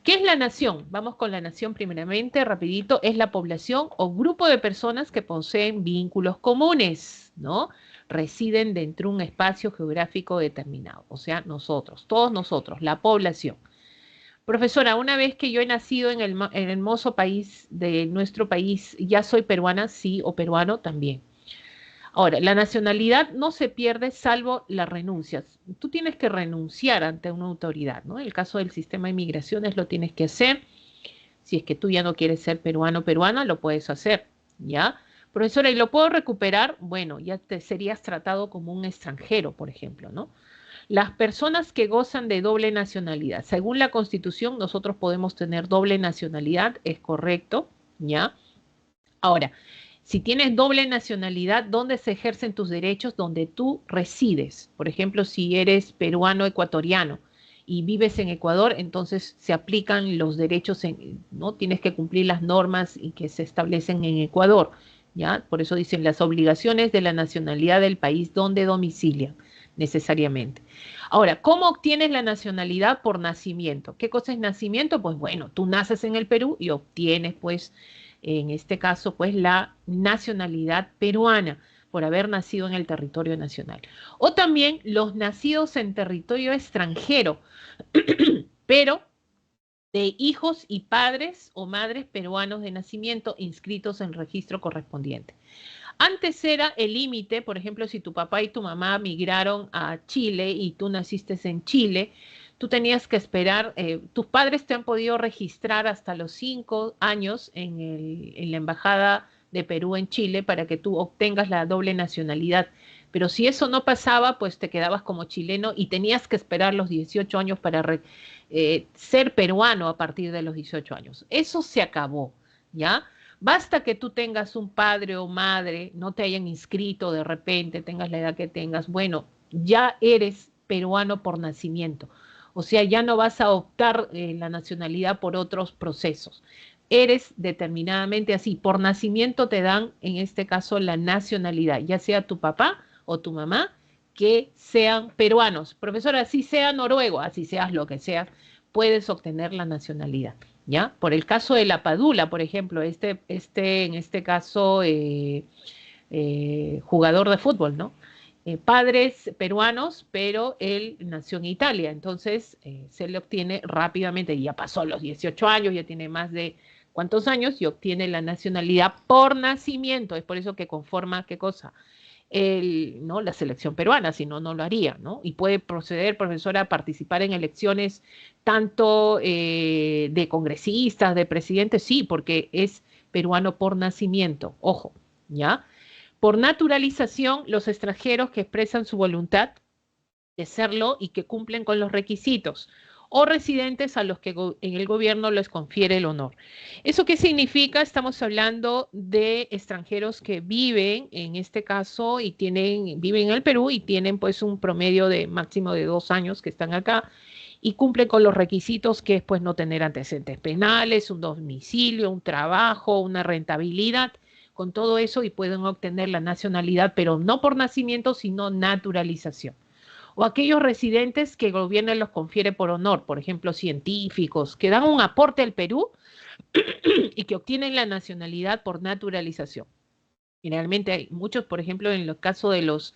S1: ¿Qué es la nación? Vamos con la nación primeramente, rapidito. Es la población o grupo de personas que poseen vínculos comunes, ¿no? Residen dentro de un espacio geográfico determinado. O sea, nosotros, todos nosotros, la población. Profesora, una vez que yo he nacido en el hermoso país de nuestro país, ¿ya soy peruana? Sí, o peruano también. Ahora, la nacionalidad no se pierde salvo las renuncias. Tú tienes que renunciar ante una autoridad, ¿no? En el caso del sistema de migraciones lo tienes que hacer. Si es que tú ya no quieres ser peruano o peruana, lo puedes hacer, ¿ya? Profesora, ¿y lo puedo recuperar? Bueno, ya te serías tratado como un extranjero, por ejemplo, ¿no? Las personas que gozan de doble nacionalidad. Según la Constitución, nosotros podemos tener doble nacionalidad, es correcto, ¿ya? Ahora, si tienes doble nacionalidad, ¿dónde se ejercen tus derechos? Donde tú resides. Por ejemplo, si eres peruano ecuatoriano y vives en Ecuador, entonces se aplican los derechos, ¿no? Tienes que cumplir las normas y que se establecen en Ecuador, ¿ya? Por eso dicen las obligaciones de la nacionalidad del país donde domicilian necesariamente. Ahora, ¿cómo obtienes la nacionalidad? Por nacimiento. ¿Qué cosa es nacimiento? Pues bueno, tú naces en el Perú y obtienes pues en este caso, pues la nacionalidad peruana por haber nacido en el territorio nacional. O también los nacidos en territorio extranjero, pero de hijos y padres o madres peruanos de nacimiento inscritos en registro correspondiente. Antes era el límite, por ejemplo, si tu papá y tu mamá migraron a Chile y tú naciste en Chile, tú tenías que esperar, tus padres te han podido registrar hasta los 5 años en la Embajada de Perú en Chile para que tú obtengas la doble nacionalidad. Pero si eso no pasaba, pues te quedabas como chileno y tenías que esperar los 18 años para ser peruano a partir de los 18 años. Eso se acabó, ¿ya? Basta que tú tengas un padre o madre, no te hayan inscrito de repente, tengas la edad que tengas, bueno, ya eres peruano por nacimiento. O sea, ya no vas a optar la nacionalidad por otros procesos. Eres determinadamente así. Por nacimiento te dan, en este caso, la nacionalidad, ya sea tu papá o tu mamá, que sean peruanos. Profesora, así sea noruego, así seas lo que seas, puedes obtener la nacionalidad. ¿Ya? Por el caso de la Padula, por ejemplo, en este caso jugador de fútbol, ¿no? Padres peruanos, pero él nació en Italia, entonces se le obtiene rápidamente, ya pasó los 18 años, ya tiene más de cuántos años y obtiene la nacionalidad por nacimiento, es por eso que conforma, ¿qué cosa? ¿No? La selección peruana, si no, no lo haría, ¿no? Y puede proceder, profesora, a participar en elecciones tanto de congresistas, de presidentes, sí, porque es peruano por nacimiento, ojo, ¿ya? Por naturalización, los extranjeros que expresan su voluntad de serlo y que cumplen con los requisitos, o residentes a los que en el gobierno les confiere el honor. ¿Eso qué significa? Estamos hablando de extranjeros que viven, en este caso, y viven en el Perú y tienen pues un promedio de máximo de 2 años que están acá y cumplen con los requisitos que es pues no tener antecedentes penales, un domicilio, un trabajo, una rentabilidad, con todo eso y pueden obtener la nacionalidad, pero no por nacimiento, sino naturalización. O aquellos residentes que el gobierno los confiere por honor, por ejemplo, científicos, que dan un aporte al Perú y que obtienen la nacionalidad por naturalización. Generalmente hay muchos, por ejemplo, en el caso de los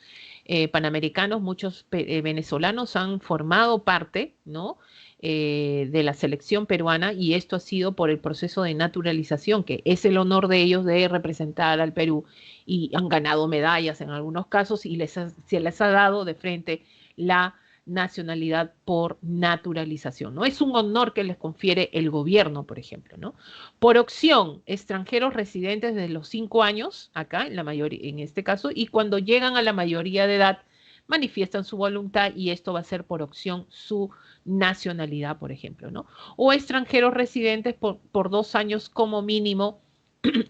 S1: panamericanos, muchos venezolanos han formado parte, ¿no? De la selección peruana y esto ha sido por el proceso de naturalización, que es el honor de ellos de representar al Perú y han ganado medallas en algunos casos y se les ha dado de frente la nacionalidad por naturalización, ¿no? Es un honor que les confiere el gobierno, por ejemplo, ¿no? Por opción, extranjeros residentes desde los 5 años, acá en la mayoría, en este caso, y cuando llegan a la mayoría de edad, manifiestan su voluntad y esto va a ser por opción su nacionalidad, por ejemplo, ¿no? O extranjeros residentes por 2 años como mínimo,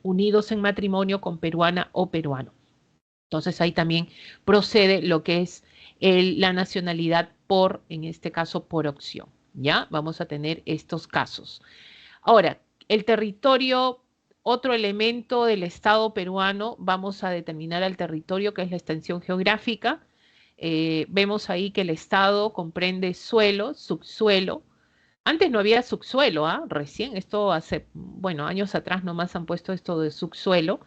S1: unidos en matrimonio con peruana o peruano. Entonces ahí también procede lo que es la nacionalidad por, en este caso, por opción. ¿Ya? Vamos a tener estos casos. Ahora, el territorio, otro elemento del Estado peruano, vamos a determinar al territorio, que es la extensión geográfica. Vemos ahí que el Estado comprende suelo, subsuelo. Antes no había subsuelo, ¿ah? Recién, esto hace, bueno, años atrás nomás han puesto esto de subsuelo.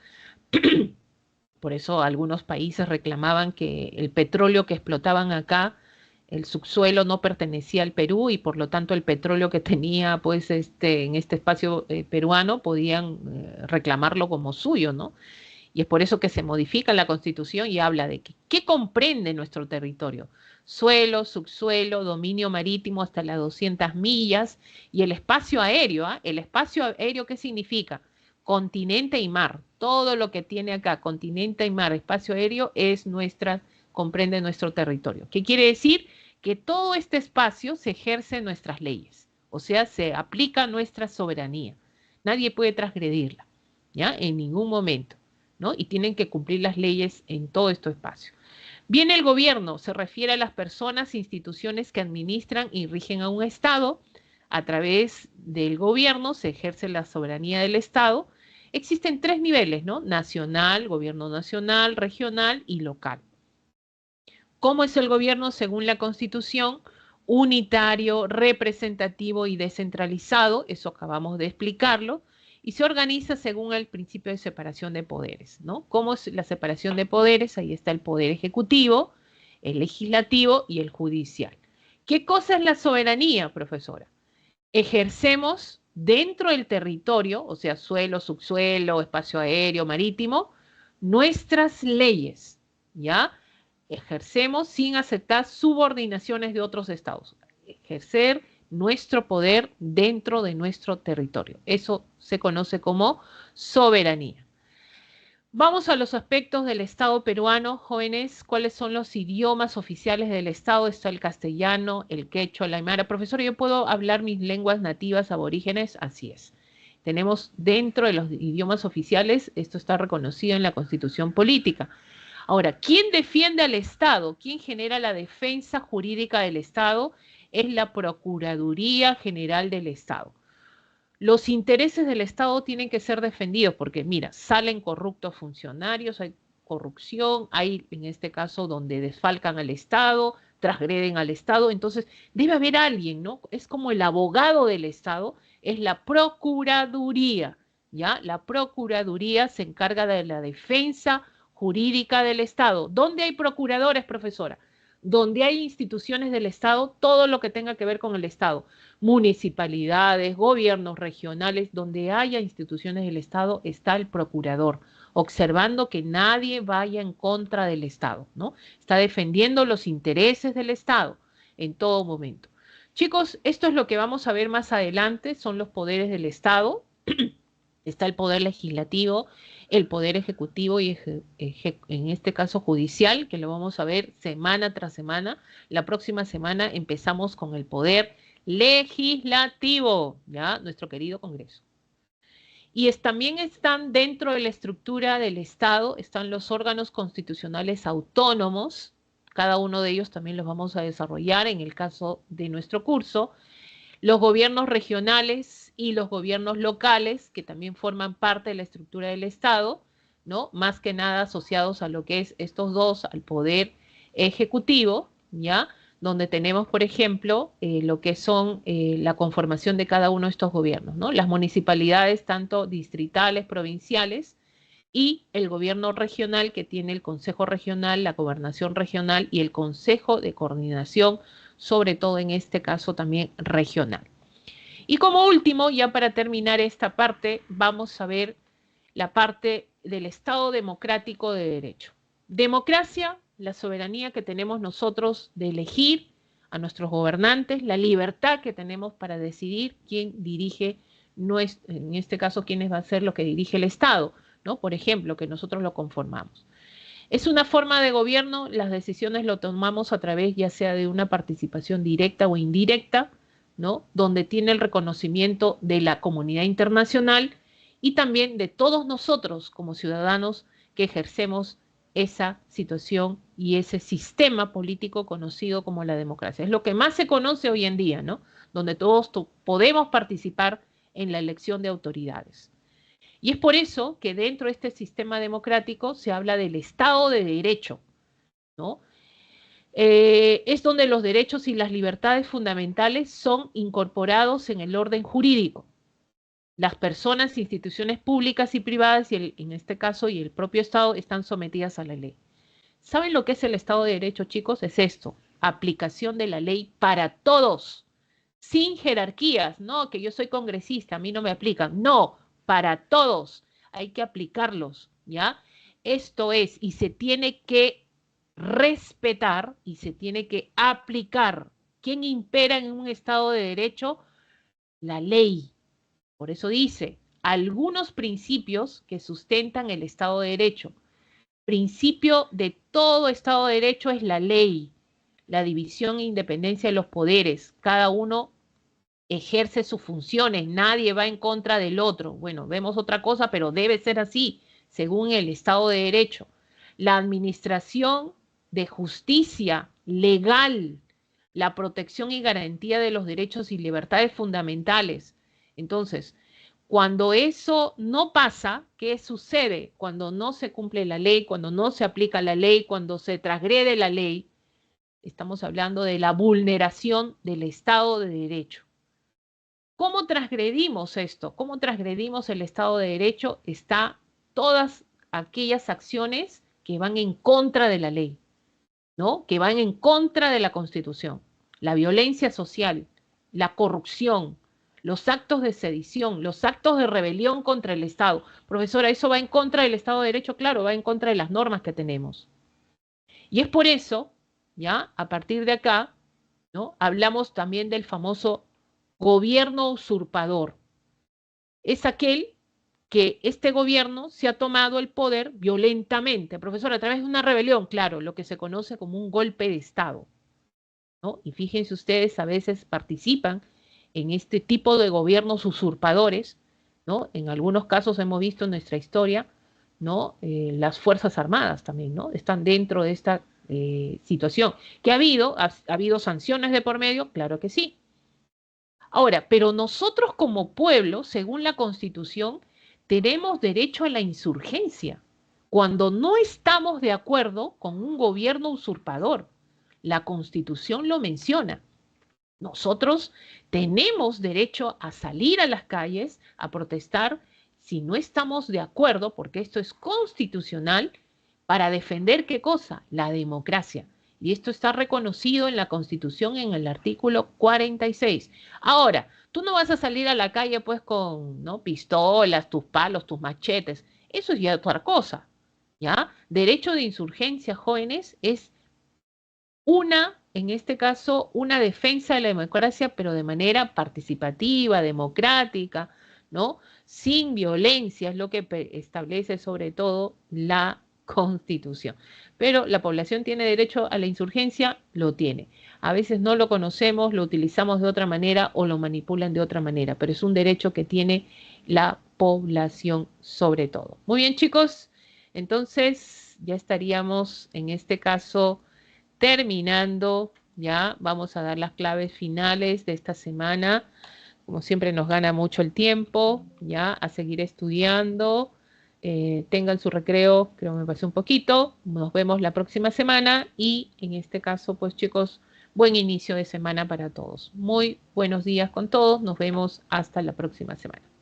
S1: Por eso algunos países reclamaban que el petróleo que explotaban acá, el subsuelo no pertenecía al Perú y por lo tanto el petróleo que tenía pues en este espacio peruano podían reclamarlo como suyo, ¿no? Y es por eso que se modifica la Constitución y habla de que qué comprende nuestro territorio. Suelo, subsuelo, dominio marítimo hasta las 200 millas y el espacio aéreo. ¿Ah? El espacio aéreo, ¿qué significa? Continente y mar. Todo lo que tiene acá, continente y mar, espacio aéreo, comprende nuestro territorio. ¿Qué quiere decir? Que todo este espacio se ejerce en nuestras leyes. O sea, se aplica nuestra soberanía. Nadie puede transgredirla, ¿ya? En ningún momento. ¿No? Y tienen que cumplir las leyes en todo este espacio. Bien, el gobierno se refiere a las personas e instituciones que administran y rigen a un Estado. A través del gobierno se ejerce la soberanía del Estado. Existen 3 niveles, ¿no? Nacional, gobierno nacional, regional y local. ¿Cómo es el gobierno según la Constitución? Unitario, representativo y descentralizado, eso acabamos de explicarlo, y se organiza según el principio de separación de poderes, ¿no? ¿Cómo es la separación de poderes? Ahí está el poder ejecutivo, el legislativo y el judicial. ¿Qué cosa es la soberanía, profesora? Ejercemos dentro del territorio, o sea, suelo, subsuelo, espacio aéreo, marítimo, nuestras leyes, ¿ya? Ejercemos sin aceptar subordinaciones de otros estados. Ejercer nuestro poder dentro de nuestro territorio. Eso se conoce como soberanía. Vamos a los aspectos del Estado peruano, jóvenes. ¿Cuáles son los idiomas oficiales del Estado? Está el castellano, el quechua, el aymara. Profesor, ¿yo puedo hablar mis lenguas nativas aborígenes? Así es. Tenemos dentro de los idiomas oficiales, esto está reconocido en la Constitución Política. Ahora, ¿quién defiende al Estado? ¿Quién genera la defensa jurídica del Estado? Es la Procuraduría General del Estado. Los intereses del Estado tienen que ser defendidos porque, mira, salen corruptos funcionarios, hay corrupción, hay en este caso donde desfalcan al Estado, transgreden al Estado, entonces debe haber alguien, ¿no? Es como el abogado del Estado, es la Procuraduría, ¿ya? La Procuraduría se encarga de la defensa jurídica del Estado. ¿Dónde hay procuradores, profesora? Donde hay instituciones del Estado, todo lo que tenga que ver con el Estado, municipalidades, gobiernos regionales, donde haya instituciones del Estado, está el procurador, observando que nadie vaya en contra del Estado, ¿no? Está defendiendo los intereses del Estado en todo momento. Chicos, esto es lo que vamos a ver más adelante, son los poderes del Estado. Está el poder legislativo, el poder ejecutivo y en este caso judicial, que lo vamos a ver semana tras semana. La próxima semana empezamos con el poder legislativo, ¿ya? Nuestro querido Congreso. Y también están dentro de la estructura del Estado, están los órganos constitucionales autónomos, cada uno de ellos también los vamos a desarrollar en el caso de nuestro curso, los gobiernos regionales y los gobiernos locales, que también forman parte de la estructura del Estado, ¿no? Más que nada asociados a lo que es estos dos, al poder ejecutivo, ¿ya? Donde tenemos, por ejemplo, lo que son la conformación de cada uno de estos gobiernos, ¿no? Las municipalidades, tanto distritales, provinciales, y el gobierno regional, que tiene el Consejo Regional, la Gobernación Regional y el Consejo de Coordinación, sobre todo en este caso también regional. Y como último, ya para terminar esta parte, vamos a ver la parte del Estado democrático de derecho. Democracia, la soberanía que tenemos nosotros de elegir a nuestros gobernantes, la libertad que tenemos para decidir quién dirige, en este caso, quién va a ser lo que dirige el Estado, ¿no? Por ejemplo, que nosotros lo conformamos. Es una forma de gobierno, las decisiones lo tomamos a través ya sea de una participación directa o indirecta, ¿no? Donde tiene el reconocimiento de la comunidad internacional y también de todos nosotros como ciudadanos que ejercemos esa situación y ese sistema político conocido como la democracia. Es lo que más se conoce hoy en día, ¿no? Donde todos podemos participar en la elección de autoridades. Y es por eso que dentro de este sistema democrático se habla del Estado de Derecho, ¿no? Es donde los derechos y las libertades fundamentales son incorporados en el orden jurídico. Las personas, instituciones públicas y privadas, y en este caso y el propio Estado, están sometidas a la ley. ¿Saben lo que es el Estado de Derecho, chicos? Es esto, aplicación de la ley para todos, sin jerarquías, no, que yo soy congresista, a mí no me aplican, no, para todos, hay que aplicarlos, ¿ya? Esto es, y se tiene que respetar y se tiene que aplicar. ¿Quién impera en un Estado de Derecho? La ley. Por eso dice, algunos principios que sustentan el Estado de Derecho. Principio de todo Estado de Derecho es la ley, la división e independencia de los poderes. Cada uno ejerce sus funciones, nadie va en contra del otro. Bueno, vemos otra cosa, pero debe ser así, según el Estado de Derecho. La administración de justicia legal, la protección y garantía de los derechos y libertades fundamentales. Entonces, cuando eso no pasa, ¿qué sucede? Cuando no se cumple la ley, cuando no se aplica la ley, cuando se transgrede la ley, estamos hablando de la vulneración del Estado de Derecho. ¿Cómo transgredimos esto? ¿Cómo transgredimos el Estado de Derecho? Está todas aquellas acciones que van en contra de la ley, ¿no? Que van en contra de la Constitución. La violencia social, la corrupción, los actos de sedición, los actos de rebelión contra el Estado. Profesora, ¿eso va en contra del Estado de Derecho? Claro, va en contra de las normas que tenemos. Y es por eso, ¿ya? A partir de acá, ¿no? Hablamos también del famoso gobierno usurpador. Es aquel que este gobierno se ha tomado el poder violentamente. Profesor, a través de una rebelión, claro, lo que se conoce como un golpe de Estado, ¿no? Y fíjense ustedes, a veces participan en este tipo de gobiernos usurpadores, ¿no? En algunos casos hemos visto en nuestra historia, ¿no? Las Fuerzas Armadas también, ¿no? Están dentro de esta situación. ¿Que ha habido sanciones de por medio? Claro que sí. Ahora, pero nosotros como pueblo, según la Constitución, tenemos derecho a la insurgencia cuando no estamos de acuerdo con un gobierno usurpador. La Constitución lo menciona. Nosotros tenemos derecho a salir a las calles, a protestar, si no estamos de acuerdo, porque esto es constitucional, para defender ¿qué cosa? La democracia. Y esto está reconocido en la Constitución en el artículo 46. Ahora, tú no vas a salir a la calle pues con, ¿no?, pistolas, tus palos, tus machetes. Eso es ya otra cosa, ¿ya? Derecho de insurgencia, jóvenes, es en este caso, una defensa de la democracia, pero de manera participativa, democrática, ¿no? Sin violencia, es lo que establece sobre todo la Constitución. Pero la población tiene derecho a la insurgencia, lo tiene. A veces no lo conocemos, lo utilizamos de otra manera o lo manipulan de otra manera, pero es un derecho que tiene la población sobre todo. Muy bien, chicos, entonces ya estaríamos en este caso terminando, ya vamos a dar las claves finales de esta semana. Como siempre nos gana mucho el tiempo, ya a seguir estudiando. Tengan su recreo, creo que me pasé un poquito. Nos vemos la próxima semana y en este caso, pues chicos, buen inicio de semana para todos. Muy buenos días con todos. Nos vemos hasta la próxima semana.